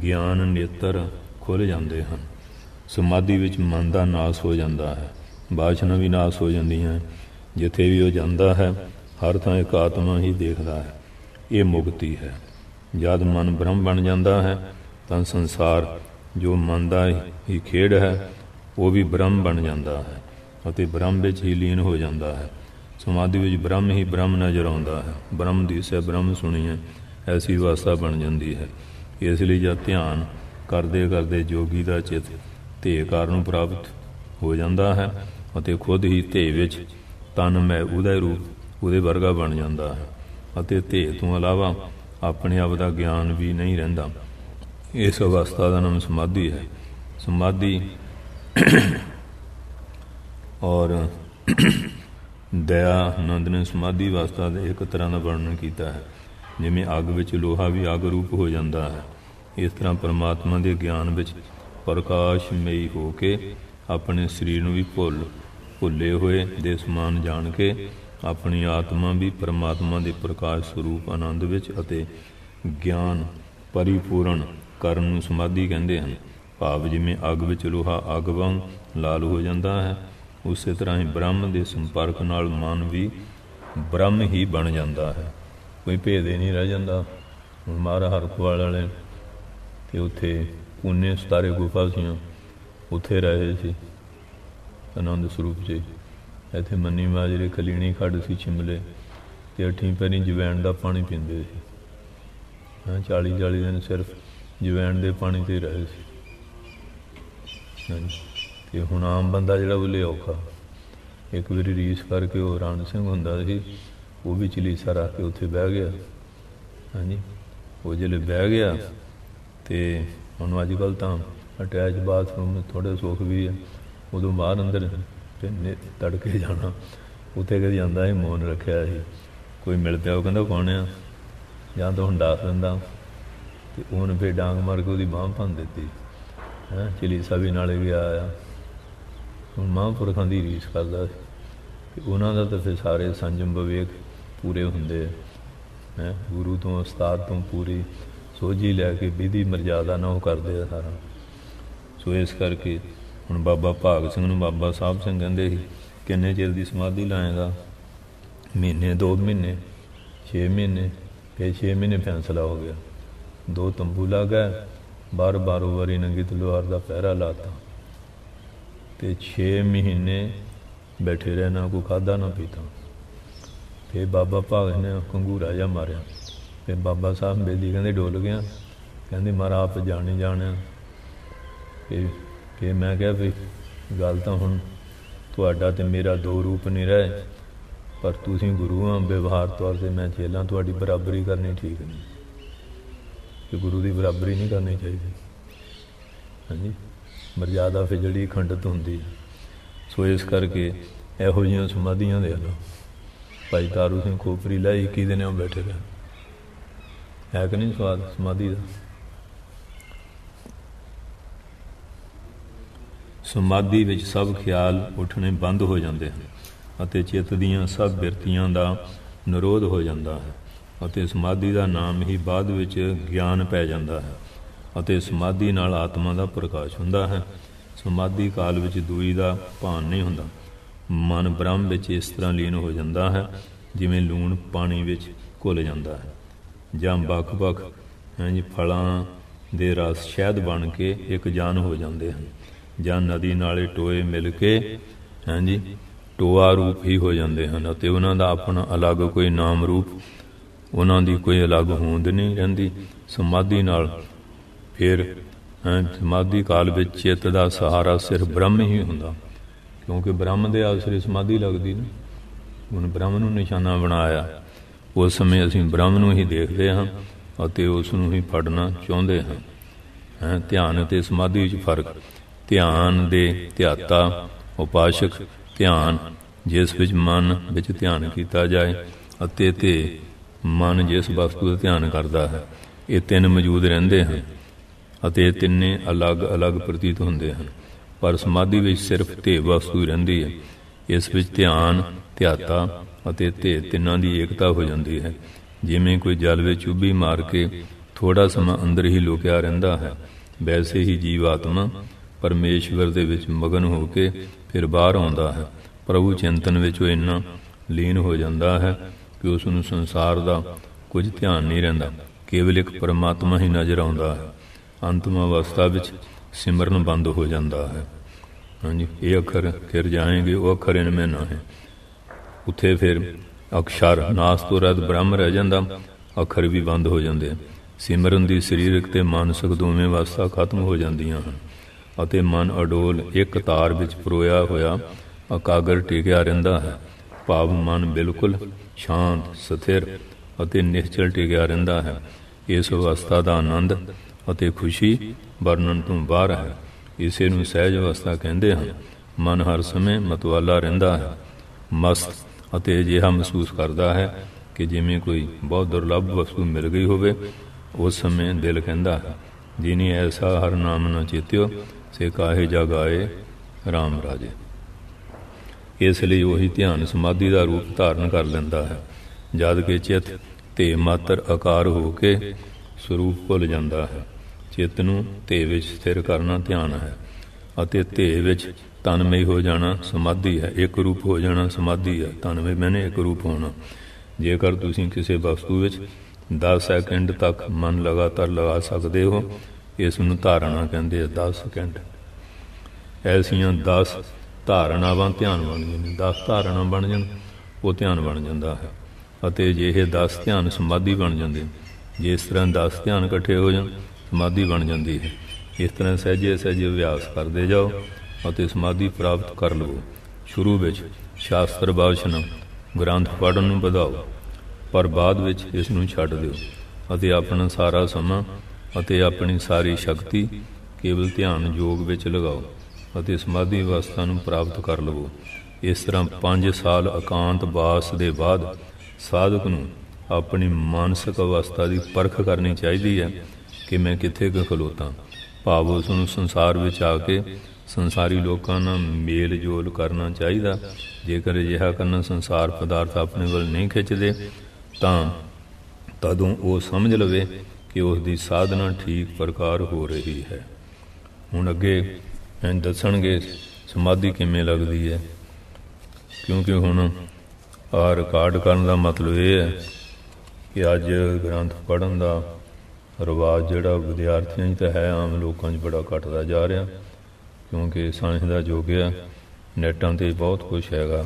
ਗਿਆਨ ਨੇਤਰ ਖੁੱਲ੍ਹ ਜਾਂਦੇ ਹਨ। ਸਮਾਧੀ ਵਿੱਚ ਮਨ ਦਾ ਨਾਸ ਹੋ ਜਾਂਦਾ ਹੈ, ਵਾਸ਼ਨਾ ਵੀ ਨਾਸ ਹੋ ਜਾਂਦੀਆਂ। ਜਿੱਥੇ ਵੀ ਉਹ ਜਾਂਦਾ ਹੈ ਹਰ ਥਾਂ ਇੱਕ ਆਤਮਾ ਹੀ ਦੇਖਦਾ ਹੈ। ਇਹ ਮੁਕਤੀ ਹੈ। ਜਦ ਮਨ ਬ੍ਰਹਮ ਬਣ ਜਾਂਦਾ ਹੈ ਤਾਂ ਸੰਸਾਰ ਜੋ ਮਨ ਦਾ ਹੀ ਖੇਡ ਹੈ ਉਹ ਵੀ ਬ੍ਰਹਮ ਬਣ ਜਾਂਦਾ ਹੈ ਅਤੇ ਬ੍ਰਹਮ ਵਿੱਚ ਹੀ ਲੀਨ ਹੋ ਜਾਂਦਾ ਹੈ। ਸਮਾਧੀ ਵਿੱਚ ਬ੍ਰਹਮ ਹੀ ਬ੍ਰਹਮ ਨਜ਼ਰ ਆਉਂਦਾ ਹੈ। ਬ੍ਰਹਮ ਦਿਸੈ ਬ੍ਰਹਮ ਸੁਣੀਐ, ਐਸੀ ਅਵਸਥਾ ਬਣ ਜਾਂਦੀ ਹੈ। ਇਸ ਲਈ ਜਦ ਧਿਆਨ ਕਰਦੇ ਕਰਦੇ ਜੋਗੀ ਦਾ ਚਿੱਤ ਧੇਕਾਰ ਨੂੰ ਪ੍ਰਾਪਤ ਹੋ ਜਾਂਦਾ ਹੈ ਅਤੇ ਖੁਦ ਹੀ ਧੇ ਵਿੱਚ ਤਨ ਮੈਂ ਉਹਦਾ ਰੂਪ ਉਹਦੇ ਵਰਗਾ ਬਣ ਜਾਂਦਾ ਹੈ ਅਤੇ ਧੇ ਤੋਂ ਇਲਾਵਾ ਆਪਣੇ ਆਪ ਦਾ ਗਿਆਨ ਵੀ ਨਹੀਂ ਰਹਿੰਦਾ। ਇਸ ਅਵਸਥਾ ਦਾ ਨਾਮ ਸਮਾਧੀ ਹੈ। ਸਮਾਧੀ ਔਰ ਦਇਆਨੰਦ ਨੇ ਸਮਾਧੀ ਅਵਸਥਾ ਦੇ ਇੱਕ ਤਰ੍ਹਾਂ ਦਾ ਵਰਣਨ ਕੀਤਾ ਹੈ। ਜਿਵੇਂ ਅੱਗ ਵਿੱਚ ਲੋਹਾ ਵੀ ਅੱਗ ਰੂਪ ਹੋ ਜਾਂਦਾ ਹੈ, ਇਸ ਤਰ੍ਹਾਂ ਪਰਮਾਤਮਾ ਦੇ ਗਿਆਨ ਵਿੱਚ ਪ੍ਰਕਾਸ਼ਮਈ ਹੋ ਕੇ ਆਪਣੇ ਸਰੀਰ ਨੂੰ ਵੀ ਭੁੱਲੇ ਹੋਏ ਦੇ ਸਮਾਨ ਜਾਣ ਕੇ ਆਪਣੀ ਆਤਮਾ ਵੀ ਪਰਮਾਤਮਾ ਦੇ ਪ੍ਰਕਾਸ਼ ਸਰੂਪ ਆਨੰਦ ਵਿੱਚ ਅਤੇ ਗਿਆਨ ਪਰਿਪੂਰਨ ਕਰਨ ਨੂੰ ਸਮਾਧੀ ਕਹਿੰਦੇ ਹਨ। ਭਾਵ ਜਿਵੇਂ ਅੱਗ ਵਿੱਚ ਲੋਹਾ ਅੱਗ ਵਾਂਗ ਲਾਲ ਹੋ ਜਾਂਦਾ ਹੈ, ਉਸੇ ਤਰ੍ਹਾਂ ਹੀ ਬ੍ਰਹਮ ਦੇ ਸੰਪਰਕ ਨਾਲ ਮਨ ਵੀ ਬ੍ਰਹਮ ਹੀ ਬਣ ਜਾਂਦਾ ਹੈ। ਕੋਈ ਭੇਦ ਹੀ ਨਹੀਂ ਰਹਿ ਜਾਂਦਾ। ਹੁਣ ਮਹਾਰਾਜ ਹਰਖਵਾਲ ਵਾਲੇ ਅਤੇ ਉੱਥੇ ਪੂਨੇ 17 ਗੁਫਾ ਸੀਆਂ, ਉੱਥੇ ਰਹੇ ਸੀ ਆਨੰਦ ਸਰੂਪ 'ਚ। ਇੱਥੇ ਮੰਨੀ ਮਾਜਰੇ ਕਲੀਣੀ ਖੱਡ ਸੀ ਸ਼ਿਮਲੇ, ਅਤੇ 8ਵੀਂ ਪੈਰੀ ਜਵੈਣ ਦਾ ਪਾਣੀ ਪੀਂਦੇ ਸੀ। 40 ਦਿਨ ਸਿਰਫ ਜਵੈਣ ਦੇ ਪਾਣੀ 'ਤੇ ਰਹੇ ਸੀ। ਅਤੇ ਹੁਣ ਆਮ ਬੰਦਾ ਜਿਹੜਾ ਉਹ ਲਿਆ ਔਖਾ। ਇੱਕ ਵਾਰੀ ਰੀਸ ਕਰਕੇ ਉਹ ਰਣ ਸਿੰਘ ਹੁੰਦਾ ਸੀ, ਉਹ ਵੀ ਚਲੀਸਾ ਰੱਖ ਕੇ ਉੱਥੇ ਬਹਿ ਗਿਆ। ਹਾਂਜੀ, ਉਹ ਜਿਹੜੇ ਬਹਿ ਗਿਆ ਅਤੇ ਹੁਣ ਅੱਜ ਕੱਲ੍ਹ ਤਾਂ ਅਟੈਚ ਬਾਥਰੂਮ ਥੋੜ੍ਹੇ ਸੁੱਖ ਵੀ ਹੈ, ਉਦੋਂ ਬਾਹਰ ਅੰਦਰ ਤੜਕੇ ਜਾਣਾ। ਉੱਥੇ ਕਦੇ ਜਾਂਦਾ ਸੀ, ਮੌਨ ਰੱਖਿਆ ਸੀ। ਕੋਈ ਮਿਲ ਪਿਆ, ਉਹ ਕਹਿੰਦਾ ਕੌਣ ਆ, ਜਾਂ ਤਾਂ ਹੁਣ ਡਾਸ ਦਿੰਦਾ, ਅਤੇ ਉਹਨੇ ਫਿਰ ਡਾਂਗ ਮਾਰ ਕੇ ਉਹਦੀ ਬਾਂਹ ਭੰਨ ਦਿੱਤੀ। ਚਲੀਸਾ ਵੀ ਨਾਲੇ ਗਿਆ ਆ। ਹੁਣ ਮਹਾਂਪੁਰਖਾਂ ਦੀ ਰੀਸ ਕਰਦਾ ਸੀ, ਅਤੇ ਉਹਨਾਂ ਦਾ ਤਾਂ ਫਿਰ ਸਾਰੇ ਸੰਜਮ ਵਿਵੇਕ ਪੂਰੇ ਹੁੰਦੇ ਹੈ। ਗੁਰੂ ਤੋਂ ਉਸਤਾਦ ਤੋਂ ਪੂਰੀ ਸੋਝੀ ਲੈ ਕੇ ਵਿਧੀ ਮਰਜ਼ਾਦਾ ਨਾਲ ਉਹ ਕਰਦੇ ਆ ਸਾਰਾ। ਸੋ ਇਸ ਕਰਕੇ ਹੁਣ ਬਾਬਾ ਭਾਗ ਸਿੰਘ ਨੂੰ ਬਾਬਾ ਸਾਹਿਬ ਸਿੰਘ ਕਹਿੰਦੇ ਸੀ, ਕਿੰਨੇ ਚਿਰ ਦੀ ਸਮਾਧੀ ਲਾਏਗਾ? ਮਹੀਨੇ, 2 ਮਹੀਨੇ, 6 ਮਹੀਨੇ। ਫਿਰ 6 ਮਹੀਨੇ ਫੈਸਲਾ ਹੋ ਗਿਆ। 2 ਤੰਬੂ ਲੱਗ ਗਏ, 12 ਵਾਰੀ ਨੰਗੀ ਤਲਵਾਰ ਦਾ ਪਹਿਰਾ ਲਾਤਾ, ਅਤੇ 6 ਮਹੀਨੇ ਬੈਠੇ ਰਹੇ, ਨਾ ਕੋਈ ਖਾਧਾ ਨਾ ਪੀਤਾ। ਫਿਰ ਬਾਬਾ ਭਾਗ ਨੇ ਘੰਗੂਰਾ ਜਿਹਾ ਮਾਰਿਆ। ਫਿਰ ਬਾਬਾ ਸਾਹਿਬ ਬੇਲੀ ਕਹਿੰਦੇ ਡੁੱਲ ਗਿਆ, ਕਹਿੰਦੇ ਮਹਾਰਾਜ ਆਪ ਜਾਣੀ ਜਾਣਿਆ। ਫਿਰ ਮੈਂ ਕਿਹਾ ਵੀ ਗੱਲ ਤਾਂ ਹੁਣ ਤੁਹਾਡਾ ਅਤੇ ਮੇਰਾ 2 ਰੂਪ ਨਹੀਂ ਰਹੇ, ਪਰ ਤੁਸੀਂ ਗੁਰੂ ਆ, ਵਿਵਹਾਰ ਤੌਰ 'ਤੇ ਮੈਂ ਚੇਲਾ, ਤੁਹਾਡੀ ਬਰਾਬਰੀ ਕਰਨੀ ਠੀਕ ਨਹੀਂ, ਕਿ ਗੁਰੂ ਦੀ ਬਰਾਬਰੀ ਨਹੀਂ ਕਰਨੀ ਚਾਹੀਦੀ। ਹਾਂਜੀ, ਮਰਜ਼ਾਦਾ ਫਿਰ ਜਿਹੜੀ ਖੰਡਿਤ ਹੁੰਦੀ। ਸੋ ਇਸ ਕਰਕੇ ਇਹੋ ਜਿਹੀਆਂ ਸਮਾਧੀਆਂ ਦੇ ਲਓ। ਭਾਈ ਤਾਰੂ ਸਿੰਘ ਖੋਪਰੀ ਲੈ 21 ਦਿਨ ਉਹ ਬੈਠੇ ਰਹੇ। ਹੈ ਕਿ ਨਹੀਂ ਸਵਾਦ ਸਮਾਧੀ ਦਾ? ਸਮਾਧੀ ਵਿੱਚ ਸਭ ਖਿਆਲ ਉੱਠਣੇ ਬੰਦ ਹੋ ਜਾਂਦੇ ਹਨ ਅਤੇ ਚਿੱਤ ਦੀਆਂ ਸਭ ਬਿਰਤੀਆਂ ਦਾ ਨਿਰੋਧ ਹੋ ਜਾਂਦਾ ਹੈ ਅਤੇ ਸਮਾਧੀ ਦਾ ਨਾਮ ਹੀ ਬਾਅਦ ਵਿੱਚ ਗਿਆਨ ਪੈ ਜਾਂਦਾ ਹੈ ਅਤੇ ਸਮਾਧੀ ਨਾਲ ਆਤਮਾ ਦਾ ਪ੍ਰਕਾਸ਼ ਹੁੰਦਾ ਹੈ। ਸਮਾਧੀ ਕਾਲ ਵਿੱਚ ਦੂਈ ਦਾ ਭਾਨ ਨਹੀਂ ਹੁੰਦਾ। ਮਨ ਬ੍ਰਹਮ ਵਿੱਚ ਇਸ ਤਰ੍ਹਾਂ ਲੀਨ ਹੋ ਜਾਂਦਾ ਹੈ ਜਿਵੇਂ ਲੂਣ ਪਾਣੀ ਵਿੱਚ ਘੁਲ ਜਾਂਦਾ ਹੈ, ਜਾਂ ਵੱਖ-ਵੱਖ ਫਲਾਂ ਦੇ ਰਸ ਸ਼ਹਿਦ ਬਣ ਕੇ ਇੱਕ ਜਾਨ ਹੋ ਜਾਂਦੇ ਹਨ, ਜਾਂ ਨਦੀ ਨਾਲੇ ਟੋਏ ਮਿਲ ਕੇ ਟੋਆ ਰੂਪ ਹੀ ਹੋ ਜਾਂਦੇ ਹਨ ਅਤੇ ਉਹਨਾਂ ਦਾ ਆਪਣਾ ਅਲੱਗ ਕੋਈ ਨਾਮ ਰੂਪ, ਉਹਨਾਂ ਦੀ ਕੋਈ ਅਲੱਗ ਹੋਂਦ ਨਹੀਂ ਰਹਿੰਦੀ। ਸਮਾਧੀ ਨਾਲ ਫਿਰ ਸਮਾਧੀ ਕਾਲ ਵਿੱਚ ਚਿੱਤ ਦਾ ਸਹਾਰਾ ਸਿਰਫ ਬ੍ਰਹਮ ਹੀ ਹੁੰਦਾ, ਕਿਉਂਕਿ ਬ੍ਰਹਮ ਦੇ ਆਸਰੇ ਸਮਾਧੀ ਲੱਗਦੀ ਨਾ। ਹੁਣ ਬ੍ਰਹਮ ਨੂੰ ਨਿਸ਼ਾਨਾ ਬਣਾਇਆ, ਉਸ ਸਮੇਂ ਅਸੀਂ ਬ੍ਰਹਮ ਨੂੰ ਹੀ ਦੇਖਦੇ ਹਾਂ ਅਤੇ ਉਸ ਨੂੰ ਹੀ ਫੜਨਾ ਚਾਹੁੰਦੇ ਹਾਂ। ਧਿਆਨ ਅਤੇ ਸਮਾਧੀ ਵਿੱਚ ਫਰਕ। ਧਿਆਨ ਦੇ ਧਿਆਤਾ, ਉਪਾਸ਼ਕ ਧਿਆਨ ਜਿਸ ਵਿੱਚ ਮਨ ਵਿੱਚ ਧਿਆਨ ਕੀਤਾ ਜਾਏ, ਅਤੇ ਤੇ ਮਨ ਜਿਸ ਵਸਤੂ ਦਾ ਧਿਆਨ ਕਰਦਾ ਹੈ, ਇਹ 3 ਮੌਜੂਦ ਰਹਿੰਦੇ ਹਨ ਅਤੇ ਇਹ ਤਿੰਨੇ ਅਲੱਗ-ਅਲੱਗ ਪ੍ਰਤੀਤ ਹੁੰਦੇ ਹਨ, ਪਰ ਸਮਾਧੀ ਵਿੱਚ ਸਿਰਫ ਧੇ ਵਸਤੂ ਹੀ ਰਹਿੰਦੀ ਹੈ। ਇਸ ਵਿੱਚ ਧਿਆਨ, ਧਿਆਤਾ ਅਤੇ ਧੇ ਤਿੰਨਾਂ ਦੀ ਏਕਤਾ ਹੋ ਜਾਂਦੀ ਹੈ। ਜਿਵੇਂ ਕੋਈ ਜਲ ਵਿੱਚ ਚੁੱਭੀ ਮਾਰ ਕੇ ਥੋੜ੍ਹਾ ਸਮਾਂ ਅੰਦਰ ਹੀ ਲੁਕਿਆ ਰਹਿੰਦਾ ਹੈ, ਵੈਸੇ ਹੀ ਜੀਵ ਆਤਮਾ ਪਰਮੇਸ਼ਵਰ ਦੇ ਵਿੱਚ ਮਗਨ ਹੋ ਕੇ ਫਿਰ ਬਾਹਰ ਆਉਂਦਾ ਹੈ। ਪ੍ਰਭੂ ਚਿੰਤਨ ਵਿੱਚ ਉਹ ਇੰਨਾ ਲੀਨ ਹੋ ਜਾਂਦਾ ਹੈ ਕਿ ਉਸ ਨੂੰ ਸੰਸਾਰ ਦਾ ਕੁਝ ਧਿਆਨ ਨਹੀਂ ਰਹਿੰਦਾ, ਕੇਵਲ ਇੱਕ ਪਰਮਾਤਮਾ ਹੀ ਨਜ਼ਰ ਆਉਂਦਾ ਹੈ। ਅੰਤਮ ਅਵਸਥਾ ਵਿੱਚ ਸਿਮਰਨ ਬੰਦ ਹੋ ਜਾਂਦਾ ਹੈ। ਹਾਂਜੀ, ਇਹ ਅੱਖਰ ਫਿਰ ਜਾਏਂਗੇ, ਉਹ ਅੱਖਰ ਇਨਮੇ ਨਾ ਹੈ। ਉੱਥੇ ਫਿਰ ਅਕਸ਼ਰ ਨਾਸ ਤੋਂ ਰਦ ਬ੍ਰਹਮ ਰਹਿ ਜਾਂਦਾ, ਅੱਖਰ ਵੀ ਬੰਦ ਹੋ ਜਾਂਦੇ। ਸਿਮਰਨ ਦੀ ਸਰੀਰਕ ਤੇ ਮਾਨਸਿਕ ਦੋਵੇਂ ਅਵਸਥਾ ਖਤਮ ਹੋ ਜਾਂਦੀਆਂ ਹਨ ਅਤੇ ਮਨ ਅਡੋਲ ਇੱਕ ਤਾਰ ਵਿੱਚ ਪਰੋਇਆ ਹੋਇਆ ਇਕਾਗਰ ਟਿਕਿਆ ਰਹਿੰਦਾ ਹੈ। ਭਾਵ ਮਨ ਬਿਲਕੁਲ ਸ਼ਾਂਤ, ਸਥਿਰ ਅਤੇ ਨਿਸ਼ਚਲ ਟਿਕਿਆ ਰਹਿੰਦਾ ਹੈ। ਇਸ ਅਵਸਥਾ ਦਾ ਆਨੰਦ ਅਤੇ ਖੁਸ਼ੀ ਵਰਣਨ ਤੋਂ ਬਾਹਰ ਹੈ। ਇਸੇ ਨੂੰ ਸਹਿਜ ਅਵਸਥਾ ਕਹਿੰਦੇ ਹਨ। ਮਨ ਹਰ ਸਮੇਂ ਮਤਵਾਲਾ ਰਹਿੰਦਾ ਹੈ, ਮਸਤ ਅਤੇ ਅਜਿਹਾ ਮਹਿਸੂਸ ਕਰਦਾ ਹੈ ਕਿ ਜਿਵੇਂ ਕੋਈ ਬਹੁਤ ਦੁਰਲੱਭ ਵਸਤੂ ਮਿਲ ਗਈ ਹੋਵੇ। ਉਸ ਸਮੇਂ ਦਿਲ ਕਹਿੰਦਾ ਹੈ, ਜਿਨੀ ਐਸਾ ਹਰ ਨਾਮ ਨਾ ਚੇਤਿਓ, ਸੇ ਕਾਹੇ ਜਗ ਆਏ ਰਾਮ ਰਾਜੇ। ਇਸ ਲਈ ਉਹੀ ਧਿਆਨ ਸਮਾਧੀ ਦਾ ਰੂਪ ਧਾਰਨ ਕਰ ਲੈਂਦਾ ਹੈ, ਜਦ ਕਿ ਚਿੱਤ ਤੇ ਮਾਤਰ ਆਕਾਰ ਹੋ ਕੇ ਸਰੂਪ ਭੁੱਲ ਜਾਂਦਾ ਹੈ। ਚਿੱਤ ਨੂੰ ਧੇ ਵਿੱਚ ਸਥਿਰ ਕਰਨਾ ਧਿਆਨ ਹੈ ਅਤੇ ਧੇ ਵਿੱਚ ਤਨਮਈ ਹੋ ਜਾਣਾ ਸਮਾਧੀ ਹੈ। ਇੱਕ ਰੂਪ ਹੋ ਜਾਣਾ ਸਮਾਧੀ ਹੈ। ਤਨਮਈ ਮੈਨੇ ਇੱਕ ਰੂਪ ਹੋਣਾ। ਜੇਕਰ ਤੁਸੀਂ ਕਿਸੇ ਵਸਤੂ ਵਿੱਚ 10 ਸੈਕਿੰਡ ਤੱਕ ਮਨ ਲਗਾਤਾਰ ਲਗਾ ਸਕਦੇ ਹੋ, ਇਸ ਨੂੰ ਧਾਰਨਾ ਕਹਿੰਦੇ ਆ। 10 ਸੈਕਿੰਡ ਐਸੀਆਂ 10 ਧਾਰਨਾਵਾਂ ਧਿਆਨ ਬਣ ਜਾਂਦੀਆਂ। 10 ਧਾਰਨਾ ਬਣ ਜਾਣ, ਉਹ ਧਿਆਨ ਬਣ ਜਾਂਦਾ ਹੈ। ਅਤੇ ਜੇ ਇਹ 10 ਧਿਆਨ ਸਮਾਧੀ ਬਣ ਜਾਂਦੇ, ਜਿਸ ਤਰ੍ਹਾਂ 10 ਧਿਆਨ ਇਕੱਠੇ ਹੋ ਜਾਣ, ਸਮਾਧੀ ਬਣ ਜਾਂਦੀ ਹੈ। ਇਸ ਤਰ੍ਹਾਂ ਸਹਿਜੇ ਸਹਿਜੇ ਅਭਿਆਸ ਕਰਦੇ ਜਾਓ ਅਤੇ ਸਮਾਧੀ ਪ੍ਰਾਪਤ ਕਰ ਲਵੋ। ਸ਼ੁਰੂ ਵਿੱਚ ਸ਼ਾਸਤਰ ਵਾਚਨ ਗ੍ਰੰਥ ਪੜ੍ਹਨ ਨੂੰ ਵਧਾਓ, ਪਰ ਬਾਅਦ ਵਿੱਚ ਇਸ ਨੂੰ ਛੱਡ ਦਿਓ ਅਤੇ ਆਪਣਾ ਸਾਰਾ ਸਮਾਂ ਅਤੇ ਆਪਣੀ ਸਾਰੀ ਸ਼ਕਤੀ ਕੇਵਲ ਧਿਆਨ ਯੋਗ ਵਿੱਚ ਲਗਾਓ ਅਤੇ ਸਮਾਧੀ ਅਵਸਥਾ ਨੂੰ ਪ੍ਰਾਪਤ ਕਰ ਲਵੋ। ਇਸ ਤਰ੍ਹਾਂ 5 ਸਾਲ ਇਕਾਂਤ ਵਾਸ ਦੇ ਬਾਅਦ ਸਾਧਕ ਨੂੰ ਆਪਣੀ ਮਾਨਸਿਕ ਅਵਸਥਾ ਦੀ ਪਰਖ ਕਰਨੀ ਚਾਹੀਦੀ ਹੈ ਕਿ ਮੈਂ ਕਿੱਥੇ ਕੁ ਖਲੋਤਾ। ਭਾਵ ਉਸ ਨੂੰ ਸੰਸਾਰ ਵਿੱਚ ਆ ਕੇ ਸੰਸਾਰੀ ਲੋਕਾਂ ਨਾਲ ਮੇਲ ਜੋਲ ਕਰਨਾ ਚਾਹੀਦਾ। ਜੇਕਰ ਅਜਿਹਾ ਕਰਨਾ ਸੰਸਾਰ ਪਦਾਰਥ ਆਪਣੇ ਵੱਲ ਨਹੀਂ ਖਿੱਚਦੇ, ਤਾਂ ਤਦੋਂ ਉਹ ਸਮਝ ਲਵੇ ਕਿ ਉਸ ਦੀ ਸਾਧਨਾ ਠੀਕ ਪ੍ਰਕਾਰ ਹੋ ਰਹੀ ਹੈ। ਹੁਣ ਅੱਗੇ ਦੱਸਣਗੇ ਸਮਾਧੀ ਕਿਵੇਂ ਲੱਗਦੀ ਹੈ, ਕਿਉਂਕਿ ਹੁਣ ਆਹ ਰਿਕਾਰਡ ਕਰਨ ਦਾ ਮਤਲਬ ਇਹ ਹੈ ਕਿ ਅੱਜ ਗ੍ਰੰਥ ਪੜ੍ਹਨ ਦਾ ਰਿਵਾਜ ਜਿਹੜਾ ਵਿਦਿਆਰਥੀਆਂ 'ਚ ਤਾਂ ਹੈ, ਆਮ ਲੋਕਾਂ 'ਚ ਬੜਾ ਘਟਦਾ ਜਾ ਰਿਹਾ, ਕਿਉਂਕਿ ਸਾਇੰਸ ਦਾ ਯੁੱਗ ਆ, ਨੈੱਟਾਂ 'ਤੇ ਬਹੁਤ ਕੁਛ ਹੈਗਾ।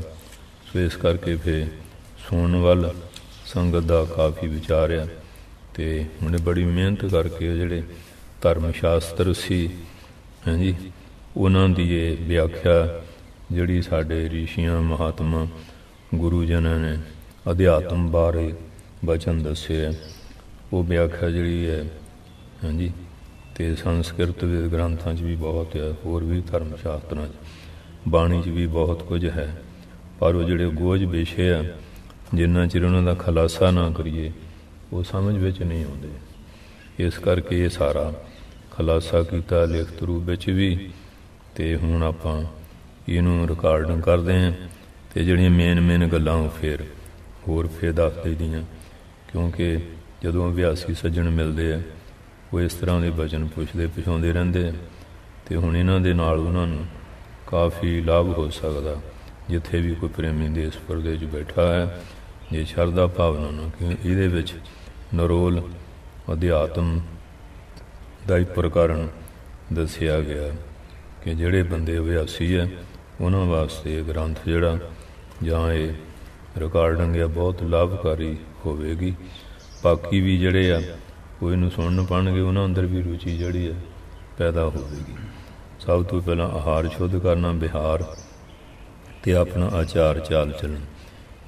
ਸੋ ਇਸ ਕਰਕੇ ਫਿਰ ਸੁਣਨ ਵੱਲ ਸੰਗਤ ਦਾ ਕਾਫੀ ਵਿਚਾਰ ਆ। ਅਤੇ ਉਹਨੇ ਬੜੀ ਮਿਹਨਤ ਕਰਕੇ ਜਿਹੜੇ ਧਰਮ ਸ਼ਾਸਤਰ ਸੀ, ਹਾਂਜੀ, ਉਹਨਾਂ ਦੀ ਇਹ ਵਿਆਖਿਆ ਜਿਹੜੀ ਸਾਡੇ ਰਿਸ਼ੀਆਂ ਮਹਾਤਮਾ ਗੁਰੂ ਜਨਾਂ ਨੇ ਅਧਿਆਤਮ ਬਾਰੇ ਵਚਨ ਦੱਸੇ ਹੈ, ਉਹ ਵਿਆਖਿਆ ਜਿਹੜੀ ਹੈ, ਹਾਂਜੀ, ਅਤੇ ਸੰਸਕ੍ਰਿਤ ਦੇ ਗ੍ਰੰਥਾਂ 'ਚ ਵੀ ਬਹੁਤ ਹੈ, ਹੋਰ ਵੀ ਧਰਮ ਸ਼ਾਸਤਰਾਂ 'ਚ ਬਾਣੀ 'ਚ ਵੀ ਬਹੁਤ ਕੁਝ ਹੈ। ਪਰ ਉਹ ਜਿਹੜੇ ਗੋਝ ਵਿਸ਼ੇ ਆ, ਜਿੰਨਾ ਚਿਰ ਉਹਨਾਂ ਦਾ ਖੁਲਾਸਾ ਨਾ ਕਰੀਏ, ਉਹ ਸਮਝ ਵਿੱਚ ਨਹੀਂ ਆਉਂਦੇ। ਇਸ ਕਰਕੇ ਇਹ ਸਾਰਾ ਖੁਲਾਸਾ ਕੀਤਾ ਲਿਖਤ ਰੂਪ ਵਿੱਚ ਵੀ, ਅਤੇ ਹੁਣ ਆਪਾਂ ਇਹਨੂੰ ਰਿਕਾਰਡਿੰਗ ਕਰਦੇ ਹਾਂ ਅਤੇ ਜਿਹੜੀਆਂ ਮੇਨ ਗੱਲਾਂ ਉਹ ਫਿਰ ਦੱਸ ਦਈਦੀਆਂ, ਕਿਉਂਕਿ ਜਦੋਂ ਅਭਿਆਸੀ ਸੱਜਣ ਮਿਲਦੇ ਆ, ਉਹ ਇਸ ਤਰ੍ਹਾਂ ਦੇ ਵਚਨ ਪੁੱਛਾਉਂਦੇ ਰਹਿੰਦੇ ਆ, ਅਤੇ ਹੁਣ ਇਹਨਾਂ ਦੇ ਨਾਲ ਉਹਨਾਂ ਨੂੰ ਕਾਫੀ ਲਾਭ ਹੋ ਸਕਦਾ। ਜਿੱਥੇ ਵੀ ਕੋਈ ਪ੍ਰੇਮੀ ਦੇਸ਼ ਪ੍ਰਦੇਸ਼ ਬੈਠਾ ਹੈ, ਜੇ ਸ਼ਰਧਾ ਭਾਵਨਾ ਨਾਲ, ਕਿ ਇਹਦੇ ਵਿੱਚ ਨਰੋਲ ਅਧਿਆਤਮ ਦਾ ਹੀ ਪ੍ਰਕਰਣ ਦੱਸਿਆ ਗਿਆ ਕਿ ਜਿਹੜੇ ਬੰਦੇ ਅਭਿਆਸੀ ਹੈ, ਉਹਨਾਂ ਵਾਸਤੇ ਇਹ ਗ੍ਰੰਥ ਜਿਹੜਾ ਜਾਂ ਇਹ ਰਿਕਾਰਡਿੰਗ ਹੈ ਬਹੁਤ ਲਾਭਕਾਰੀ ਹੋਵੇਗੀ। ਬਾਕੀ ਵੀ ਜਿਹੜੇ ਆ ਉਹ ਇਹਨੂੰ ਸੁਣਨ ਪਾਉਣਗੇ, ਉਹਨਾਂ ਅੰਦਰ ਵੀ ਰੁਚੀ ਜਿਹੜੀ ਹੈ ਪੈਦਾ ਹੋਵੇਗੀ। ਸਭ ਤੋਂ ਪਹਿਲਾਂ ਆਹਾਰ ਸ਼ੁੱਧ ਕਰਨਾ, ਵਿਹਾਰ ਅਤੇ ਆਪਣਾ ਆਚਾਰ ਚਾਲ ਚੱਲਣ,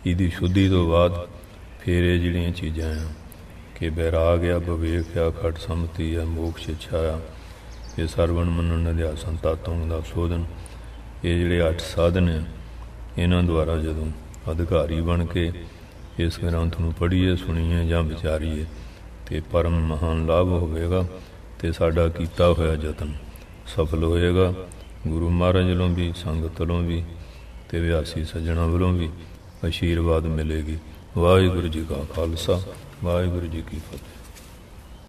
ਇਹਦੀ ਸ਼ੁੱਧੀ ਤੋਂ ਬਾਅਦ ਫਿਰ ਇਹ ਜਿਹੜੀਆਂ ਚੀਜ਼ਾਂ ਆ ਕਿ ਵੈਰਾਗ ਆ, ਵਿਵੇਕ ਆ, ਖਟ ਸੰਮਤੀ ਆ, ਮੋਕਸ਼ ਇੱਛਾ ਆ, ਇਹ ਸਰਵਣ ਮੰਨਣ ਨਿਧਿਆਸਨ ਤਤੋਂ ਦਾ ਸੋਧਨ, ਇਹ ਜਿਹੜੇ 8 ਸਾਧਨ ਆ, ਇਹਨਾਂ ਦੁਆਰਾ ਜਦੋਂ ਅਧਿਕਾਰੀ ਬਣ ਕੇ ਇਸ ਗ੍ਰੰਥ ਨੂੰ ਪੜ੍ਹੀਏ, ਸੁਣੀਏ ਜਾਂ ਵਿਚਾਰੀਏ, ਅਤੇ ਪਰਮ ਮਹਾਨ ਲਾਭ ਹੋਵੇਗਾ ਅਤੇ ਸਾਡਾ ਕੀਤਾ ਹੋਇਆ ਯਤਨ ਸਫਲ ਹੋਏਗਾ। ਗੁਰੂ ਮਹਾਰਾਜ ਵੱਲੋਂ ਵੀ, ਸੰਗਤ ਵੱਲੋਂ ਵੀ ਅਤੇ ਅਭਿਆਸੀ ਸੱਜਣਾਂ ਵੱਲੋਂ ਵੀ ਆਸ਼ੀਰਵਾਦ ਮਿਲੇਗੀ। ਵਾਹਿਗੁਰੂ ਜੀ ਕਾ ਖਾਲਸਾ, ਵਾਹਿਗੁਰੂ ਜੀ ਕੀ ਫਤਿਹ।